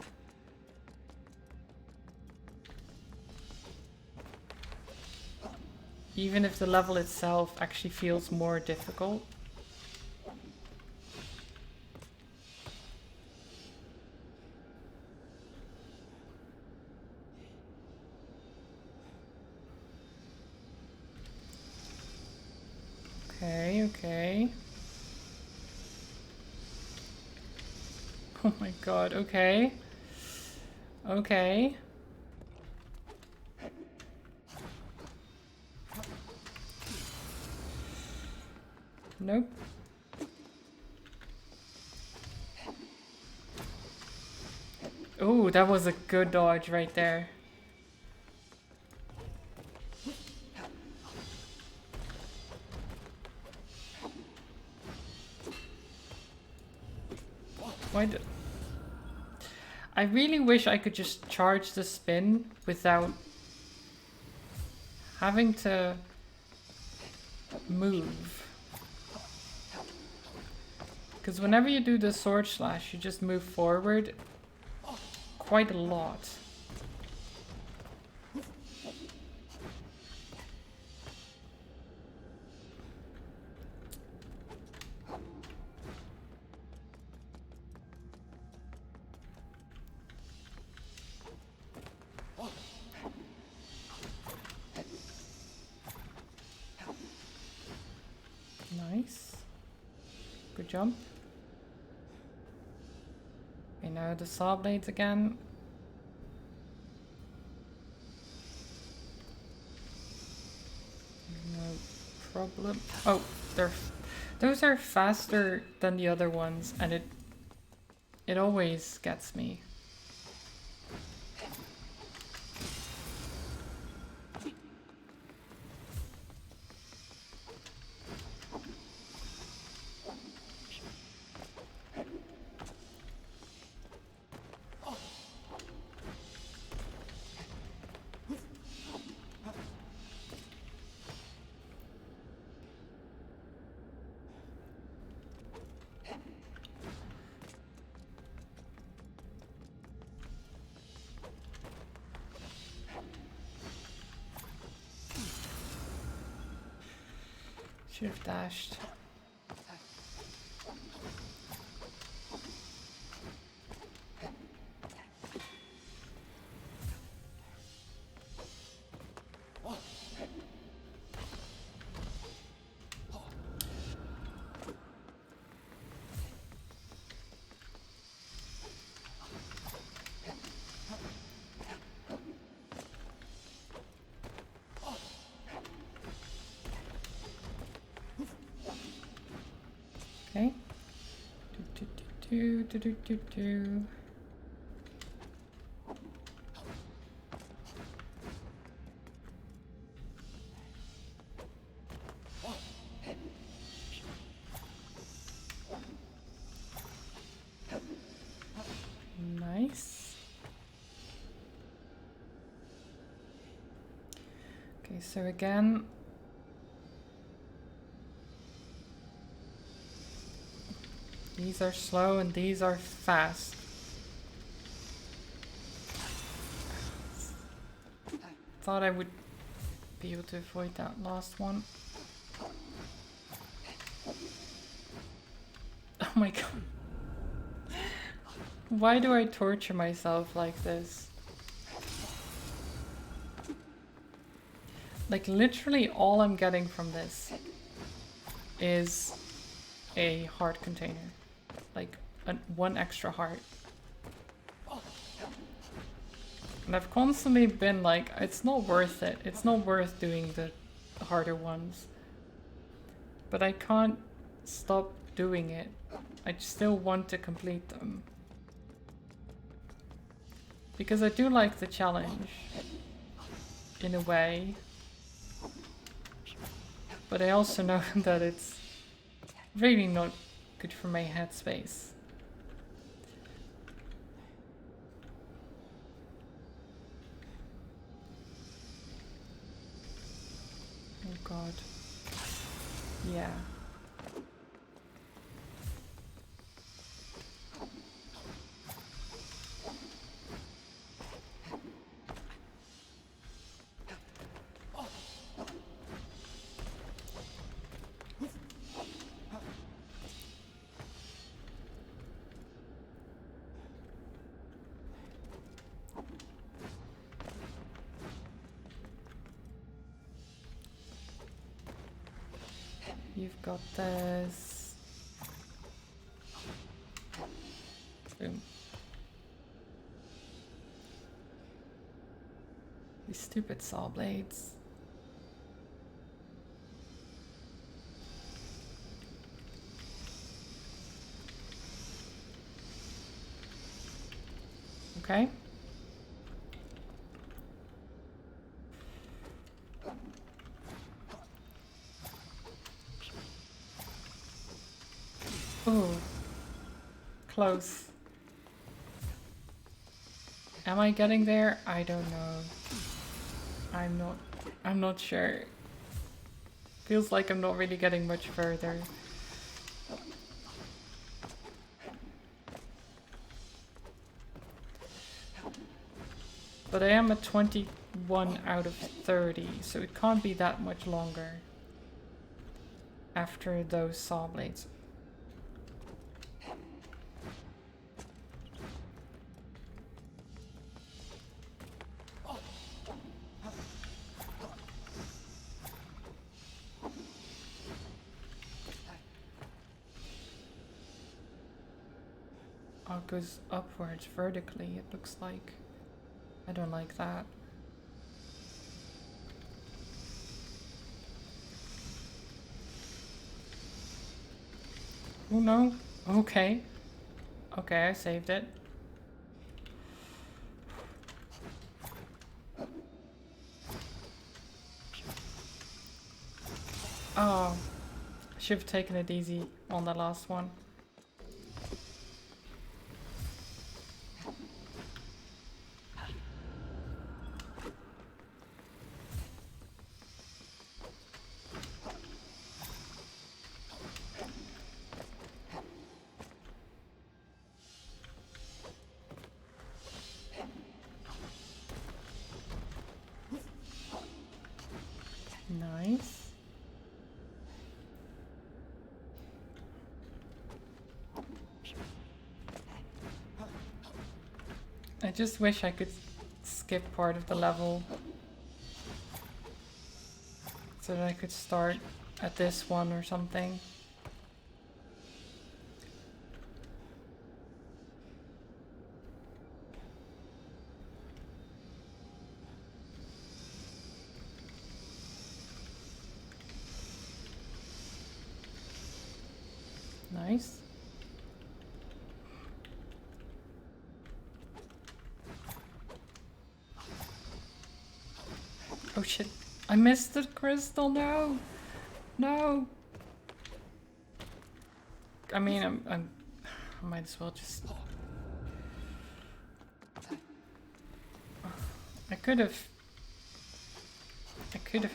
Even if the level itself actually feels more difficult. Okay, okay. Oh my god, okay. Okay. Nope. Oh, that was a good dodge right there. Why do... I really wish I could just charge the spin without having to move. Because whenever you do the sword slash, you just move forward quite a lot. Nice. Good jump. Okay, now the saw blades again. No problem. Oh, those are faster than the other ones, and it always gets me. Should have dashed. Okay. Do. Nice. Okay, so again, these are slow and these are fast. Thought I would be able to avoid that last one. Oh my god. Why do I torture myself like this? Like literally all I'm getting from this is a heart container. Like one extra heart. And I've constantly been like, it's not worth it. It's not worth doing the harder ones. But I can't stop doing it. I still want to complete them. Because I do like the challenge. In a way. But I also know that it's really not good for my headspace. Oh god. Yeah. You've got this. Boom. These stupid saw blades. Okay. Ooh. Close. Am I getting there? I don't know. I'm not sure. Feels like I'm not really getting much further. But I am at 21 out of 30, so it can't be that much longer after those saw blades. Oh, it goes upwards vertically, it looks like. I don't like that. Oh no. Okay. Okay, I saved it. Oh. Should have taken it easy on the last one. Nice. I just wish I could skip part of the level so that I could start at this one or something. Nice. Oh shit. I missed the crystal, no! No! I mean, I might as well just... I could have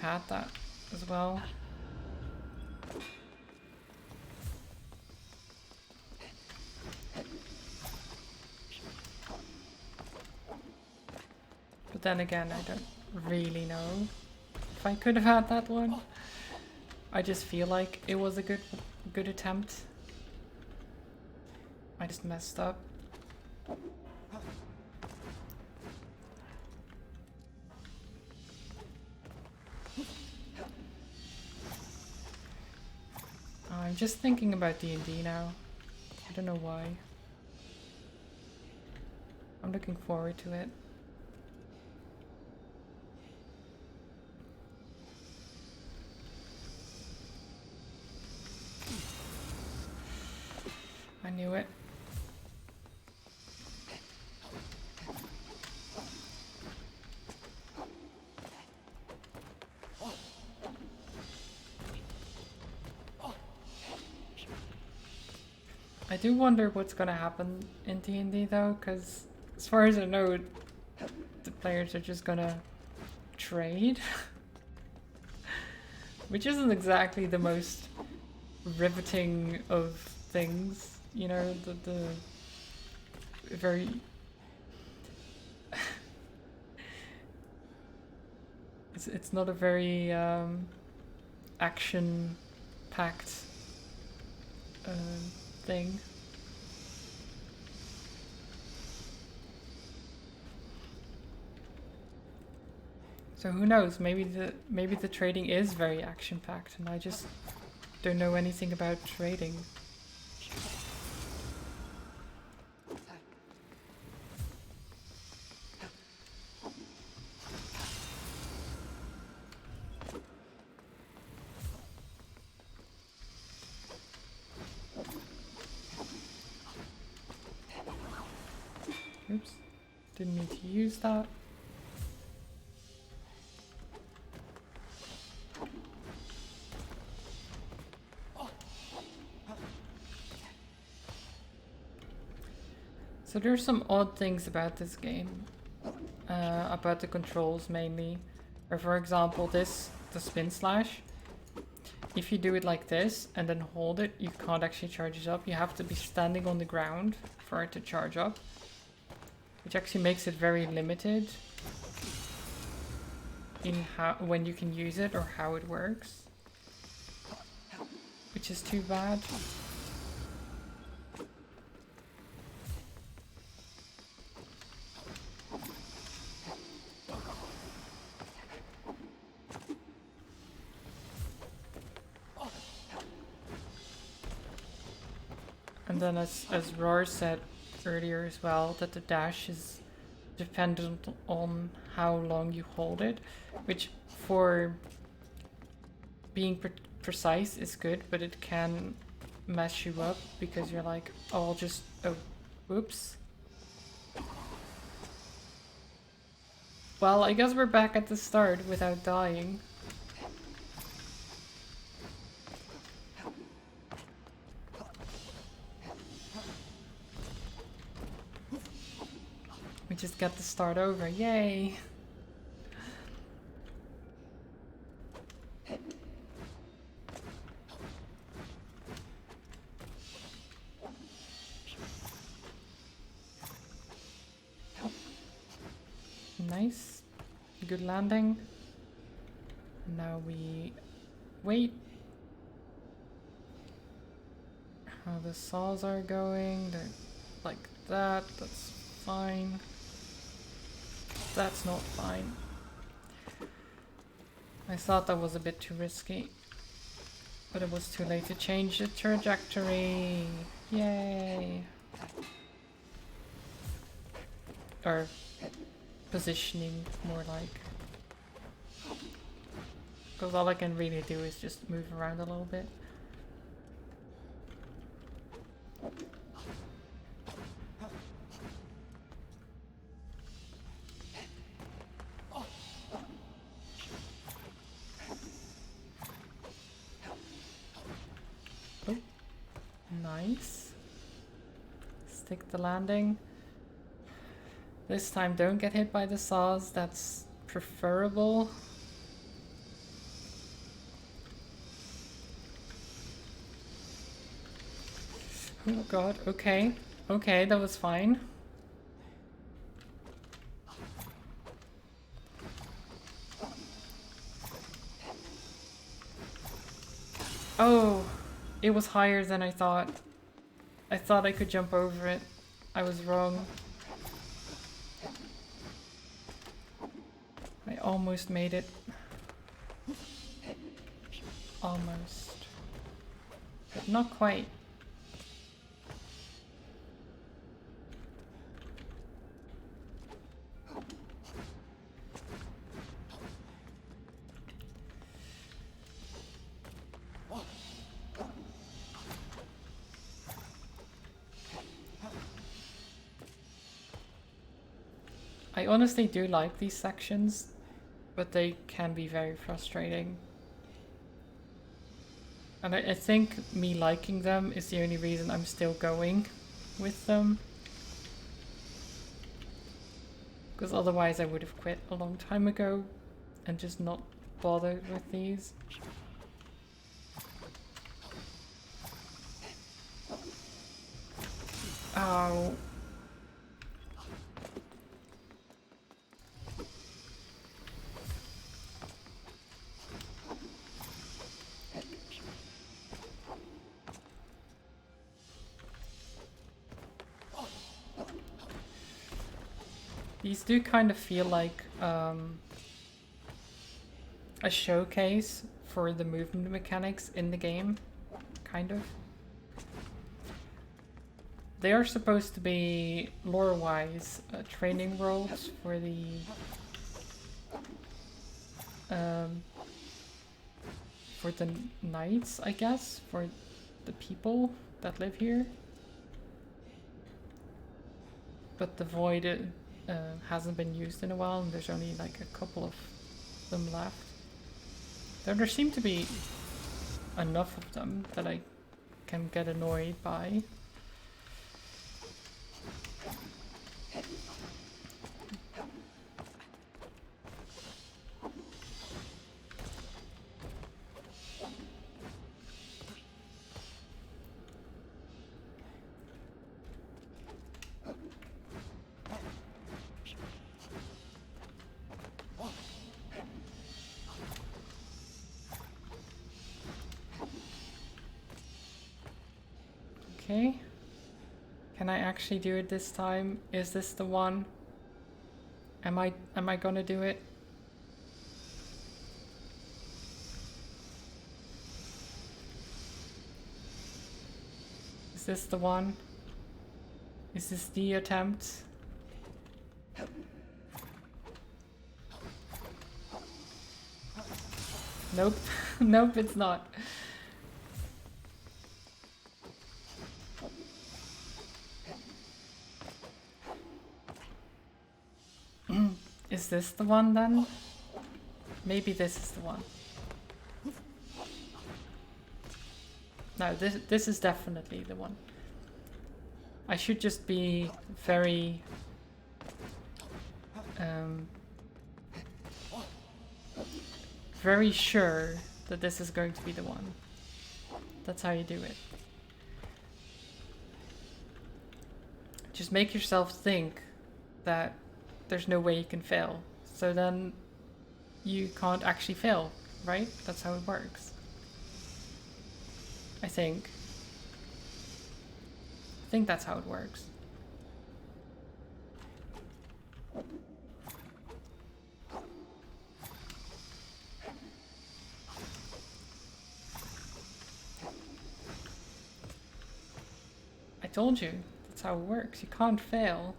had that as well. But then again, I don't really know if I could have had that one. I just feel like it was a good attempt. I just messed up. I'm just thinking about D&D now. I don't know why. I'm looking forward to it. I knew it. I do wonder what's gonna happen in D&D though, because as far as I know, the players are just gonna trade. Which isn't exactly the most riveting of things, you know, the very... it's not a very action-packed thing. So who knows? Maybe the trading is very action-packed, and I just don't know anything about trading. Oops, didn't mean to use that. So there's some odd things about this game, about the controls mainly. Or for example, the spin slash. If you do it like this and then hold it, you can't actually charge it up. You have to be standing on the ground for it to charge up, which actually makes it very limited in when you can use it or how it works, which is too bad. And then as Roar said earlier as well, that the dash is dependent on how long you hold it, which for being precise is good, but it can mess you up because you're like, oh, I'll just, oh, whoops. Well, I guess we're back at the start without dying. We just get to start over, yay! Nice, good landing. Now we wait. How the saws are going, they're like that, that's fine. That's not fine. I thought that was a bit too risky, but it was too late to change the trajectory. Yay! Or positioning, more like. Because all I can really do is just move around a little bit. Oh, nice. Stick the landing. This time don't get hit by the saws, that's preferable. Oh god, okay. Okay, that was fine. Oh, it was higher than I thought. I thought I could jump over it. I was wrong. I almost made it. Almost. But not quite. I honestly do like these sections, but they can be very frustrating. And I think me liking them is the only reason I'm still going with them. Because otherwise I would have quit a long time ago and just not bothered with these. Ow. These do kind of feel like a showcase for the movement mechanics in the game, kind of. They are supposed to be, lore-wise, training worlds for the knights, I guess, for the people that live here. But the void hasn't been used in a while, and there's only like a couple of them left. There seem to be enough of them that I can get annoyed by. Okay. Can I actually do it this time? Is this the one? Am I gonna do it? Is this the one? Is this the attempt? Nope. Nope, it's not. Is this the one then? Maybe this is the one. No, this is definitely the one. I should just be very very sure that this is going to be the one. That's how you do it. Just make yourself think that there's no way you can fail. So then you can't actually fail, right? That's how it works. I think that's how it works. I told you, that's how it works. You can't fail.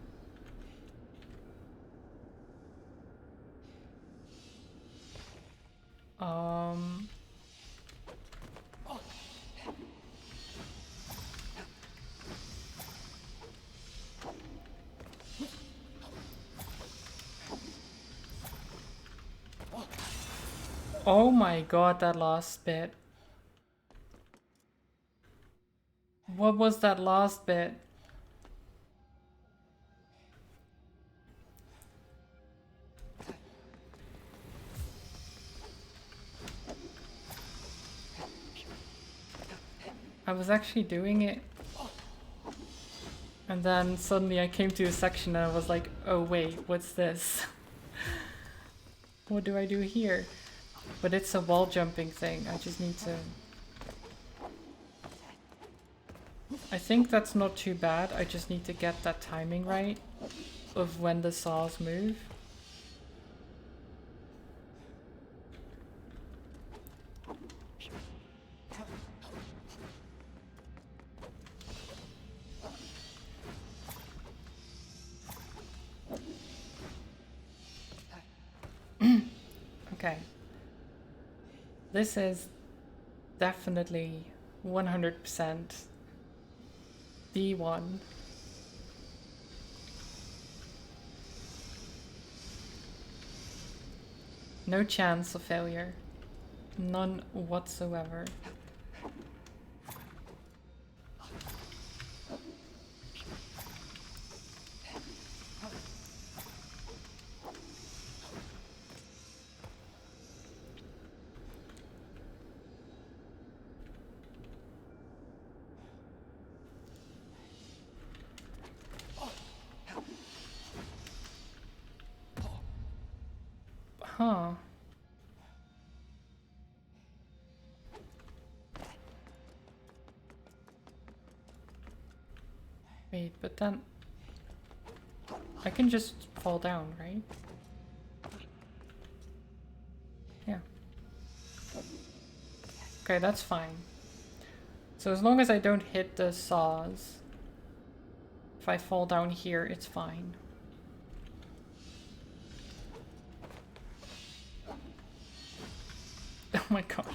Oh my god, that last bit. What was that last bit? I was actually doing it. And then suddenly I came to a section and I was like, oh wait, what's this? What do I do here? But it's a wall jumping thing. I just need to... I think that's not too bad. I just need to get that timing right of when the saws move. Okay. This is definitely 100% D1. No chance of failure. None whatsoever. Huh. Wait, but then I can just fall down, right? Yeah. Okay, that's fine. So as long as I don't hit the saws, if I fall down here, it's fine. Oh my god.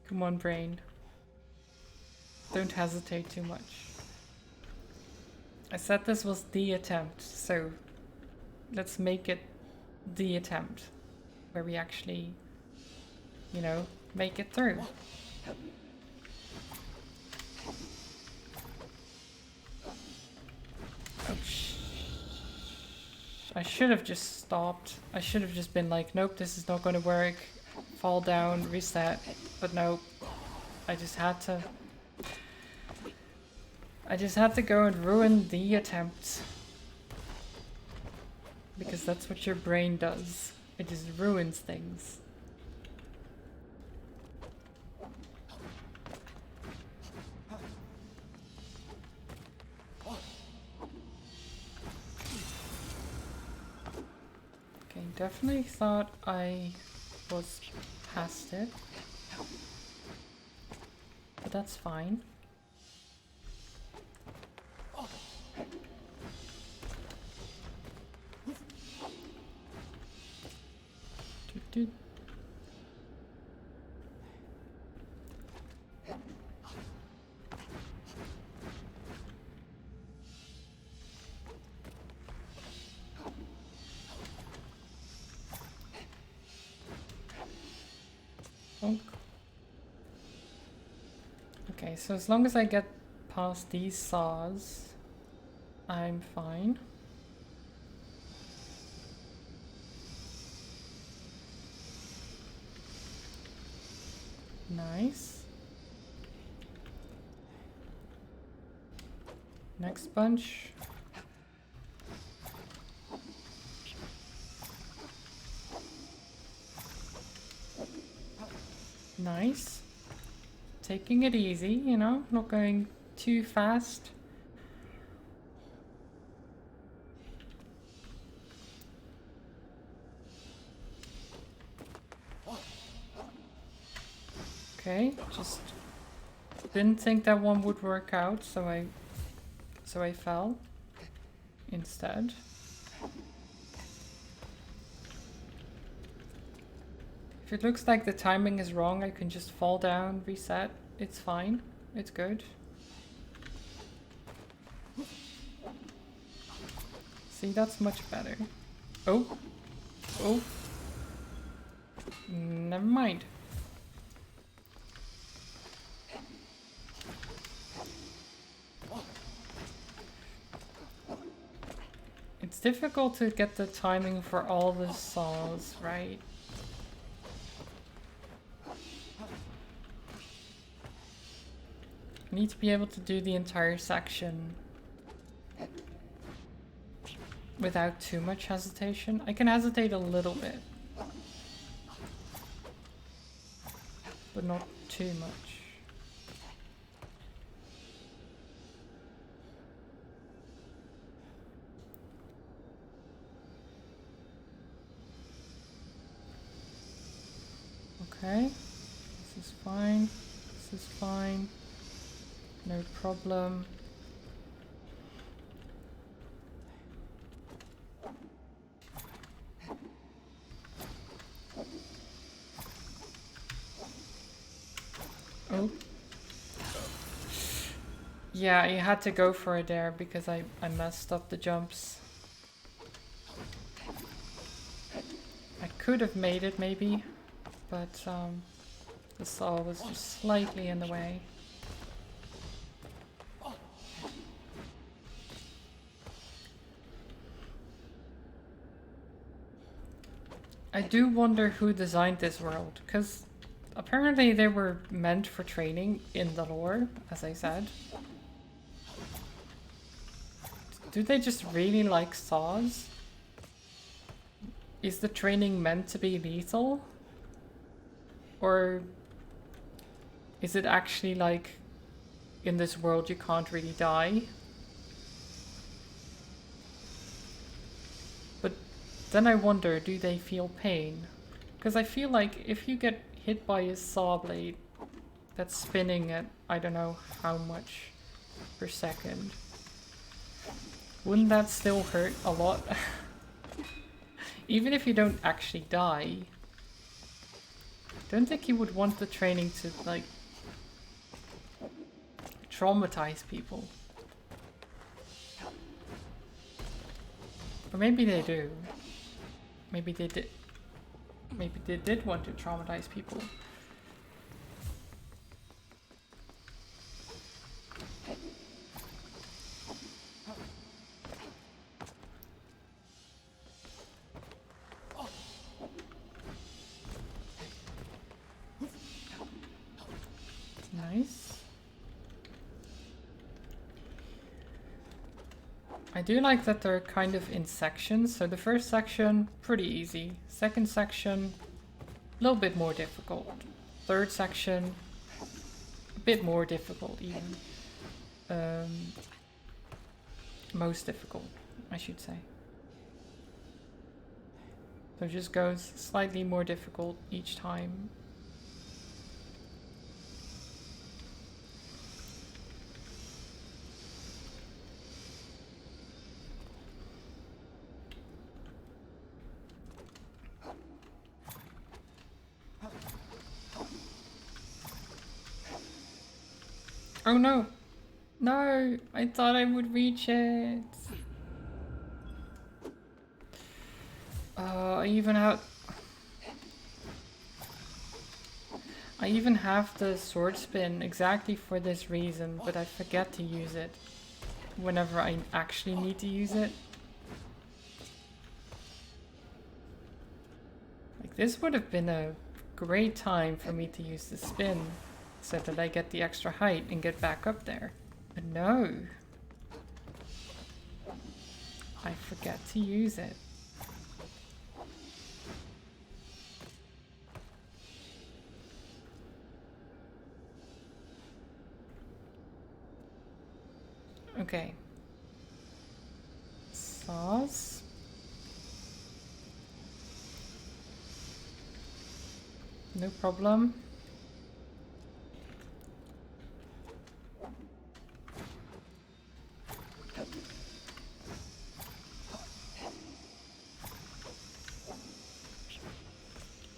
Come on, brain. Don't hesitate too much. I said this was the attempt, so let's make it the attempt. Where we actually, you know, make it through. Oh, I should have just stopped. I should have just been like, nope, this is not going to work. Fall down, reset. But nope. I just had to go and ruin the attempt. Because that's what your brain does. It just ruins things. Okay, definitely thought I was past it. But that's fine. Doot. Okay, so as long as I get past these saws, I'm fine. Nice. Next bunch. Nice. Taking it easy, you know, not going too fast. Okay, just didn't think that one would work out, so I fell instead. If it looks like the timing is wrong, I can just fall down, reset. It's fine. It's good. See, that's much better. Oh. Oh. Never mind. It's difficult to get the timing for all the saws right. I need to be able to do the entire section without too much hesitation. I can hesitate a little bit, but not too much. Okay, this is fine. This is fine. No problem. Oh. Yeah, I had to go for it there because I messed up the jumps. I could have made it maybe, but the saw was just slightly in the way. I do wonder who designed this world, because apparently they were meant for training in the lore, as I said. Do they just really like saws? Is the training meant to be lethal? Or is it actually like, in this world you can't really die? But then I wonder, do they feel pain? Because I feel like if you get hit by a saw blade that's spinning at I don't know how much per second, wouldn't that still hurt a lot? Even if you don't actually die, don't think you would want the training to like traumatize people. Or maybe they do. Maybe they did. Maybe they did want to traumatize people. Nice. I do like that they're kind of in sections. So the first section, pretty easy. Second section, a little bit more difficult. Third section, a bit more difficult even. Most difficult, I should say. So it just goes slightly more difficult each time. Oh no! No! I thought I would reach it! I even have the sword spin exactly for this reason, but I forget to use it whenever I actually need to use it. Like, this would have been a great time for me to use the spin so that I get the extra height and get back up there. But no. I forget to use it. Okay. Sauce. No problem.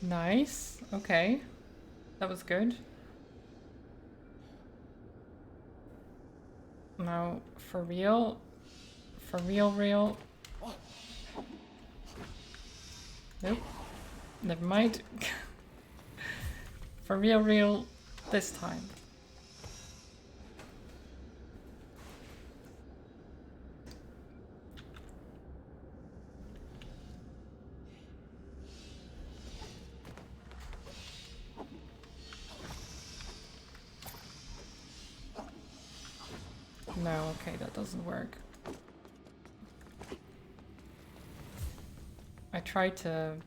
Nice. Okay. That was good. Now, for real. For real. Nope. Never mind. For real this time. No, okay, that doesn't work. I tried to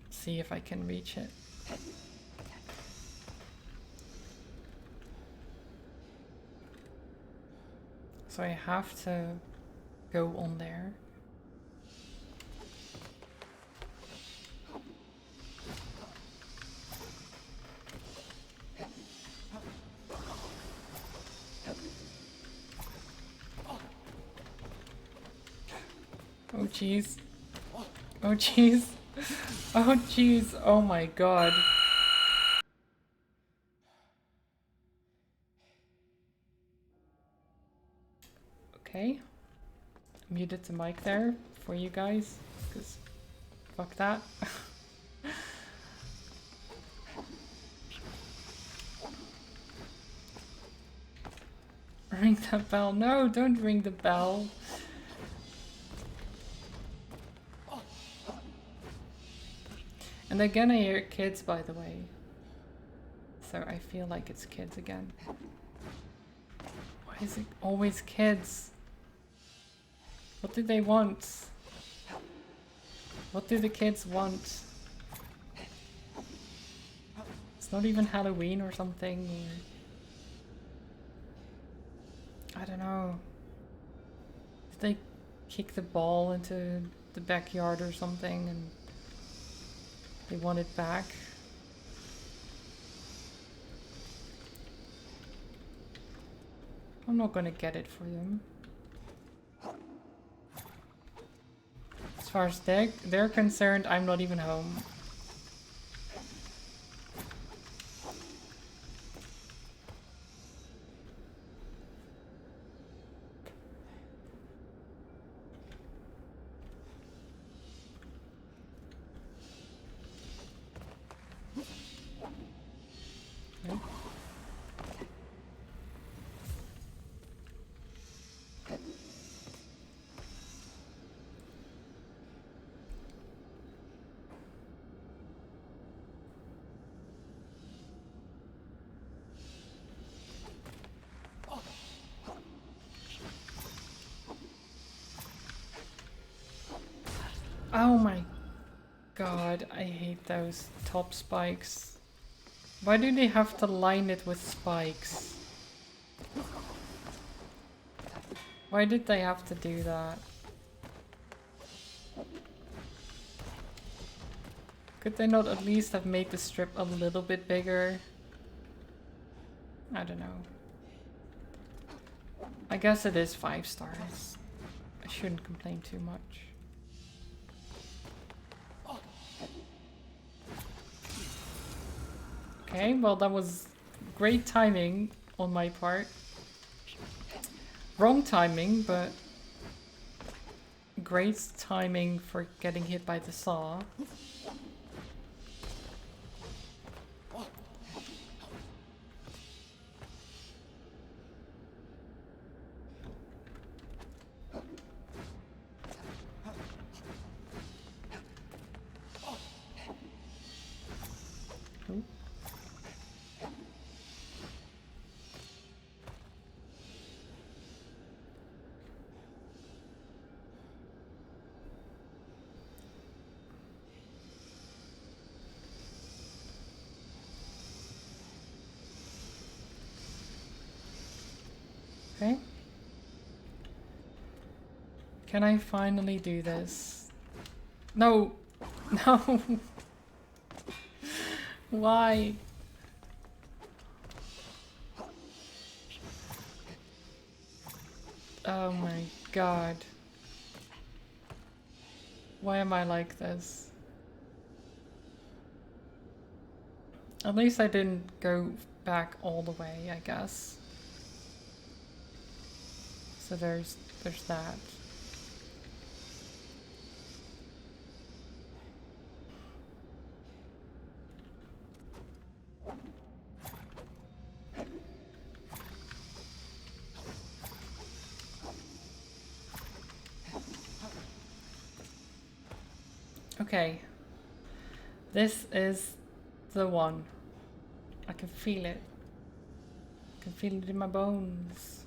see if I can reach it. So I have to go on there. Oh jeez. Oh jeez. Oh jeez. Oh my god. Okay. Muted the mic there for you guys, because fuck that. Ring the bell. No, don't ring the bell. And again I hear kids, by the way. So I feel like it's kids again. Why is it always kids? What do they want? What do the kids want? It's not even Halloween or something. Or I don't know. Did they kick the ball into the backyard or something and they want it back? I'm not gonna get it for them. As far as they're concerned, I'm not even home. Nope. Oh my god, I hate those top spikes. Why do they have to line it with spikes? Why did they have to do that? Could they not at least have made the strip a little bit bigger? I don't know. I guess it is 5 stars. I shouldn't complain too much. Okay, well that was great timing on my part. Wrong timing, but great timing for getting hit by the saw. Ooh. Okay. Can I finally do this? No! No! Why? Oh my god. Why am I like this? At least I didn't go back all the way, I guess. So there's that. Okay. This is the one. I can feel it. I can feel it in my bones.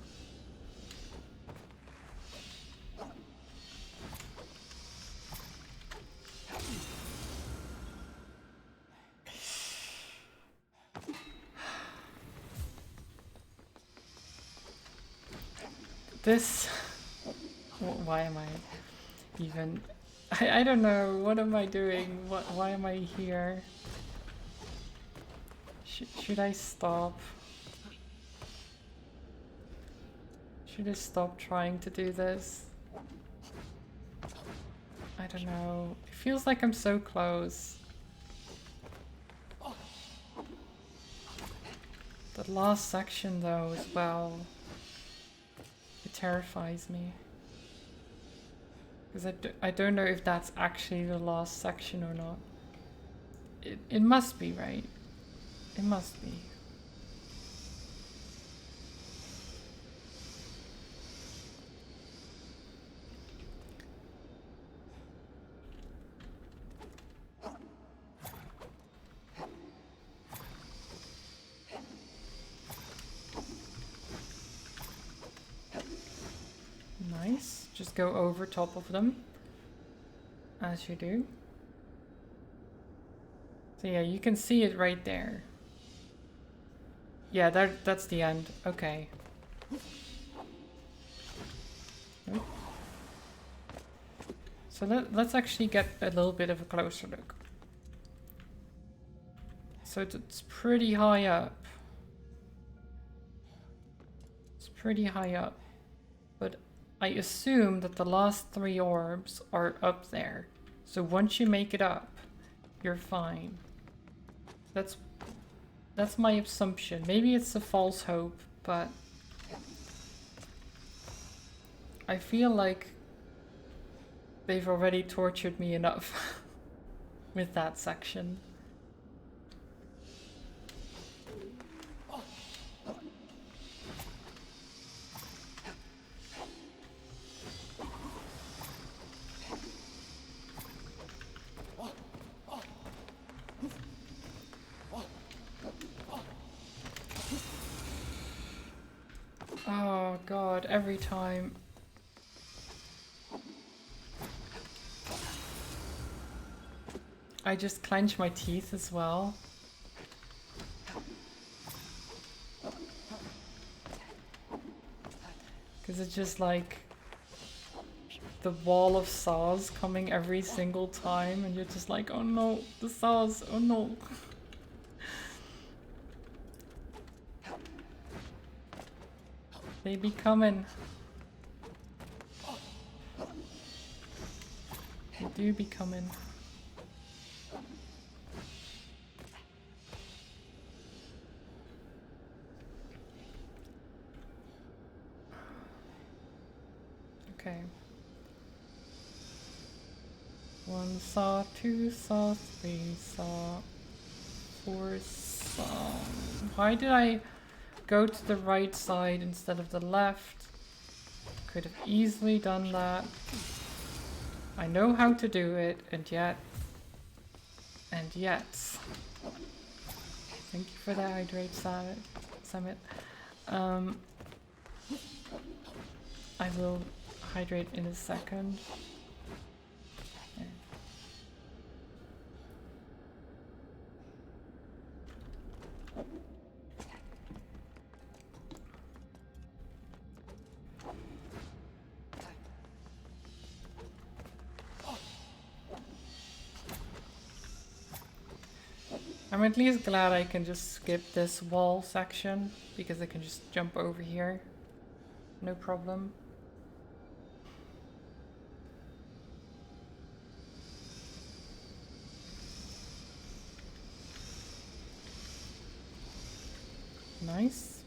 This... Why am I even... I don't know, what am I doing? Why am I here? Should I stop? Should I stop trying to do this? I don't know. It feels like I'm so close. The last section though as well. It terrifies me. Because I don't know if that's actually the last section or not. It must be, right? It must be. Nice. Just go over top of them. As you do. So yeah, you can see it right there. Yeah, that's the end. Okay. Nope. So let's actually get a little bit of a closer look. So it's pretty high up. It's pretty high up. But I assume that the last 3 orbs are up there. So once you make it up, you're fine. That's my assumption. Maybe it's a false hope, but I feel like they've already tortured me enough with that section. Oh god, every time. I just clench my teeth as well. Because it's just like the wall of saws coming every single time and you're just like, oh no, the saws, oh no. They be coming. They do be coming. Okay. 1 saw, 2 saw, 3 saw, 4 saw. Why did I go to the right side instead of the left? Could have easily done that. I know how to do it, and yet. Thank you for the hydrate summit. I will hydrate in a second. Okay. I'm at least glad I can just skip this wall section because I can just jump over here. No problem. Nice.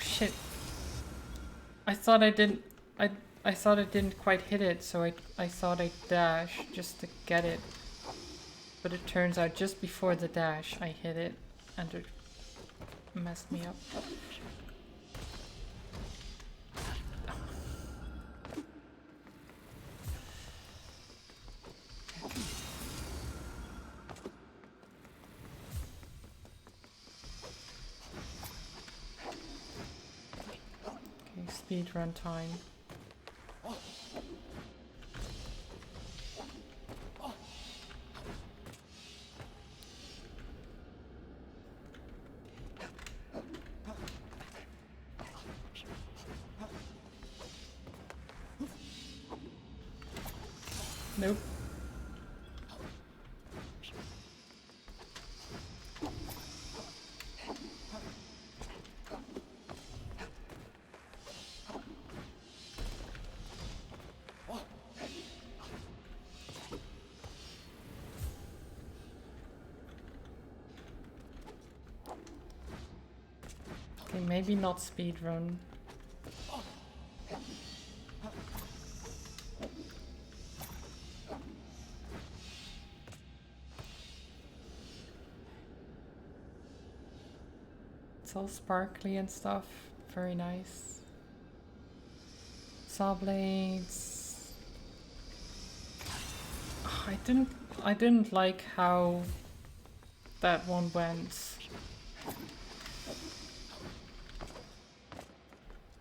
Shit. I thought I didn't quite hit it, so I thought I'd dash just to get it. But it turns out just before the dash I hit it and it messed me up. Speed run time. Nope. Okay, maybe not speedrun. It's all sparkly and stuff. Very nice. Saw blades. I didn't like how that one went.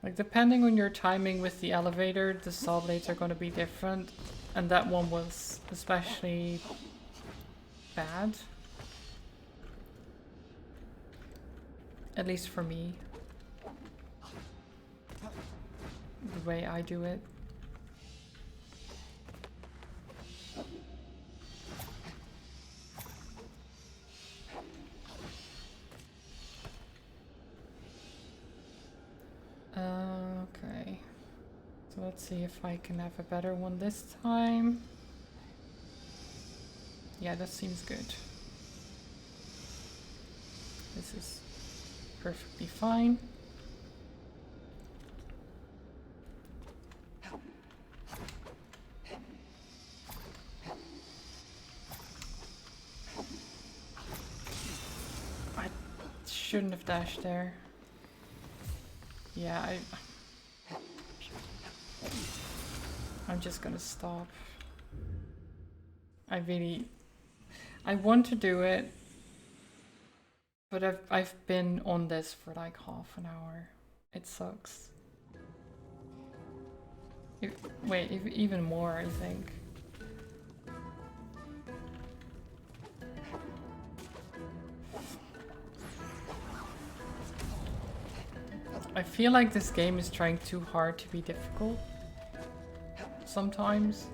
Like, depending on your timing with the elevator, the saw blades are going to be different. And that one was especially bad. At least for me. The way I do it. Okay. So let's see if I can have a better one this time. Yeah, that seems good. This is perfectly fine. I shouldn't have dashed there. Yeah, I'm just gonna stop. I want to do it, but I've been on this for like half an hour. It sucks. Even more, I think. I feel like this game is trying too hard to be difficult. Sometimes.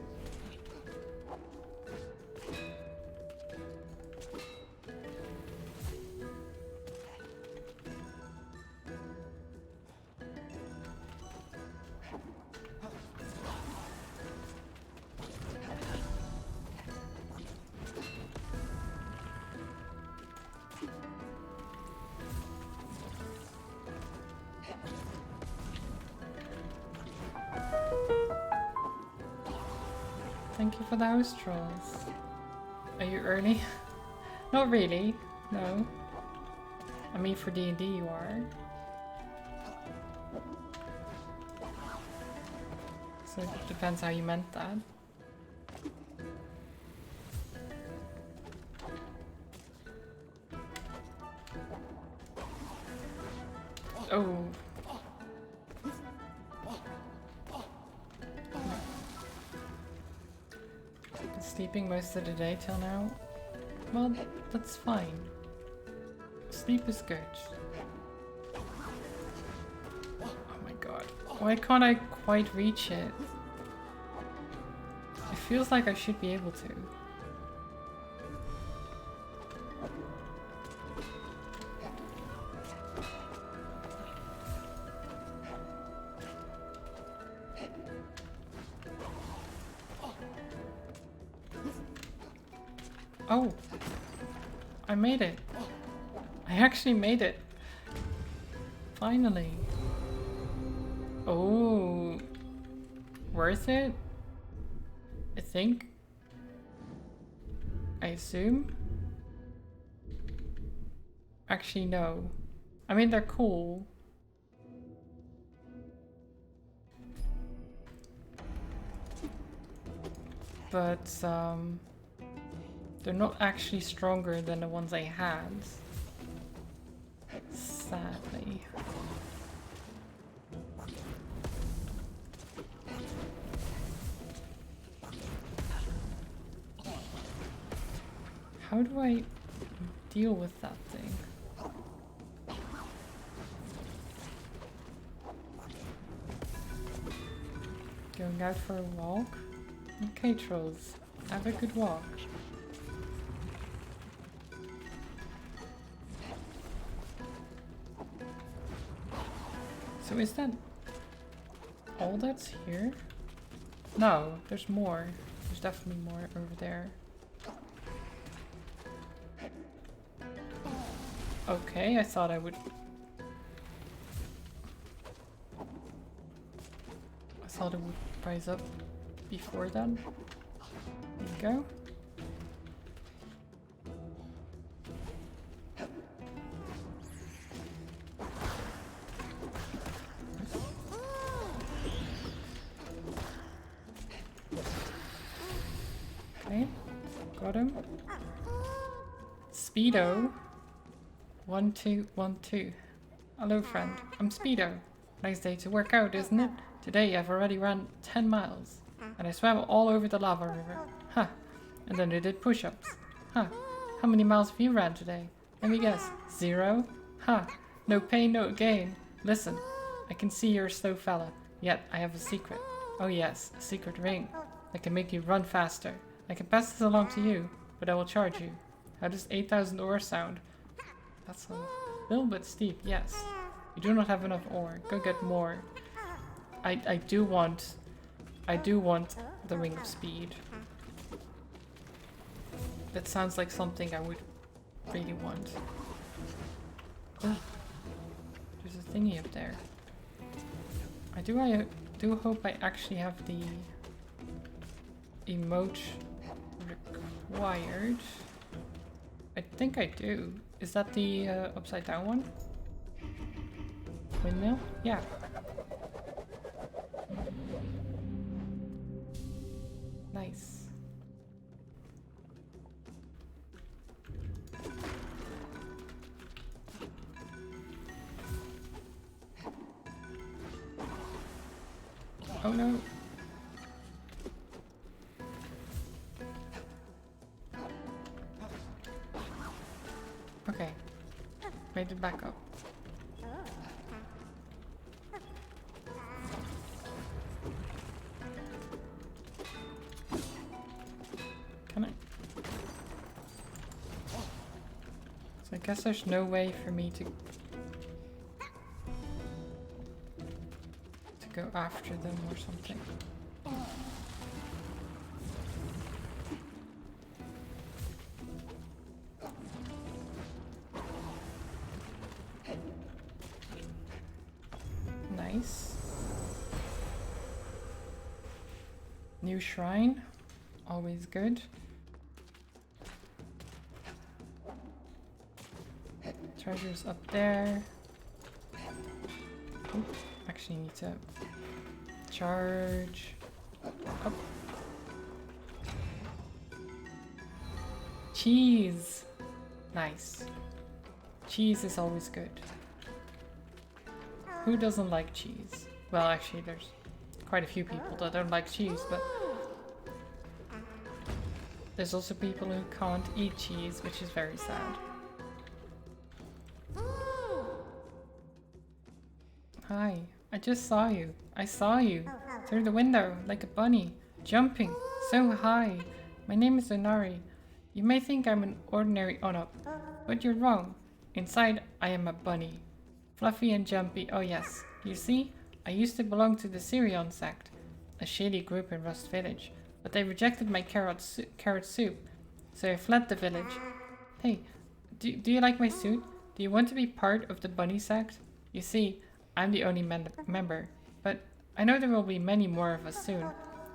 Thank you for the house trolls. Are you early? Not really, no. I mean, for D&D you are. So it depends how you meant that. Oh. Been sleeping most of the day till now. Well, that's fine. Sleep is good. Oh my god. Why can't I quite reach it? It feels like I should be able to. Oh, I made it. I actually made it. Finally. Oh, worth it? I think. I assume. Actually, no. I mean, they're cool. But, they're not actually stronger than the ones I had. Sadly. How do I deal with that thing? Going out for a walk? Okay, trolls. Have a good walk. So is that all that's here? No, there's more. There's definitely more over there. Okay, I thought I would... I thought it would rise up before then. There you go. Okay, got him. Speedo. 1212. Hello friend, I'm Speedo. Nice day to work out, isn't it? Today I've already run 10 miles. And I swam all over the lava river. Huh. And then I did push-ups. Huh. How many miles have you ran today? Let me guess. 0? Huh. No pain, no gain. Listen, I can see you're a slow fella. Yet I have a secret. Oh yes, a secret ring. I can make you run faster. I can pass this along to you, but I will charge you. How does 8,000 ore sound? That's a little bit steep, yes. You do not have enough ore. Go get more. I do want the Ring of Speed. That sounds like something I would really want. Oh, there's a thingy up there. I do hope I actually have the emote required. I think I do. Is that the upside down one? Windmill? Yeah. Nice. Oh no. Okay. Made it back up. Can I? So I guess there's no way for me to go after them or something. Nice. New shrine, always good. Treasure's up there. Oh, actually need to charge up. Cheese! Nice. Cheese is always good. Who doesn't like cheese? Well, actually there's quite a few people that don't like cheese, but there's also people who can't eat cheese, which is very sad. Hi, I just saw you. I saw you through the window like a bunny, jumping so high. My name is Onari. You may think I'm an ordinary on-up, but you're wrong. Inside, I am a bunny. Fluffy and jumpy, oh yes. You see, I used to belong to the Sirion sect, a shady group in Rust Village, but they rejected my carrot soup, so I fled the village. Hey, do you like my suit? Do you want to be part of the bunny sect? You see, I'm the only member, but I know there will be many more of us soon.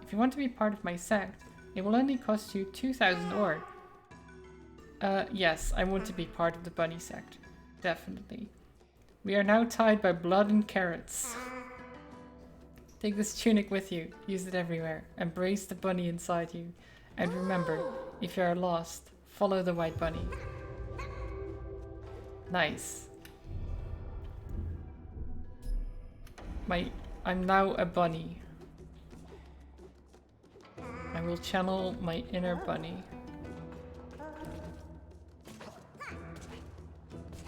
If you want to be part of my sect, it will only cost you 2,000 ore. Yes, I want to be part of the bunny sect. Definitely. We are now tied by blood and carrots. Take this tunic with you. Use it everywhere. Embrace the bunny inside you. And remember, if you are lost, follow the white bunny. Nice. I'm now a bunny. I will channel my inner bunny.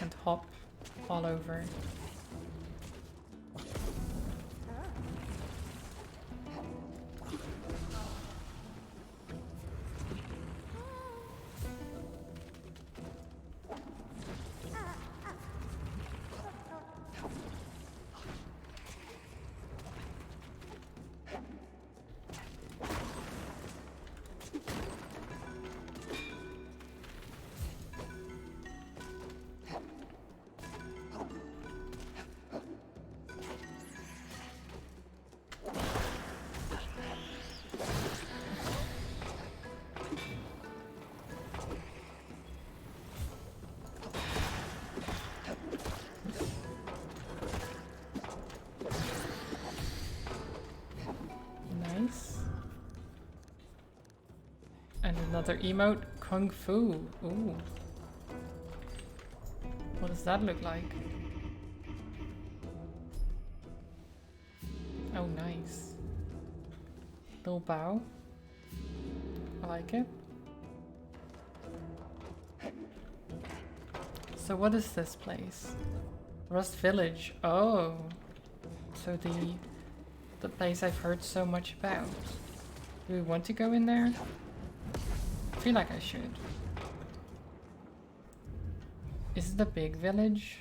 And hop all over. And another emote, Kung Fu. Ooh. What does that look like? Oh, nice. Little bow. I like it. So what is this place? Rust Village. Oh. So the place I've heard so much about. Do we want to go in there? I feel like I should. Is it a big village?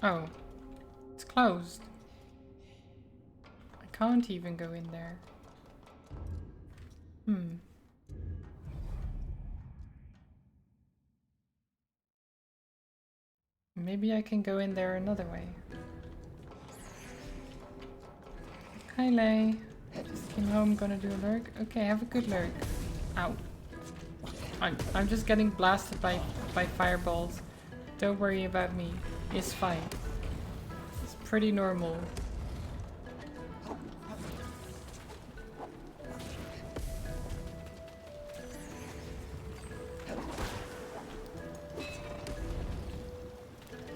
Oh. It's closed. I can't even go in there. Hmm. Maybe I can go in there another way. Hi, Lay. Just came home, gonna do a lurk. Okay, have a good lurk. Ow. I'm just getting blasted by fireballs. Don't worry about me. It's fine. It's pretty normal.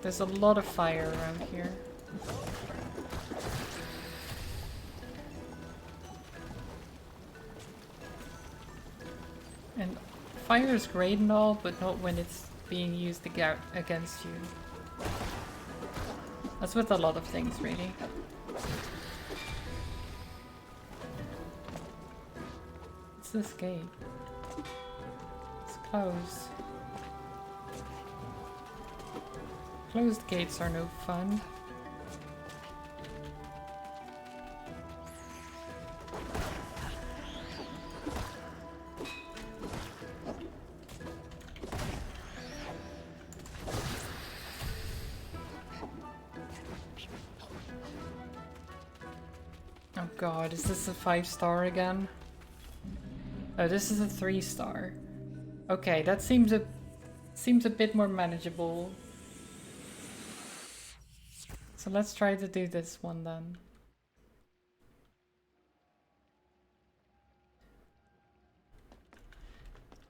There's a lot of fire around here. And fire is great and all, but not when it's being used against you. That's with a lot of things, really. What's this gate? It's closed. Closed gates are no fun. Oh god, is this a 5-star again? Oh, this is a 3-star. Okay, that seems a bit more manageable. So let's try to do this one then.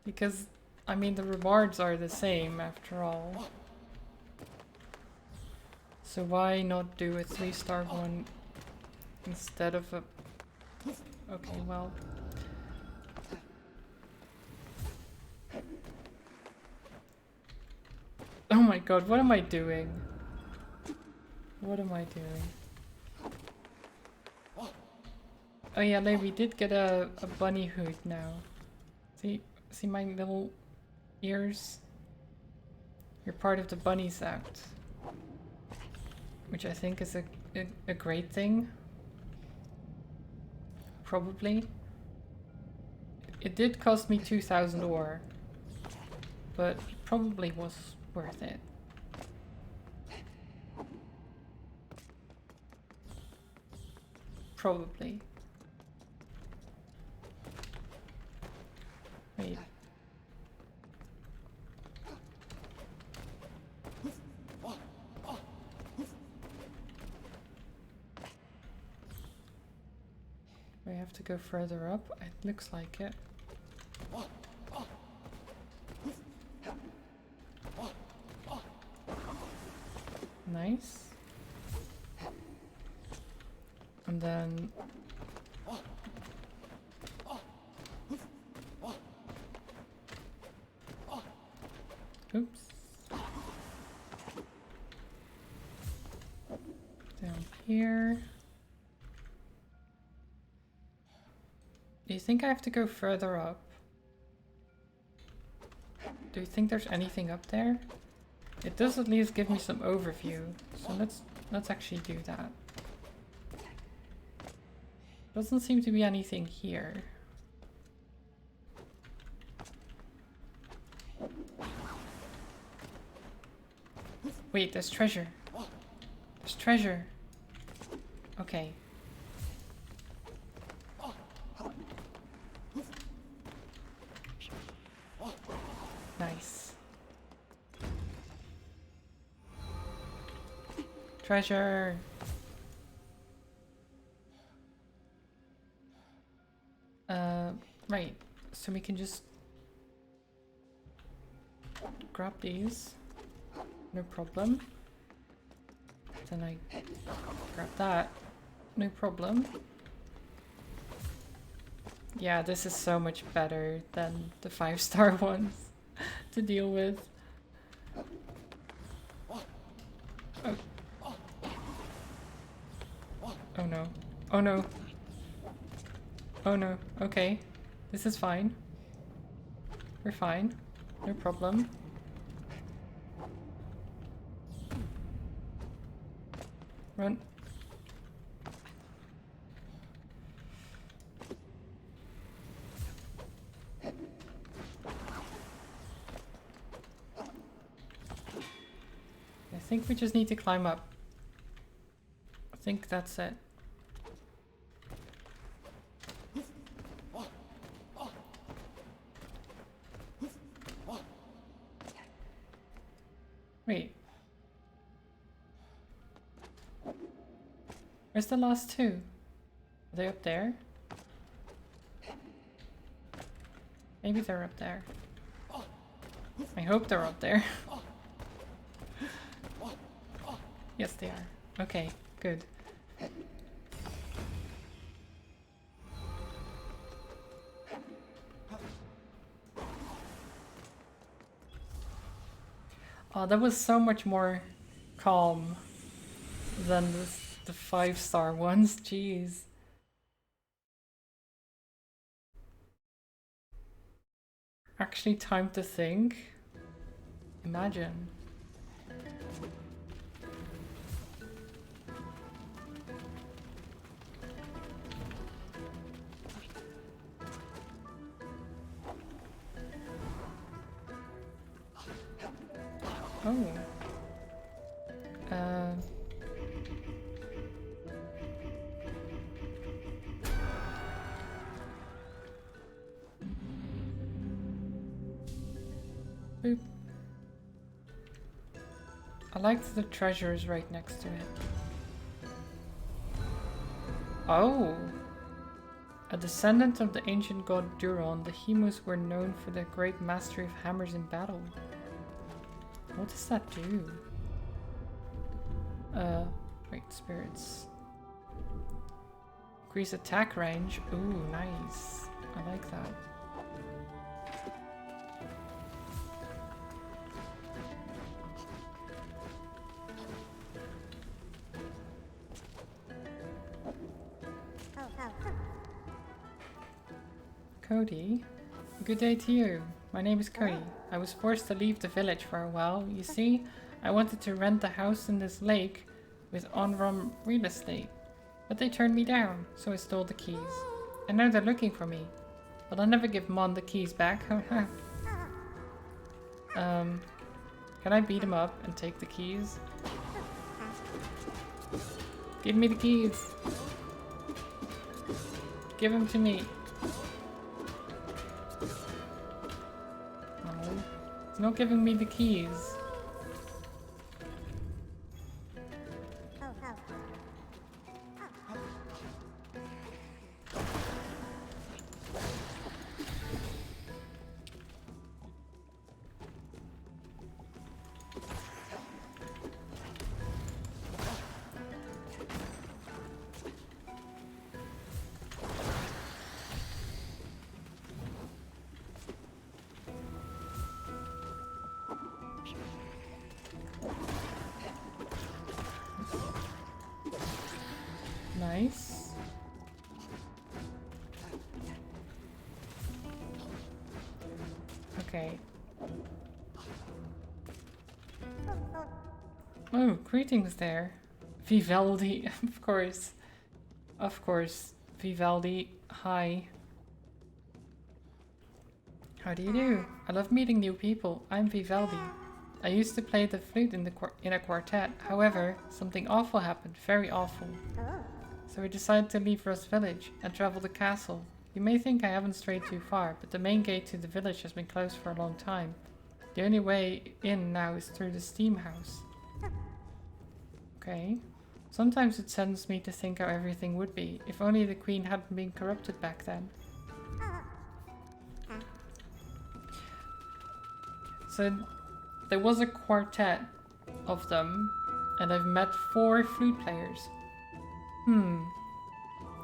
Because, I mean, the rewards are the same after all. So why not do a 3-star one instead of a... Okay, well... Oh my god, what am I doing? What am I doing? Oh yeah, we did get a bunny hood now. See my little ears? You're part of the bunnies act. Which I think is a great thing. Probably. It did cost me 2,000 ore. But probably was worth it. Probably. Wait. We have to go further up? It looks like it. Nice. And then... Oops. Down here. Do you think I have to go further up? Do you think there's anything up there? It does at least give me some overview, so let's actually do that. Doesn't seem to be anything here. Wait, there's treasure. There's treasure. Okay. Nice. Treasure. So we can just grab these. No problem. Then I grab that. No problem. Yeah, this is so much better than the 5-star ones to deal with. Oh. Oh no. Oh no. Oh no. Okay. This is fine. We're fine. No problem. Run. I think we just need to climb up. I think that's it. Wait. Where's the last two? Are they up there? Maybe they're up there. I hope they're up there. Yes, they are. Okay, good. Oh, that was so much more calm than the 5-star ones. Jeez. Actually, time to think. Imagine. Oh. Boop. I liked the treasures right next to it. Oh! A descendant of the ancient god Duron, the Hemus were known for their great mastery of hammers in battle. What does that do? Wait, spirits. Increase attack range. Ooh, nice. I like that. Cody, good day to you. My name is Cody. I was forced to leave the village for a while. You see, I wanted to rent a house in this lake with Onrum real estate, but they turned me down, so I stole the keys. And now they're looking for me, but I'll never give Mon the keys back. Can I beat him up and take the keys? Give me the keys. Give them to me. It's not giving me the keys. Nice. Okay. Oh, greetings there. Vivaldi, of course. Of course. Vivaldi, hi. How do you do? I love meeting new people. I'm Vivaldi. I used to play the flute in a quartet. However, something awful happened. Very awful. So we decided to leave Rust Village and travel to Castle. You may think I haven't strayed too far, but the main gate to the village has been closed for a long time. The only way in now is through the steam house. Okay. Sometimes it sends me to think how everything would be, if only the queen hadn't been corrupted back then. So there was a quartet of them, and I've met 4 flute players.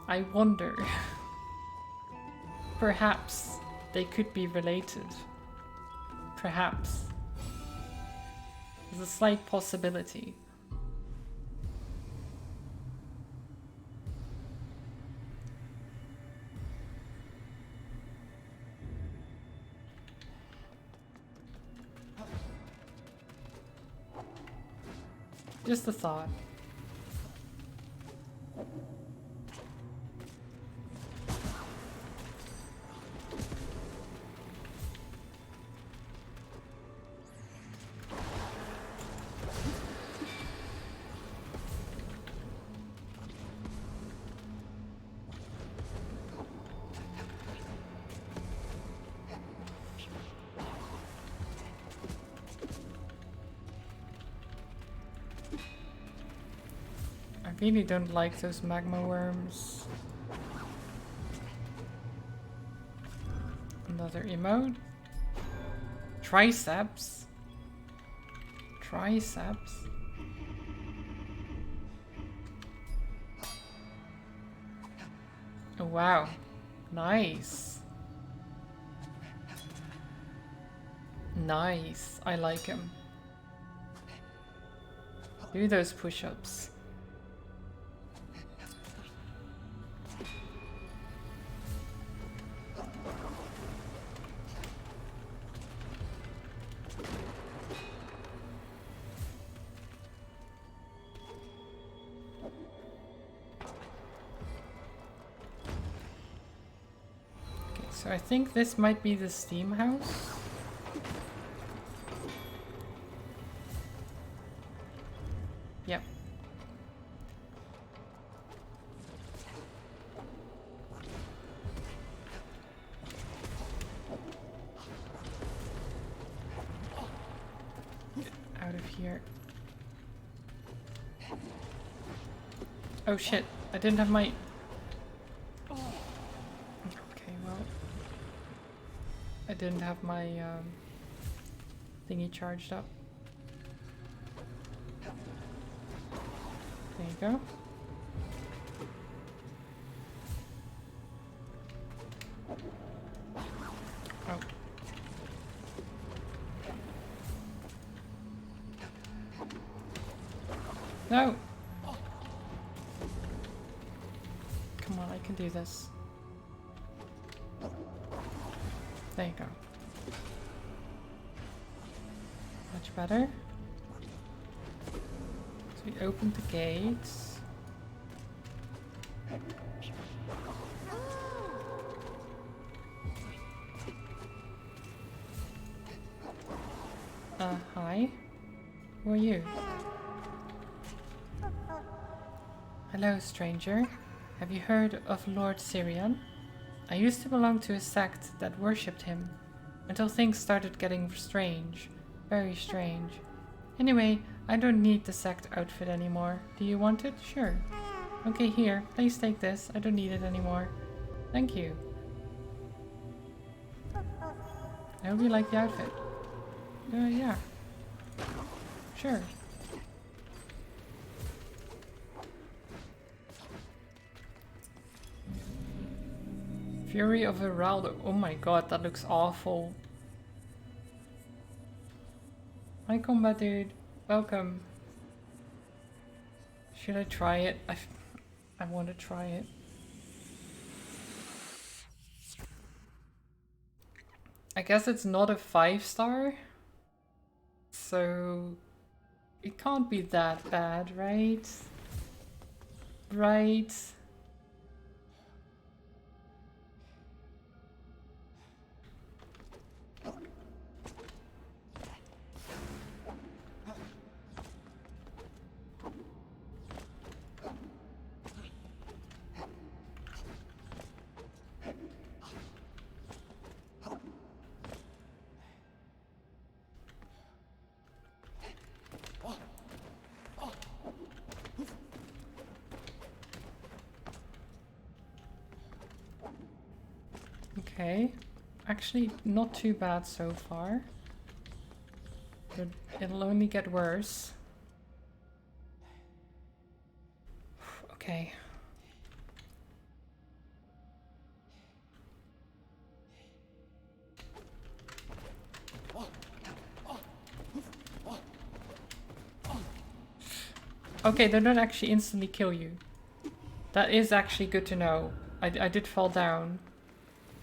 I wonder. Perhaps they could be related. Perhaps. There's a slight possibility. Just a thought. I really don't like those magma worms. Another emote. Triceps. Triceps. Oh wow. Nice. Nice. I like him. Do those push-ups. So I think this might be the steam house. Yep. Get out of here. Oh shit, I didn't have my... I didn't have my thingy charged up. There you go. Oh. No! Come on, I can do this. There you go. Much better. So we opened the gates. Hi. Who are you? Hello, stranger. Have you heard of Lord Syrian? I used to belong to a sect that worshipped him, until things started getting strange. Very strange. Anyway, I don't need the sect outfit anymore. Do you want it? Sure. Okay, here, please take this. I don't need it anymore. Thank you. I hope you like the outfit. Yeah. Sure. Fury of Heraldo. Oh my god, that looks awful. Hi, combat dude. Welcome. Should I try it? I want to try it. I guess it's not a 5-star. So it can't be that bad, right? Right? Okay, actually not too bad so far. It'll only get worse. Okay. Okay, they don't actually instantly kill you. That is actually good to know. I did fall down,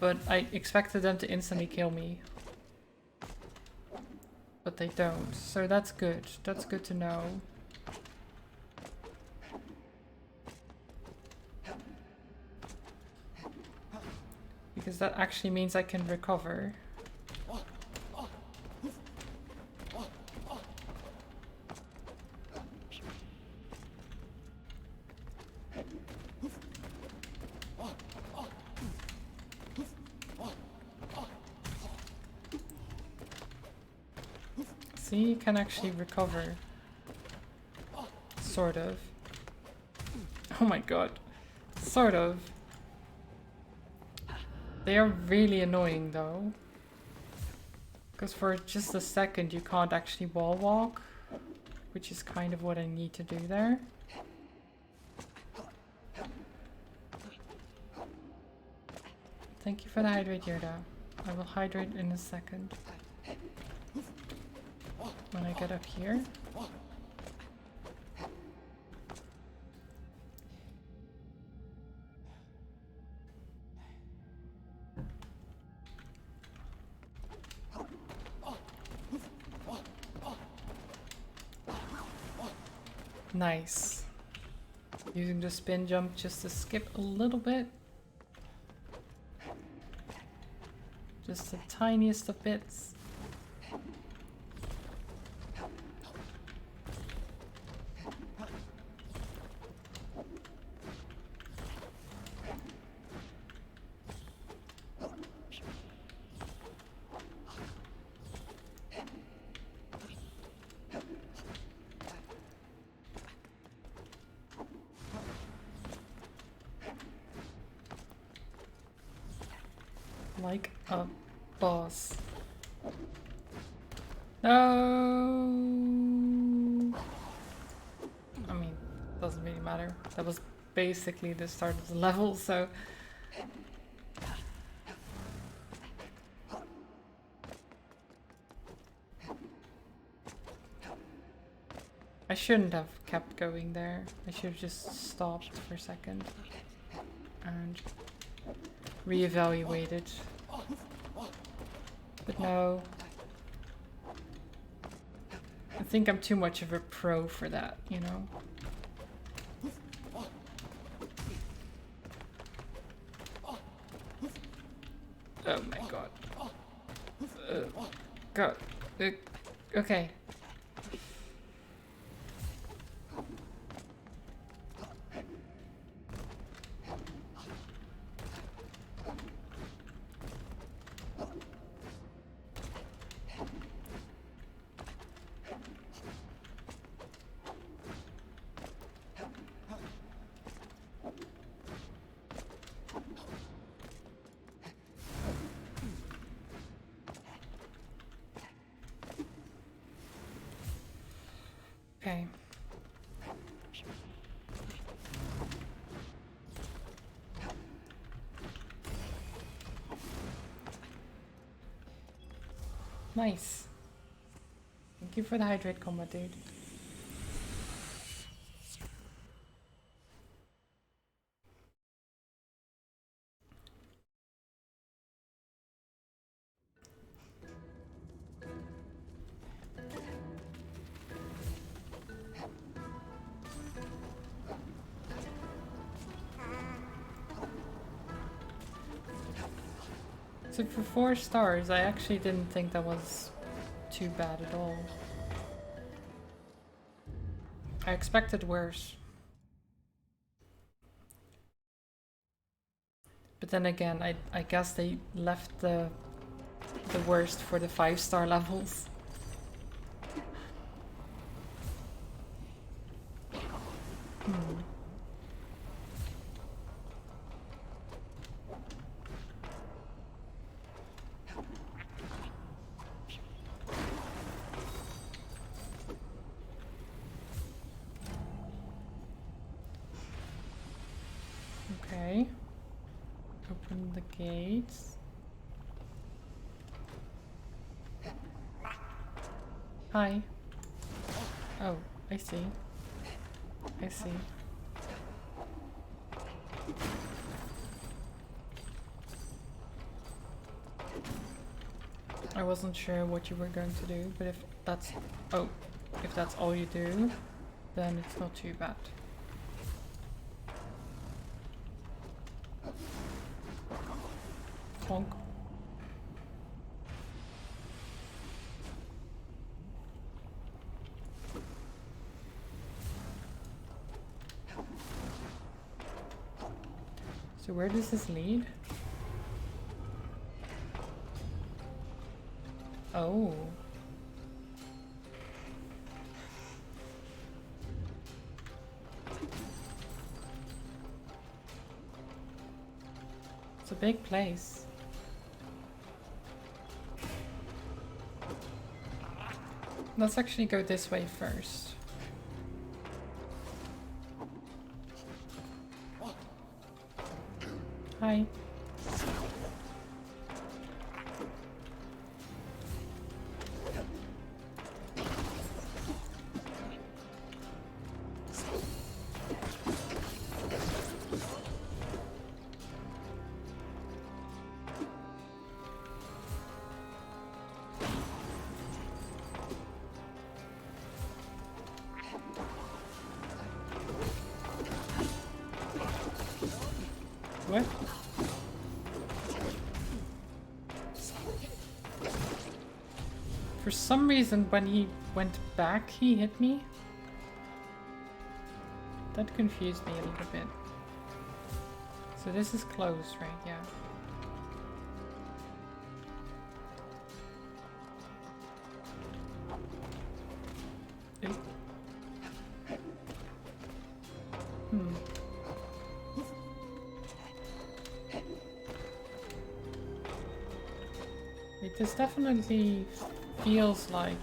but I expected them to instantly kill me. But they don't, so that's good. That's good to know. Because that actually means I can recover. See, you can actually recover. Sort of. Oh my god. Sort of. They are really annoying though. Because for just a second you can't actually wall walk. Which is kind of what I need to do there. Thank you for the hydrate, Yoda. I will hydrate in a second. When I get up here. Nice. Using the spin jump just to skip a little bit. Just the tiniest of bits. Like a boss. No. I mean, doesn't really matter. That was basically the start of the level, so. I shouldn't have kept going there. I should have just stopped for a second and reevaluated. But no. I think I'm too much of a pro for that, you know? Oh my god. God. Okay. Okay. Nice. Thank you for the hydrate combat, dude. So for 4 stars, I actually didn't think that was too bad at all. I expected worse. But then again, I guess they left the worst for the 5-star levels. Okay. Open the gates. Hi. Oh, I see. I see. I wasn't sure what you were going to do, but if that's... Oh, if that's all you do, then it's not too bad. Honk. So where does this lead? Oh. It's a big place. Let's actually go this way first. Hi. What? For some reason, when he went back, he hit me. That confused me a little bit. So this is closed, right? Yeah. Ooh. Wait, this definitely feels like...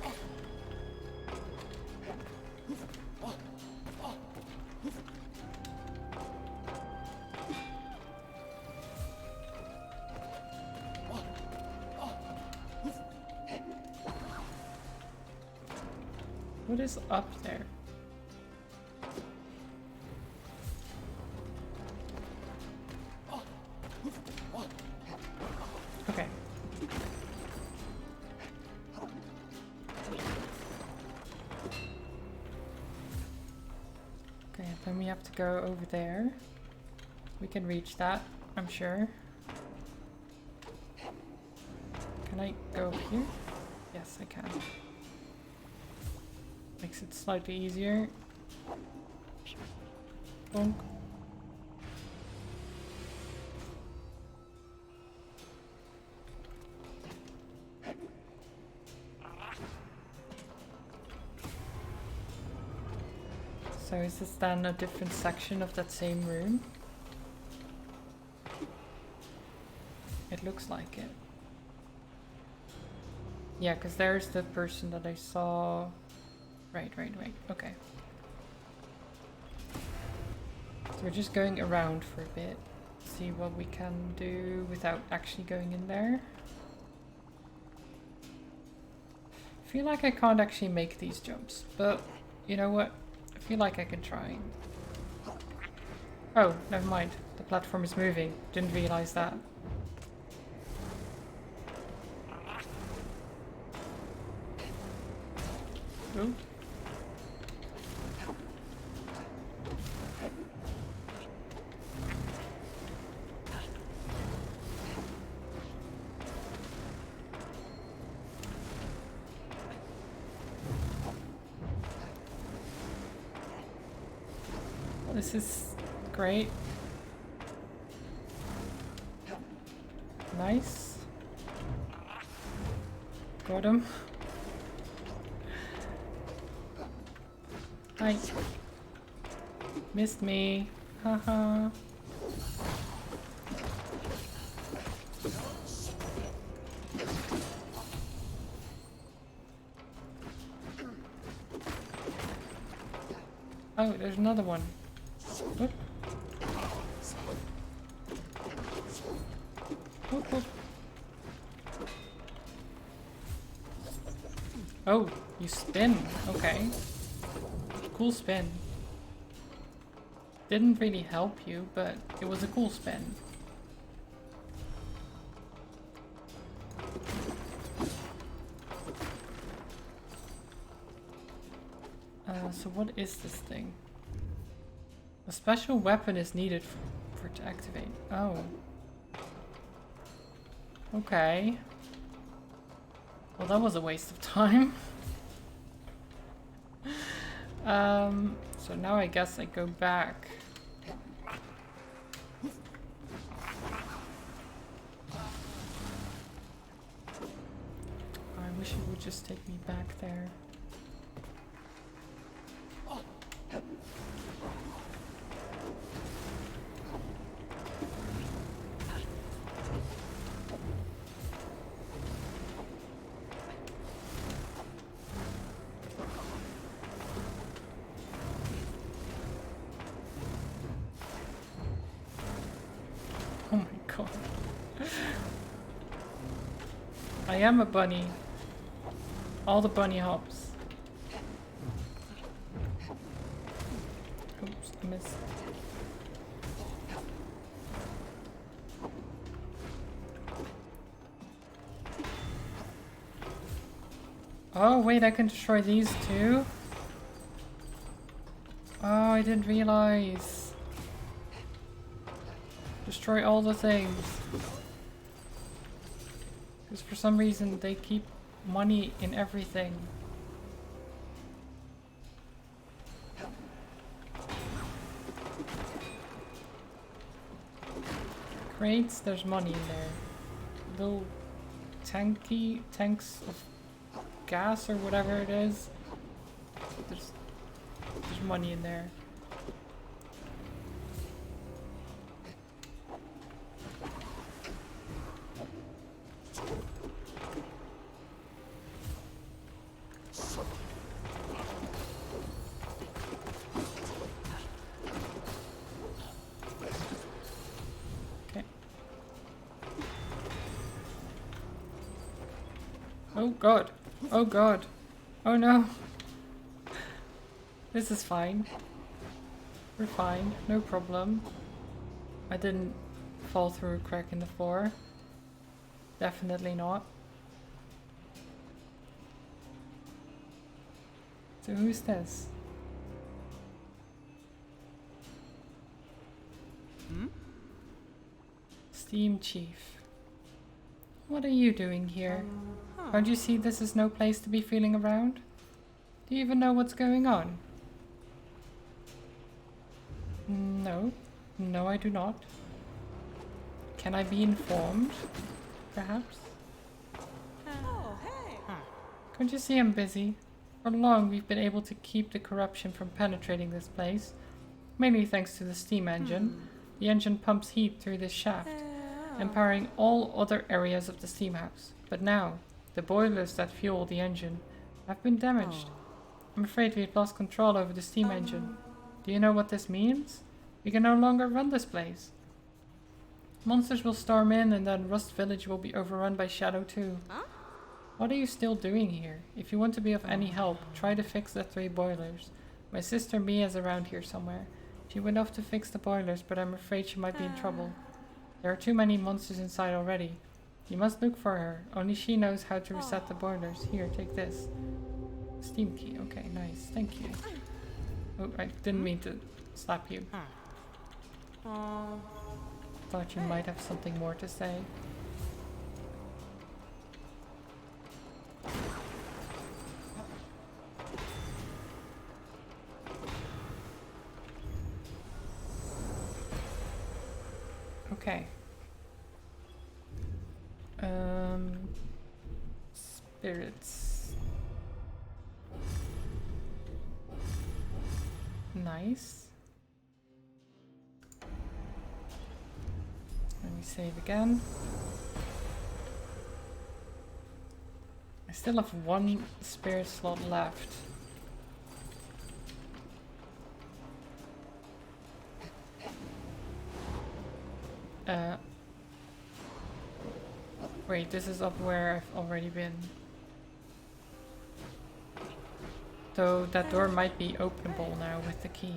What is up there? Okay. Okay, then we have to go over there. We can reach that, I'm sure. Can I go up here? Yes, I can. Makes it slightly easier. Bonk. So is this then a different section of that same room? It looks like it. Yeah, because there's the person that I saw. Right. Okay. So we're just going around for a bit. See what we can do without actually going in there. I feel like I can't actually make these jumps, but you know what? I feel like I can try. Oh, never mind. The platform is moving. Didn't realize that. Ooh. This is great. Nice. Got him. Hi. Missed me. Haha. Oh, there's another one. Oop. Oh, you spin. Okay. Cool spin. Didn't really help you, but it was a cool spin. So what is this thing? A special weapon is needed for it to activate. Oh. Okay. Well, that was a waste of time. So now I guess I go back. I wish it would just take me back there. Oh my god. I am a bunny. All the bunny hops. Oops, I missed. Oh wait, I can destroy these too? Oh, I didn't realize. Destroy all the things. Because for some reason they keep money in everything. Crates, there's money in there. Little tanks of gas or whatever it is. There's money in there. Oh god. Oh god. Oh no. This is fine. We're fine. No problem. I didn't fall through a crack in the floor. Definitely not. So who's this? Steam Chief. What are you doing here? Don't you see this is no place to be feeling around? Do you even know what's going on? No. No, I do not. Can I be informed? Perhaps? Oh, hey! Can't you see I'm busy? For long we've been able to keep the corruption from penetrating this place. Mainly thanks to the steam engine. The engine pumps heat through this shaft, empowering all other areas of the steam house. But now, the boilers that fuel the engine have been damaged. I'm afraid we've lost control over the steam engine. Do you know what this means? We can no longer run this place. Monsters will storm in and then Rust Village will be overrun by Shadow too. What are you still doing here? If you want to be of any help, try to fix the 3 boilers. My sister Mia's around here somewhere. She went off to fix the boilers, but I'm afraid she might be in trouble. There are too many monsters inside already. You must look for her. Only she knows how to reset the boilers. Here, take this. Steam key. Okay, nice. Thank you. Oh, I didn't mean to slap you. Thought you might have something more to say. Okay. Spirits. Nice. Let me save again. I still have 1 spirit slot left. Wait, this is up where I've already been. Though that door might be openable now with the key.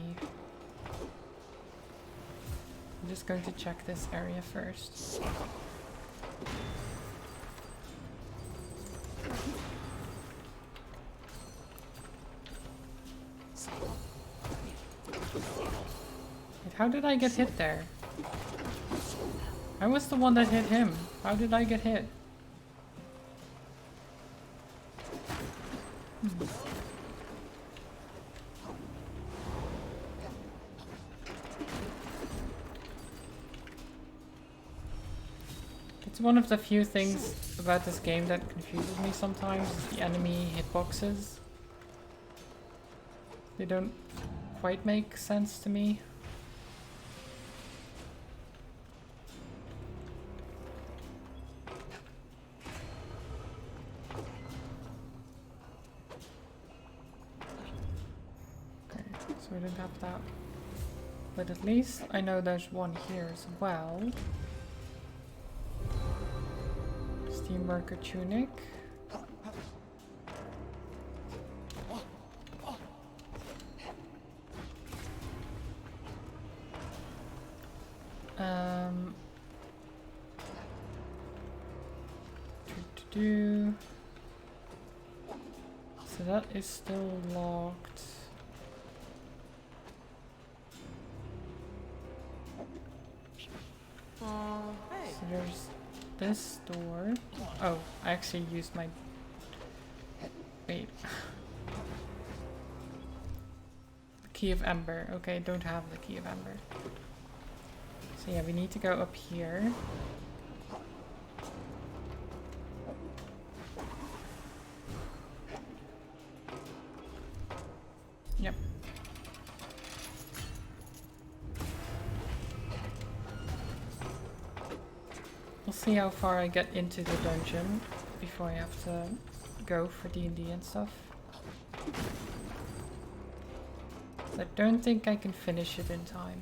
I'm just going to check this area first. Wait, how did I get hit there? I was the one that hit him. How did I get hit? It's one of the few things about this game that confuses me sometimes, is the enemy hitboxes. They don't quite make sense to me. Okay, so we didn't have that. But at least I know there's one here as well. Steam worker tunic. So that is still locked. Hey. So there's this door. Oh, I actually used my... Wait. Key of Ember. Okay, don't have the Key of Ember. So yeah, we need to go up here. Yep. We'll see how far I get into the dungeon before I have to go for D&D and stuff. I don't think I can finish it in time.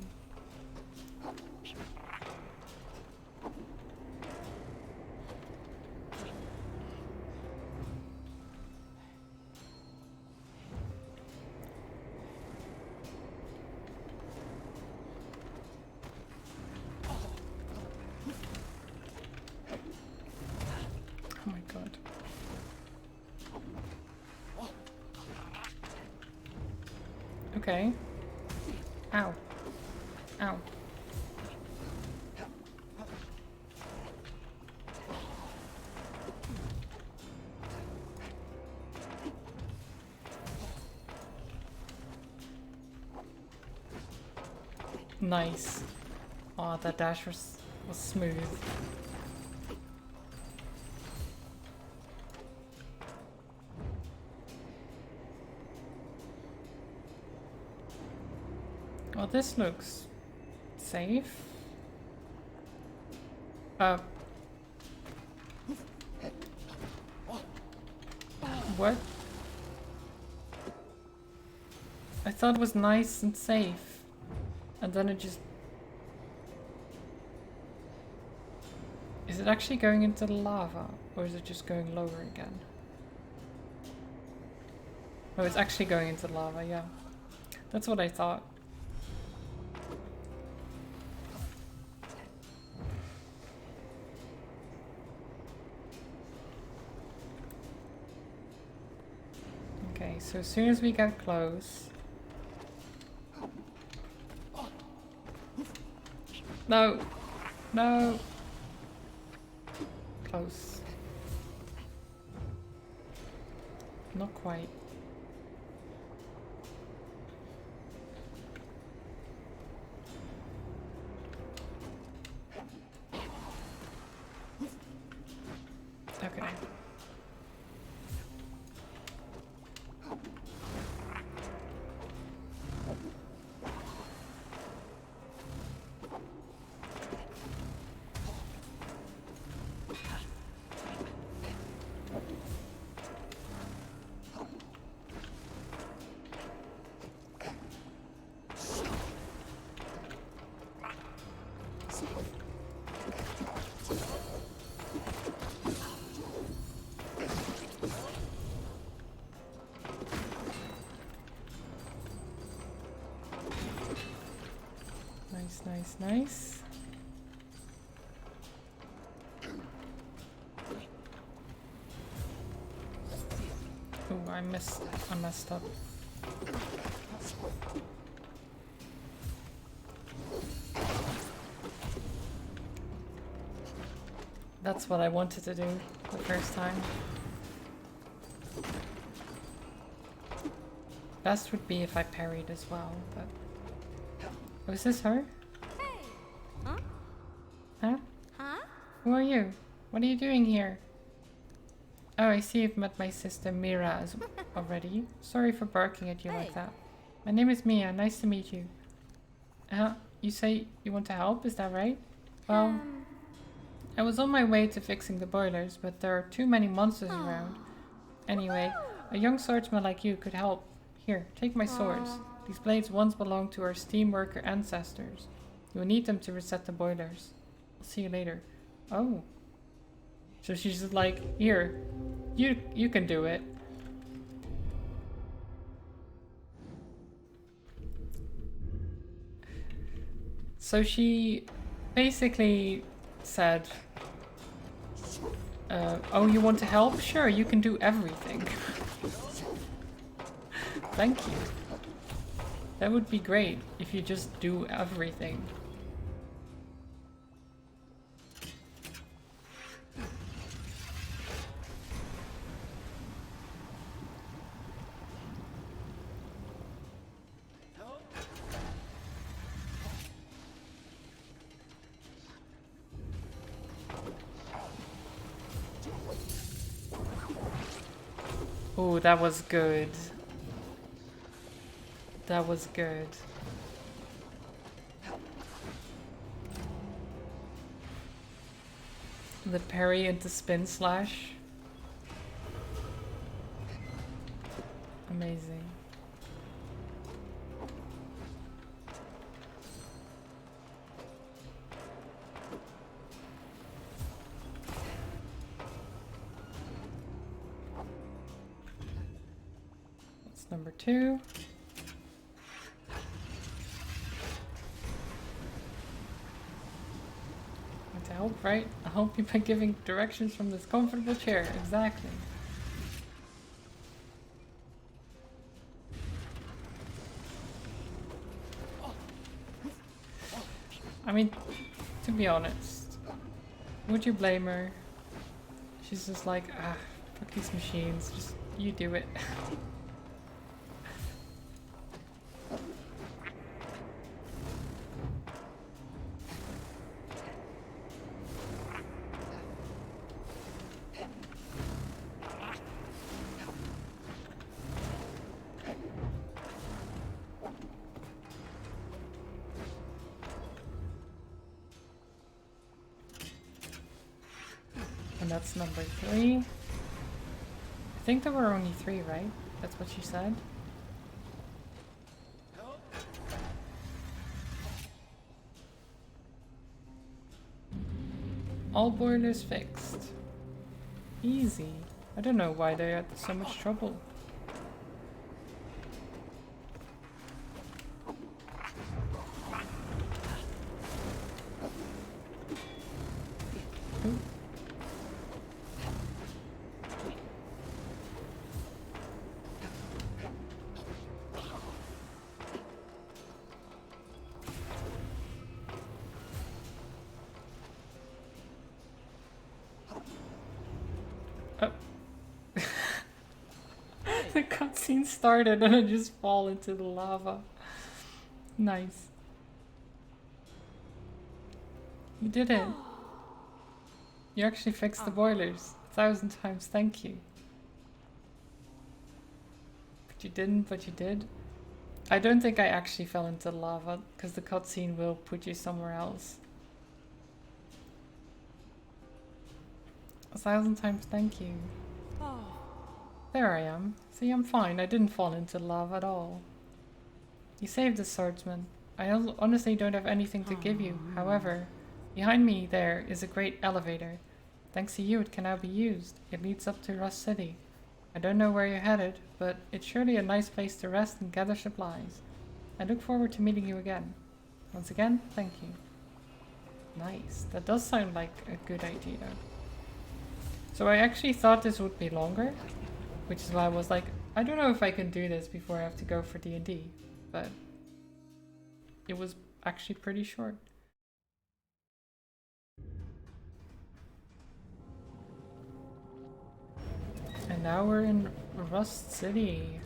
Oh my god. Okay. Ow. Ow. Nice. Oh, that dash was smooth. Well, this looks safe. What? I thought it was nice and safe. And then it just... Is it actually going into the lava? Or is it just going lower again? Oh, it's actually going into the lava, yeah. That's what I thought. Okay, so as soon as we get close... No! No! Close. Not quite. Okay. Nice, nice. Oh, I messed up. That's what I wanted to do the first time. Best would be if I parried as well, but... Oh, is this her? Hey. Huh? Huh? Huh? Who are you? What are you doing here? Oh, I see you've met my sister Mira already. Sorry for barking at you like that. My name is Mia. Nice to meet you. You say you want to help, is that right? Well, I was on my way to fixing the boilers, but there are too many monsters around. Anyway, a young swordsman like you could help. Here, take my swords. These blades once belonged to our steam worker ancestors. You will need them to reset the boilers. I'll see you later. Oh. So she's just like, here, you can do it. So she basically said, oh, you want to help? Sure, you can do everything. Thank you. That would be great if you just do everything. Oh, that was good. That was good. The parry into spin slash. Amazing. That's number 2. To help, right? I'll help you by giving directions from this comfortable chair. Exactly. I mean, to be honest, would you blame her? She's just like, ah, fuck these machines. Just, you do it. And that's number 3. I think there were only 3, right? That's what she said. All boilers fixed. Easy. I don't know why they had so much trouble. Ooh. The cutscene started and I just fall into the lava. Nice. You did it. You actually fixed the boilers. 1,000 times thank you. But you didn't, but you did. I don't think I actually fell into the lava, because the cutscene will put you somewhere else. 1,000 times thank you. There I am. See, I'm fine. I didn't fall into lava at all. You saved the swordsman. I honestly don't have anything to give you. However, behind me there is a great elevator. Thanks to you, it can now be used. It leads up to Rust City. I don't know where you're headed, but it's surely a nice place to rest and gather supplies. I look forward to meeting you again. Once again, thank you. Nice. That does sound like a good idea. So I actually thought this would be longer, which is why I was like, I don't know if I can do this before I have to go for D&D, but it was actually pretty short. And now we're in Rust City.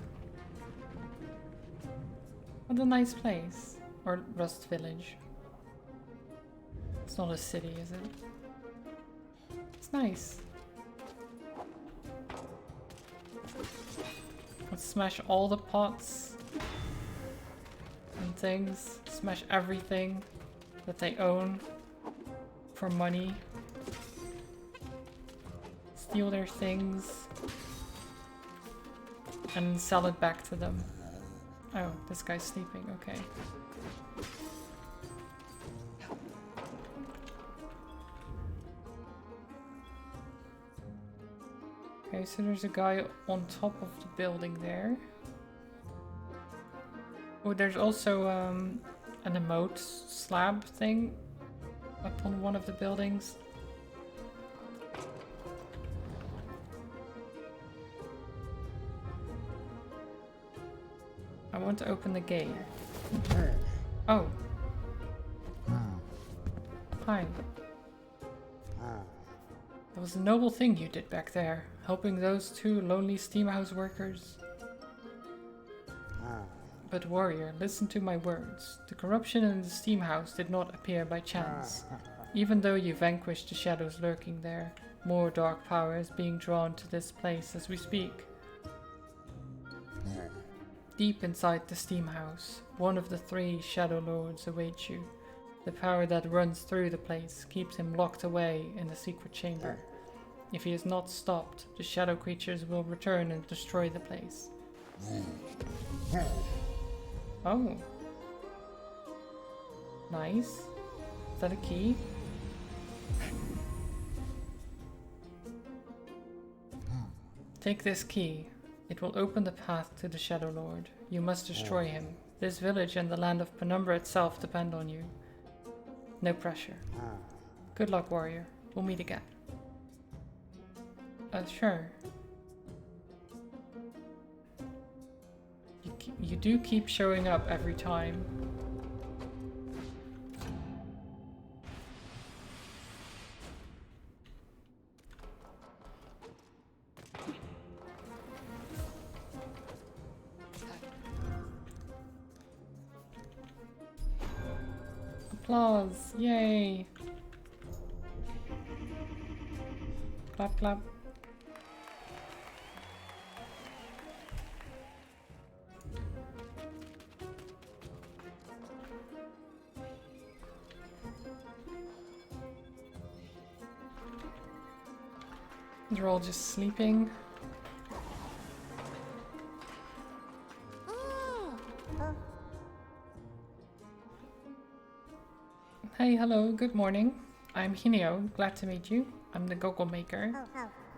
What a nice place. Or Rust Village. It's not a city, is it? It's nice. Let's smash all the pots and things. Smash everything that they own for money. Steal their things and sell it back to them. Oh, this guy's sleeping, okay. Okay, so there's a guy on top of the building there. Oh, there's also an emote slab thing up on one of the buildings. I want to open the gate. Oh. Hi. That was a noble thing you did back there, helping those two lonely steamhouse workers. But warrior, listen to my words. The corruption in the steamhouse did not appear by chance. Even though you vanquished the shadows lurking there, more dark power is being drawn to this place as we speak. Deep inside the steamhouse, one of the 3 shadow lords awaits you. The power that runs through the place keeps him locked away in the secret chamber. If he is not stopped, the shadow creatures will return and destroy the place. Oh. Nice. Is that a key? Take this key. It will open the path to the Shadow Lord. You must destroy him. This village and the land of Penumbra itself depend on you. No pressure. Good luck, warrior. We'll meet again. Sure. You do keep showing up every time. Applause! Yay! Clap, clap. They're all just sleeping. Hey, hello, good morning. I'm Hineo, glad to meet you. I'm the goggle maker.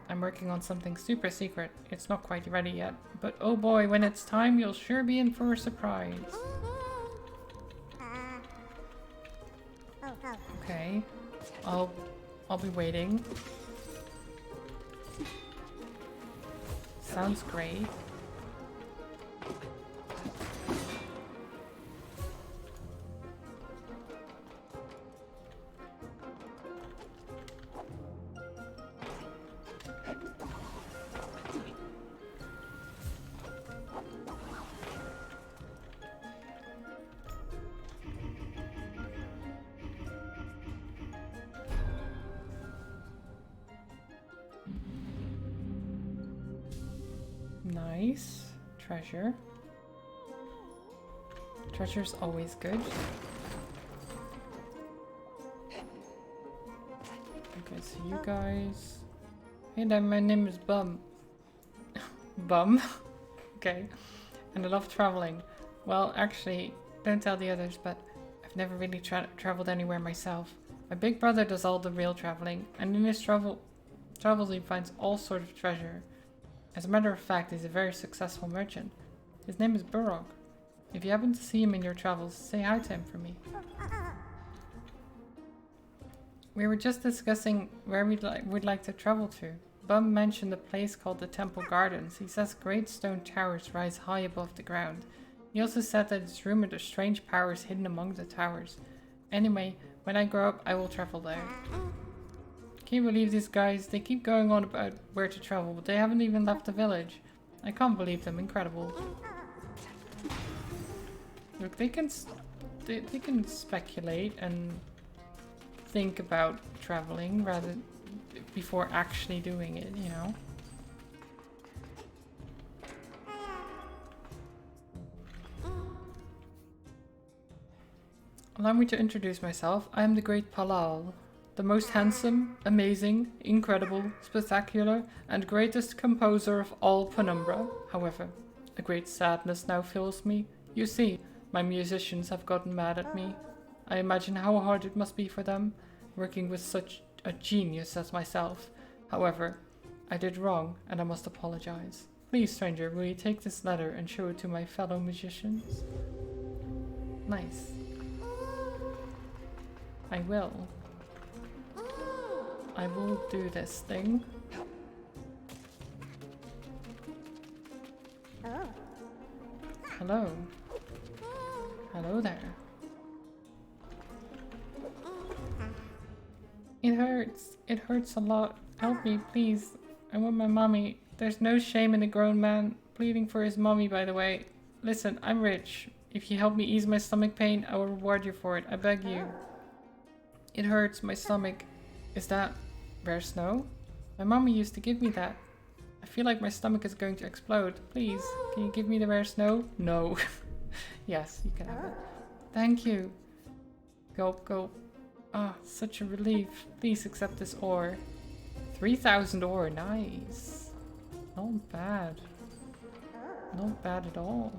I'm working on something super secret. It's not quite ready yet, but oh boy, when it's time, you'll sure be in for a surprise. Okay, I'll be waiting. Sounds great. Nice. Treasure. Treasure's always good. Okay, so you guys... Hey there, my name is Bum. Bum? Okay. And I love traveling. Well, actually, don't tell the others, but I've never really traveled anywhere myself. My big brother does all the real traveling, and in his travels he finds all sorts of treasure. As a matter of fact, he's a very successful merchant. His name is Burrog. If you happen to see him in your travels, say hi to him for me. We were just discussing where would like to travel to. Bum mentioned a place called the Temple Gardens. He says great stone towers rise high above the ground. He also said that it's rumored of strange powers hidden among the towers. Anyway, when I grow up, I will travel there. Can't believe these guys. They keep going on about where to travel, but they haven't even left the village. I can't believe them. Incredible. Look, they can speculate and think about traveling rather before actually doing it, you know. Allow me to introduce myself. I am the great Palal, the most handsome, amazing, incredible, spectacular, and greatest composer of all Penumbra. However, a great sadness now fills me. You see, my musicians have gotten mad at me. I imagine how hard it must be for them, working with such a genius as myself. However, I did wrong, and I must apologize. Please, stranger, will you take this letter and show it to my fellow musicians? Nice. I will. I will do this thing. Hello. Hello there. It hurts. It hurts a lot. Help me, please. I want my mommy. There's no shame in a grown man pleading for his mommy, by the way. Listen, I'm rich. If you help me ease my stomach pain, I will reward you for it. I beg you. It hurts, my stomach. Is that rare snow? My mommy used to give me that. I feel like my stomach is going to explode. Please, can you give me the rare snow? No. Yes, you can have it. Thank you. Gulp, gulp. Ah, such a relief. Please accept this ore. 3,000 ore, nice. Not bad. Not bad at all.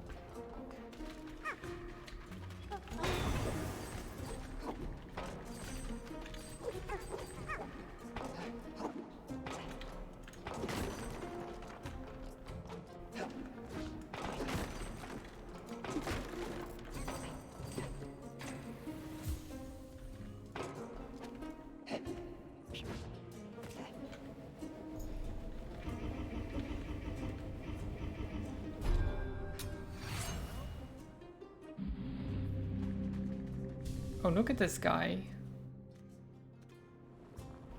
Oh, look at this guy.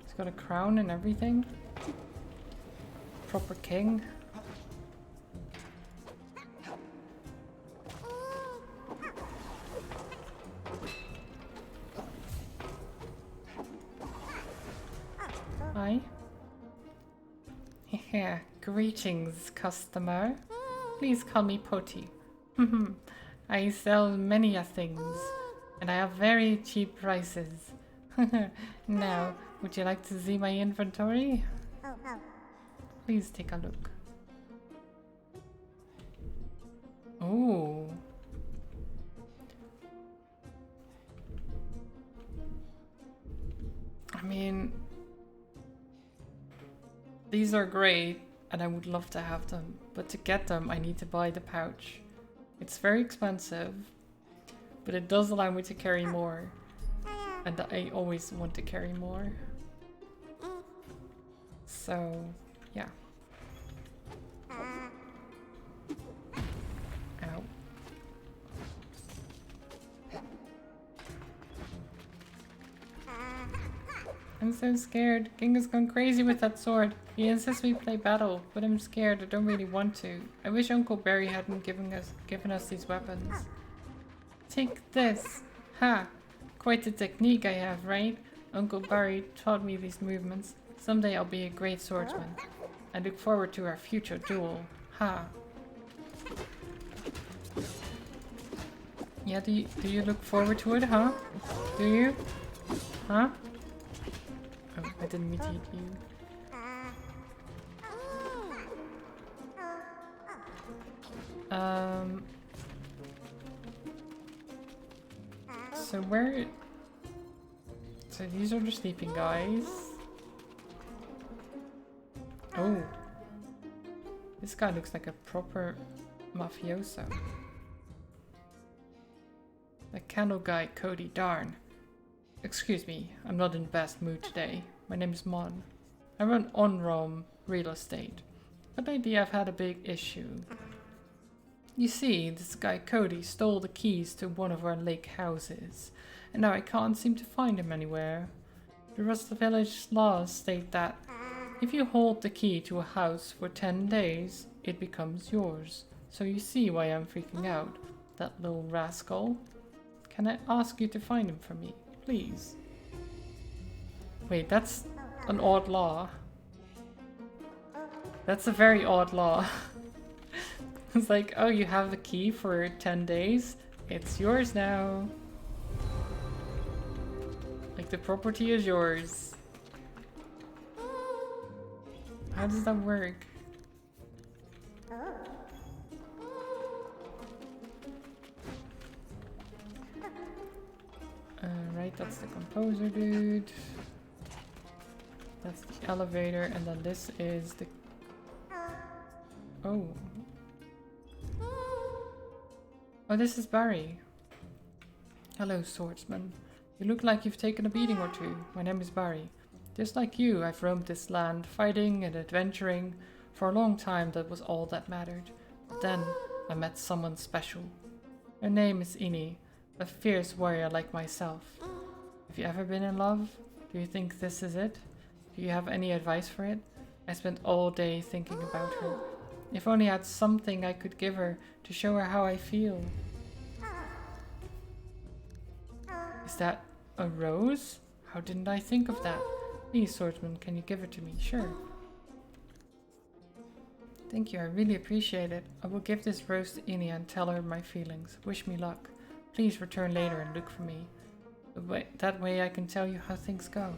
He's got a crown and everything. Proper king. Hi. Greetings, customer. Please call me Poti. I sell many a things. And I have very cheap prices. Now, would you like to see my inventory? Please take a look. Oh. I mean, these are great, and I would love to have them. But to get them, I need to buy the pouch. It's very expensive. But it does allow me to carry more. And I always want to carry more. So, yeah. Ow. I'm so scared. King has gone crazy with that sword. He insists we play battle, but I'm scared. I don't really want to. I wish Uncle Barry hadn't given us these weapons. Take this! Ha! Quite the technique I have, right? Uncle Barry taught me these movements. Someday I'll be a great swordsman. I look forward to our future duel. Ha! Yeah, do you look forward to it, huh? Do you? Huh? Oh, I didn't mean to eat you. So where... So these are the sleeping guys. Oh. This guy looks like a proper mafioso. The candle guy, Cody, darn. Excuse me, I'm not in the best mood today. My name is Mon. I run on-rom real estate. But lately I've had a big issue. You see, this guy Cody stole the keys to one of our lake houses, and now I can't seem to find him anywhere. The rest of the village laws state that if you hold the key to a house for 10 days, it becomes yours. So you see why I'm freaking out, that little rascal. Can I ask you to find him for me, please? Wait, that's an odd law. That's a very odd law. It's like, oh, you have the key for 10 days? It's yours now. Like, the property is yours. How does that work? Right, that's the composer dude. That's the elevator, and then this is the... Oh. Oh, this is Barry. Hello, swordsman. You look like you've taken a beating or two. My name is Barry. Just like you, I've roamed this land, fighting and adventuring. For a long time, that was all that mattered. But then, I met someone special. Her name is Ini, a fierce warrior like myself. Have you ever been in love? Do you think this is it? Do you have any advice for it? I spent all day thinking about her. If only I had something I could give her to show her how I feel. Is that a rose? How didn't I think of that? Please, swordsman, can you give it to me? Sure. Thank you, I really appreciate it. I will give this rose to Ini and tell her my feelings. Wish me luck. Please return later and look for me. That way I can tell you how things go.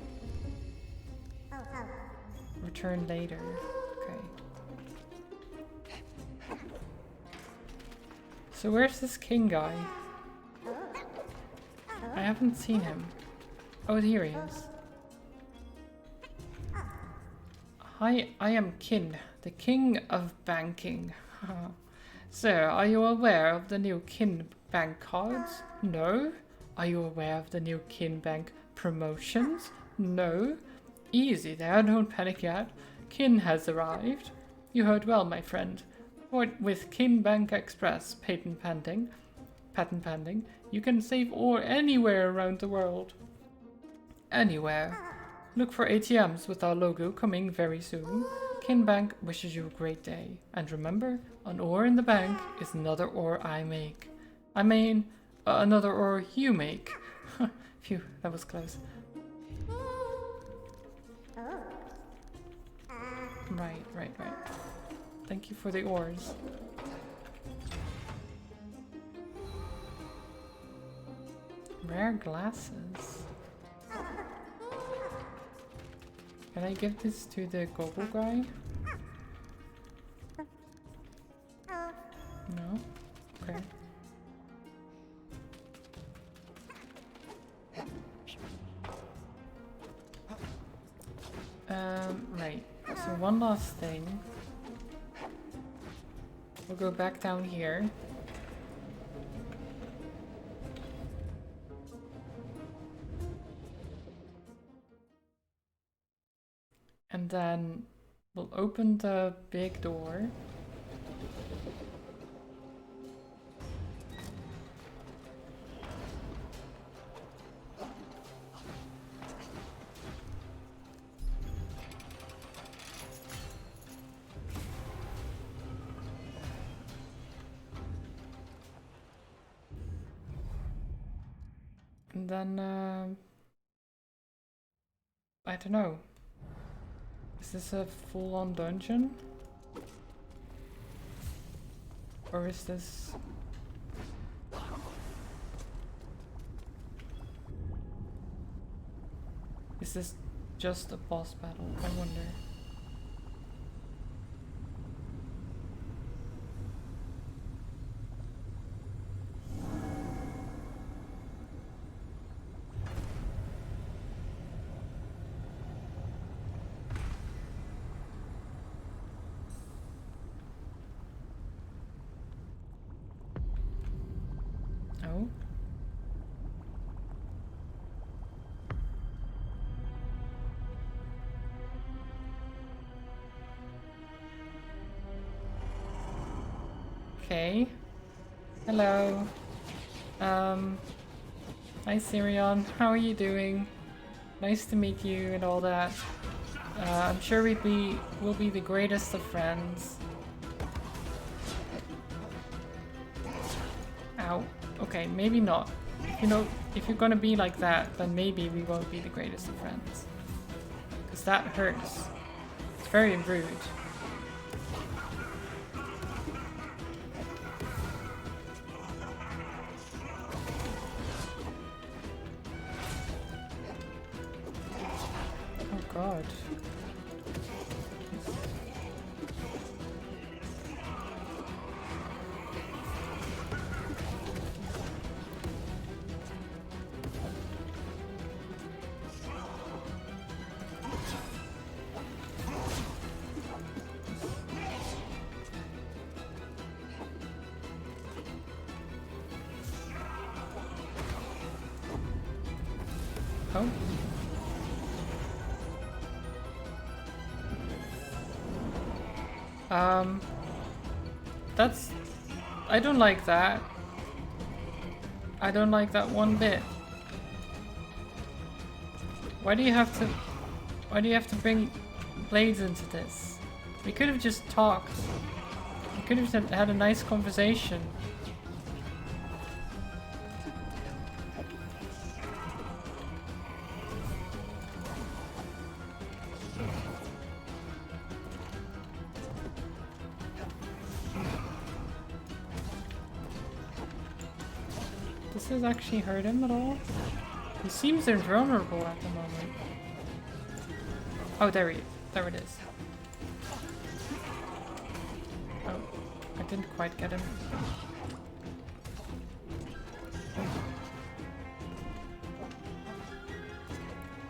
Return later. Okay. So where's this king guy? I haven't seen him. Oh, here he is. Hi, I am Kin, the king of banking. Sir, are you aware of the new Kin bank cards? No? Are you aware of the new Kin bank promotions? No? Easy there, don't panic yet. Kin has arrived. You heard well, my friend. With Kin Bank Express patent pending, you can save ore anywhere around the world. Anywhere. Look for ATMs with our logo coming very soon. Kin Bank wishes you a great day. And remember, an ore in the bank is another ore I make. I mean, another ore you make. Phew, that was close. Right. Thank you for the ores. Rare glasses. Can I give this to the goggle guy? No? Okay. Right. So one last thing. We'll go back down here. And then we'll open the big door. And then, I don't know. Is this a full-on dungeon? Or is this... Is this just a boss battle? I wonder. Oh. Okay. Hello. Hi Sirion, how are you doing? Nice to meet you and all that. I'm sure we'll be the greatest of friends. Ow. Okay, maybe not. You know, if you're gonna be like that, then maybe we won't be the greatest of friends. Because that hurts. It's very rude. Oh god. Oh. That's... I don't like that. I don't like that one bit. Why do you have to bring blades into this? We could have just talked. We could have had a nice conversation. Does this actually hurt him at all? He seems invulnerable at the moment. Oh, there it is. Oh, I didn't quite get him.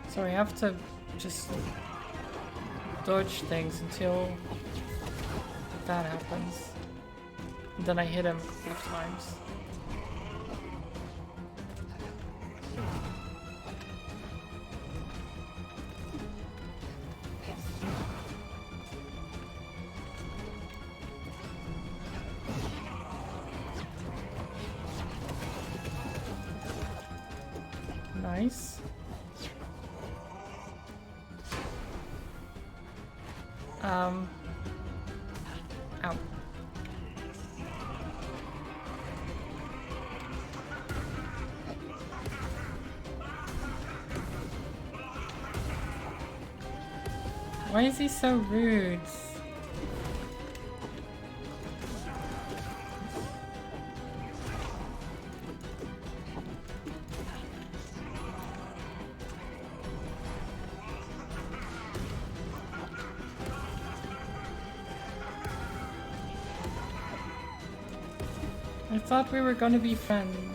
So I have to just dodge things until that happens. And then I hit him a couple of times. Nice. Ow. Why is he so rude? I thought we were gonna be friends.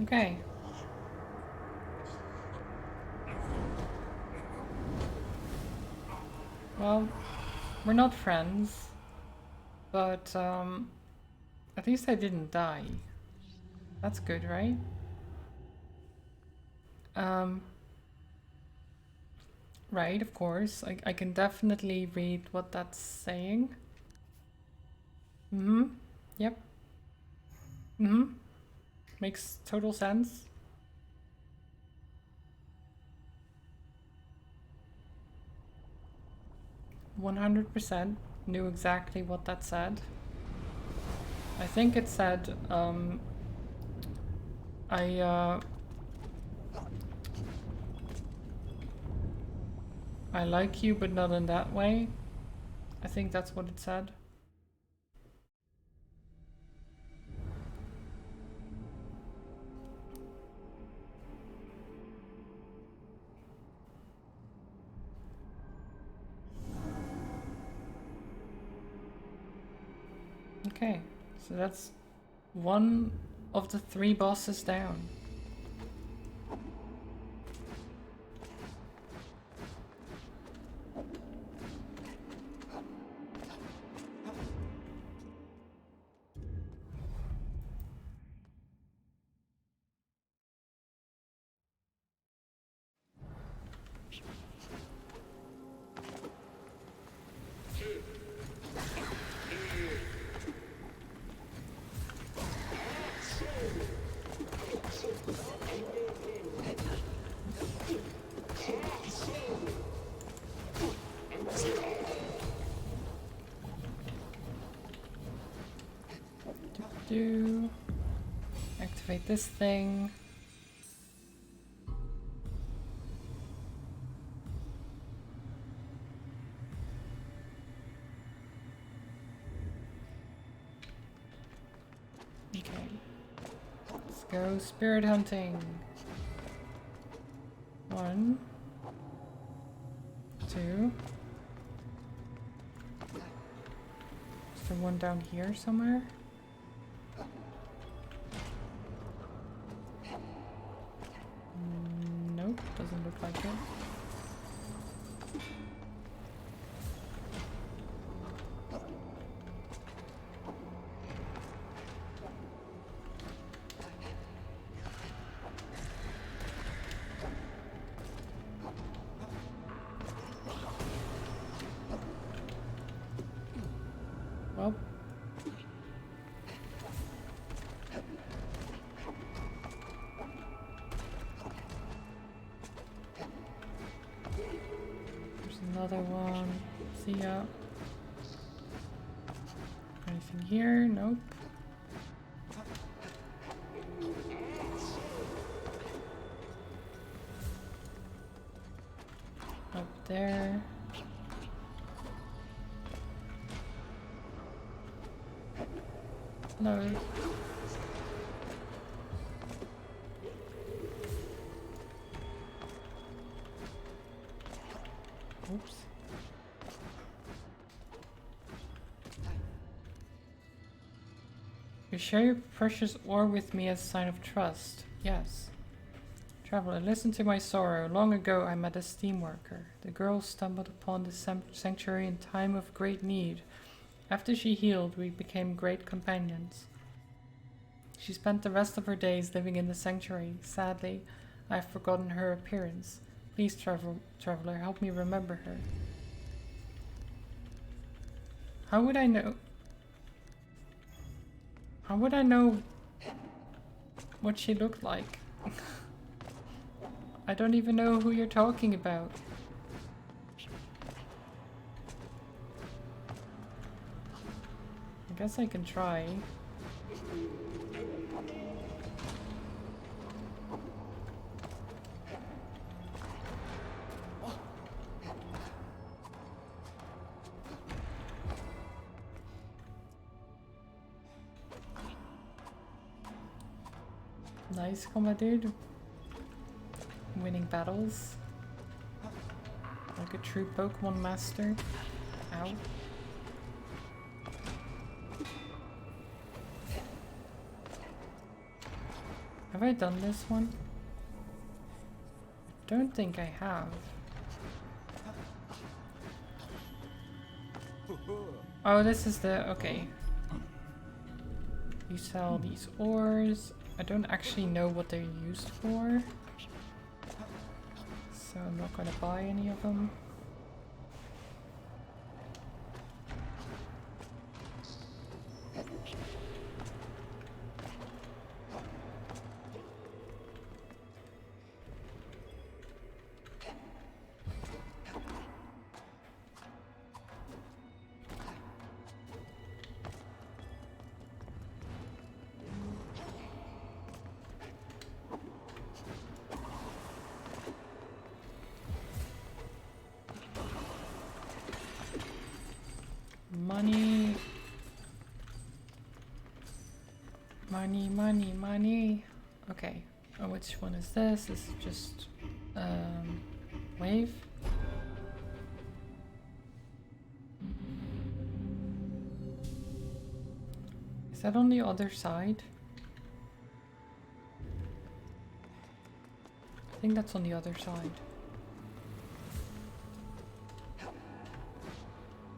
Okay. Well, we're not friends, but at least I didn't die. That's good, right? Right, of course. I can definitely read what that's saying. Mm-hmm. Yep. Mm-hmm. Makes total sense. %100% knew exactly what that said. I think it said, I like you, but not in that way. I think that's what it said. Okay, So that's one of the 3 bosses down. Activate this thing. Okay. Let's go spirit hunting. 1, 2. Is there one down here somewhere? Nope, doesn't look like it. Well, there's another one. See ya. Anything here? Nope. Up there. No. Oops. You share your precious ore with me as a sign of trust. Yes. Traveler, listen to my sorrow. Long ago I met a steam worker. The girl stumbled upon the sanctuary in time of great need. After she healed, we became great companions. She spent the rest of her days living in the sanctuary. Sadly, I have forgotten her appearance. Please, traveler, help me remember her. How would I know? How would I know what she looked like? I don't even know who you're talking about. I guess I can try. Nice combat, dude. Winning battles. Like a true Pokemon master. Ow. Have I done this one? I don't think I have. Oh, this is the... okay. You sell these ores. I don't actually know what they're used for. So I'm not gonna buy any of them. Money. Money, money, money. Okay. Oh, which one is this? This is just wave. Is Is that on the other side? I think that's on the other side.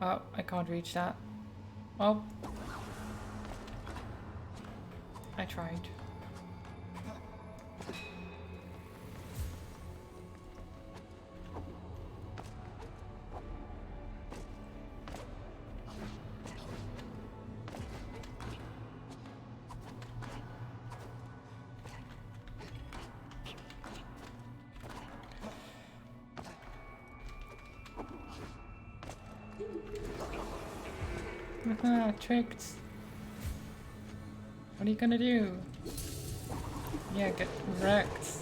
Oh, I can't reach that. Oh. I tried. Haha, tricked. What are you gonna do? Yeah, get wrecked.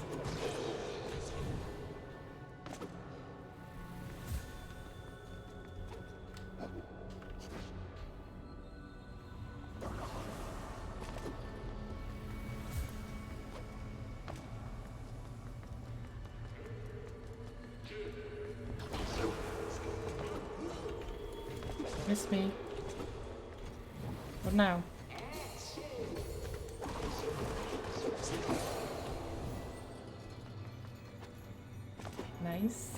Miss me. What now? Nice.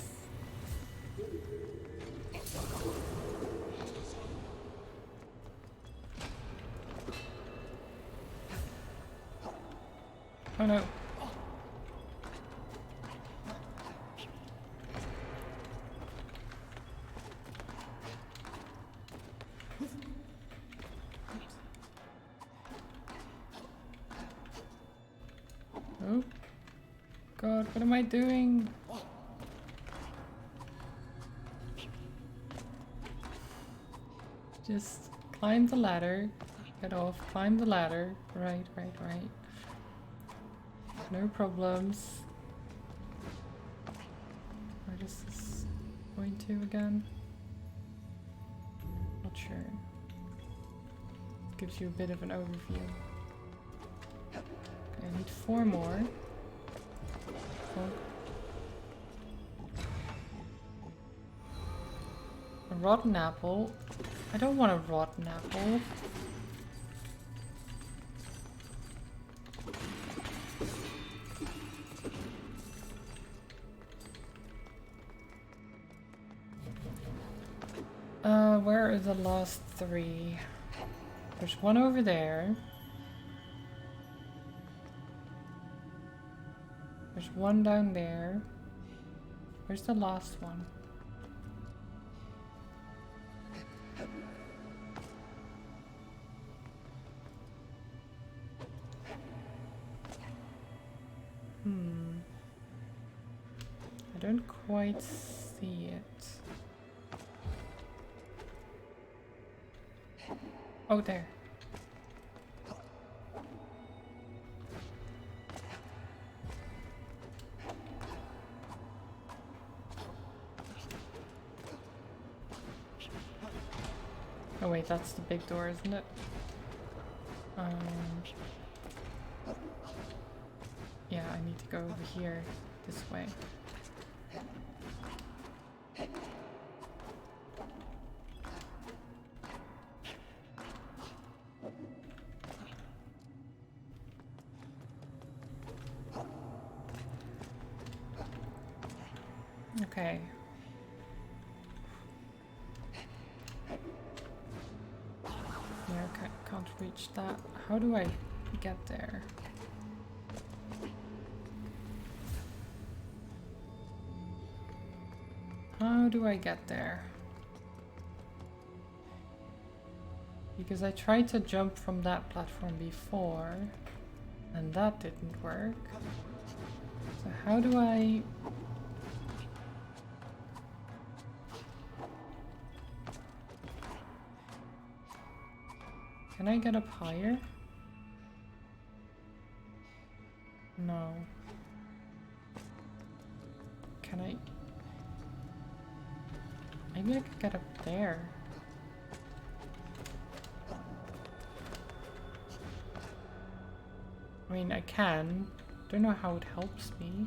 Oh no. Oh. God, what am I doing? Just climb the ladder. Get off, climb the ladder. Right. No problems. Where does this going to again? Not sure. Gives you a bit of an overview. Okay, I need 4 more. Oh. A rotten apple. I don't want a rotten apple. Where are the last 3? There's one over there. There's one down there. Where's the last one? I don't quite see it. Oh, there. Oh wait, that's the big door, isn't it? Yeah, I need to go over here, this way. Okay. Yeah, I can't reach that. How do I get there? How do I get there? Because I tried to jump from that platform before, and that didn't work. So how do I... Can I get up higher? No. Can I... Maybe I could get up there. I mean, I can. Don't know how it helps me.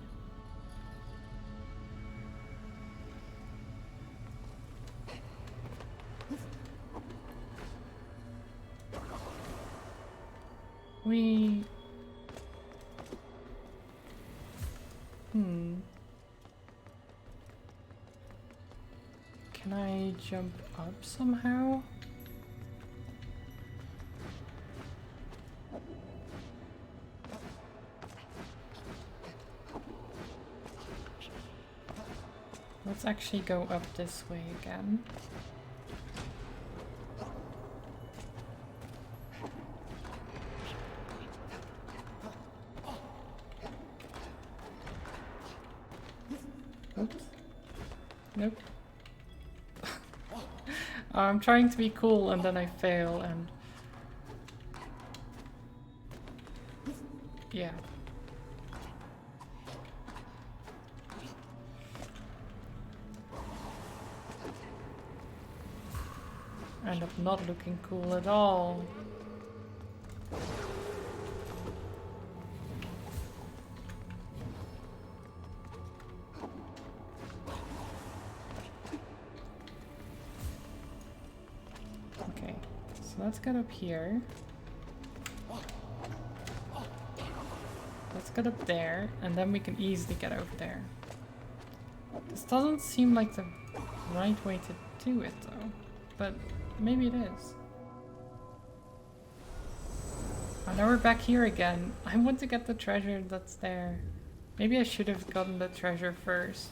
We... Can I jump up somehow? Let's actually go up this way again. Oops. Nope. I'm trying to be cool and then I fail and... Yeah. End up not looking cool at all. Okay, so let's get up here. Let's get up there, and then we can easily get over there. This doesn't seem like the right way to do it though, but maybe it is. Oh, now we're back here again. I want to get the treasure that's there. Maybe I should have gotten the treasure first.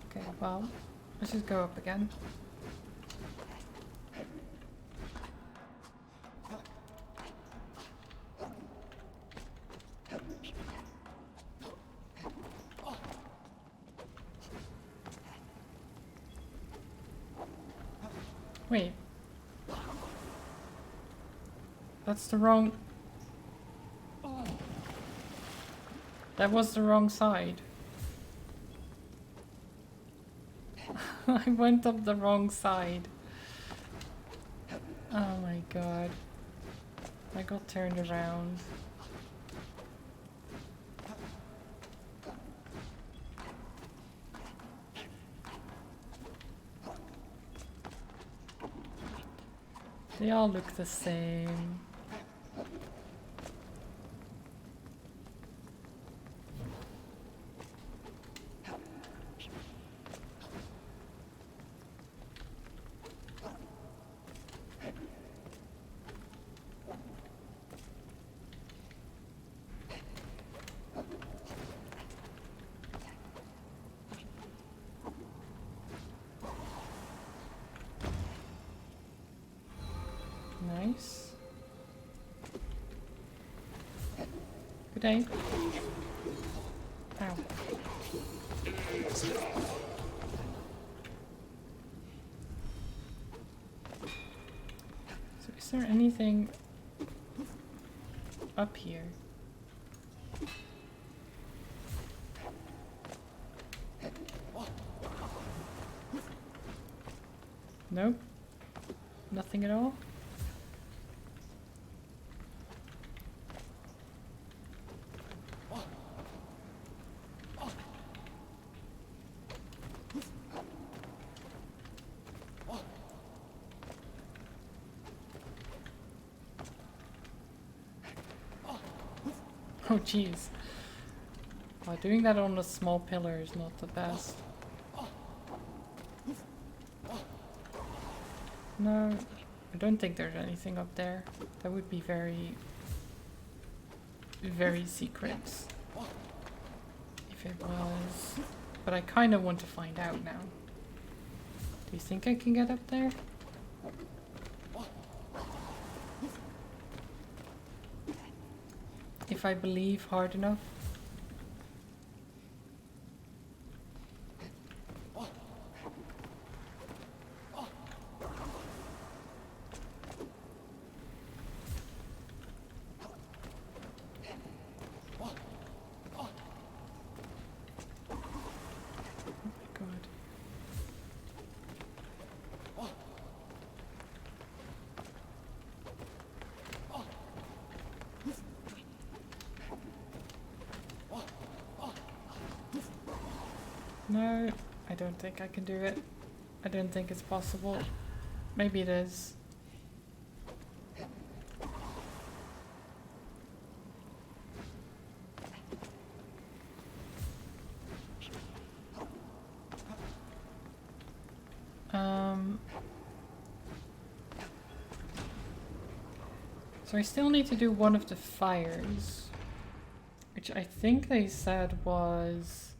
Okay, well, let's just go up again. Wait. That's the wrong... That was the wrong side. I went up the wrong side. Oh my god. I got turned around. They all look the same. Nice. Good day. Ow. So is there anything up here? Nope. Nothing at all? Oh jeez. Doing that on a small pillar is not the best. No, I don't think there's anything up there. That would be very, very secret. If it was. But I kind of want to find out now. Do you think I can get up there? If I believe hard enough. No, I don't think I can do it. I don't think it's possible. Maybe it is. So I still need to do one of the fires, which I think they said was...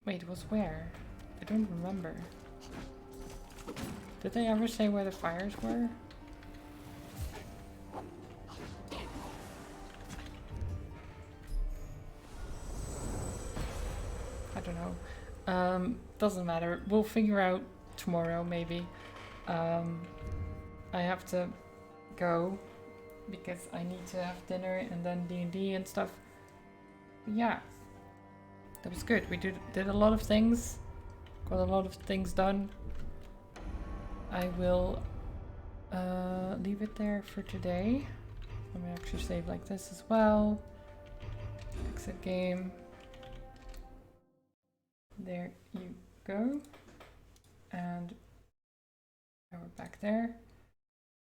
Wait, it was where? I don't remember. Did they ever say where the fires were? I don't know. Doesn't matter. We'll figure out tomorrow, maybe. I have to go because I need to have dinner and then D&D and stuff. But yeah, that was good. We did a lot of things. Got a lot of things done. I will leave it there for today. Let me actually save like this as well. Exit game. There you go. And now we're back there.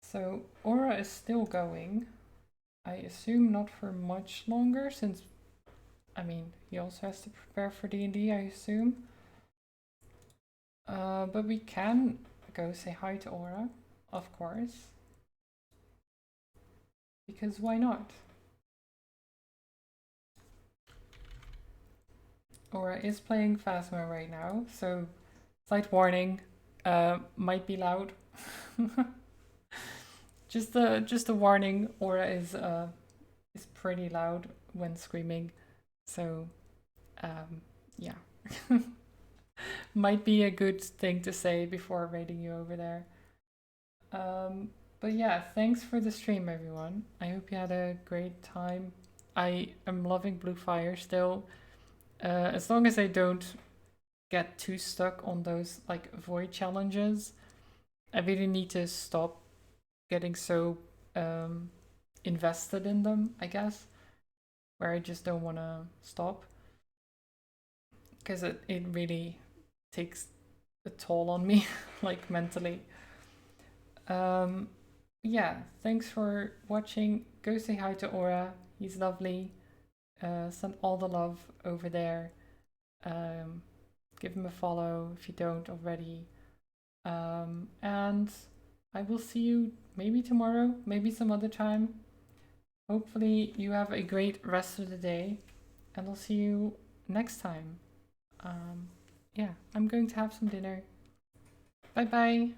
So Aura is still going. I assume not for much longer since, I mean, he also has to prepare for D&D, I assume. But we can go say hi to Aura, of course. Because why not? Aura is playing Phasma right now, so slight warning, might be loud. Just a warning, Aura is pretty loud when screaming, so yeah. Might be a good thing to say before raiding you over there. But yeah, thanks for the stream, everyone. I hope you had a great time. I am loving Blue Fire still. As long as I don't get too stuck on those like void challenges, I really need to stop getting so invested in them, I guess, where I just don't want to stop, because it really takes a toll on me, like mentally. Yeah, thanks for watching. Go say hi to Aura, he's lovely. Send all the love over there. Give him a follow if you don't already. And I will see you maybe tomorrow, maybe some other time. Hopefully you have a great rest of the day, and I'll see you next time. Yeah, I'm going to have some dinner. Bye bye.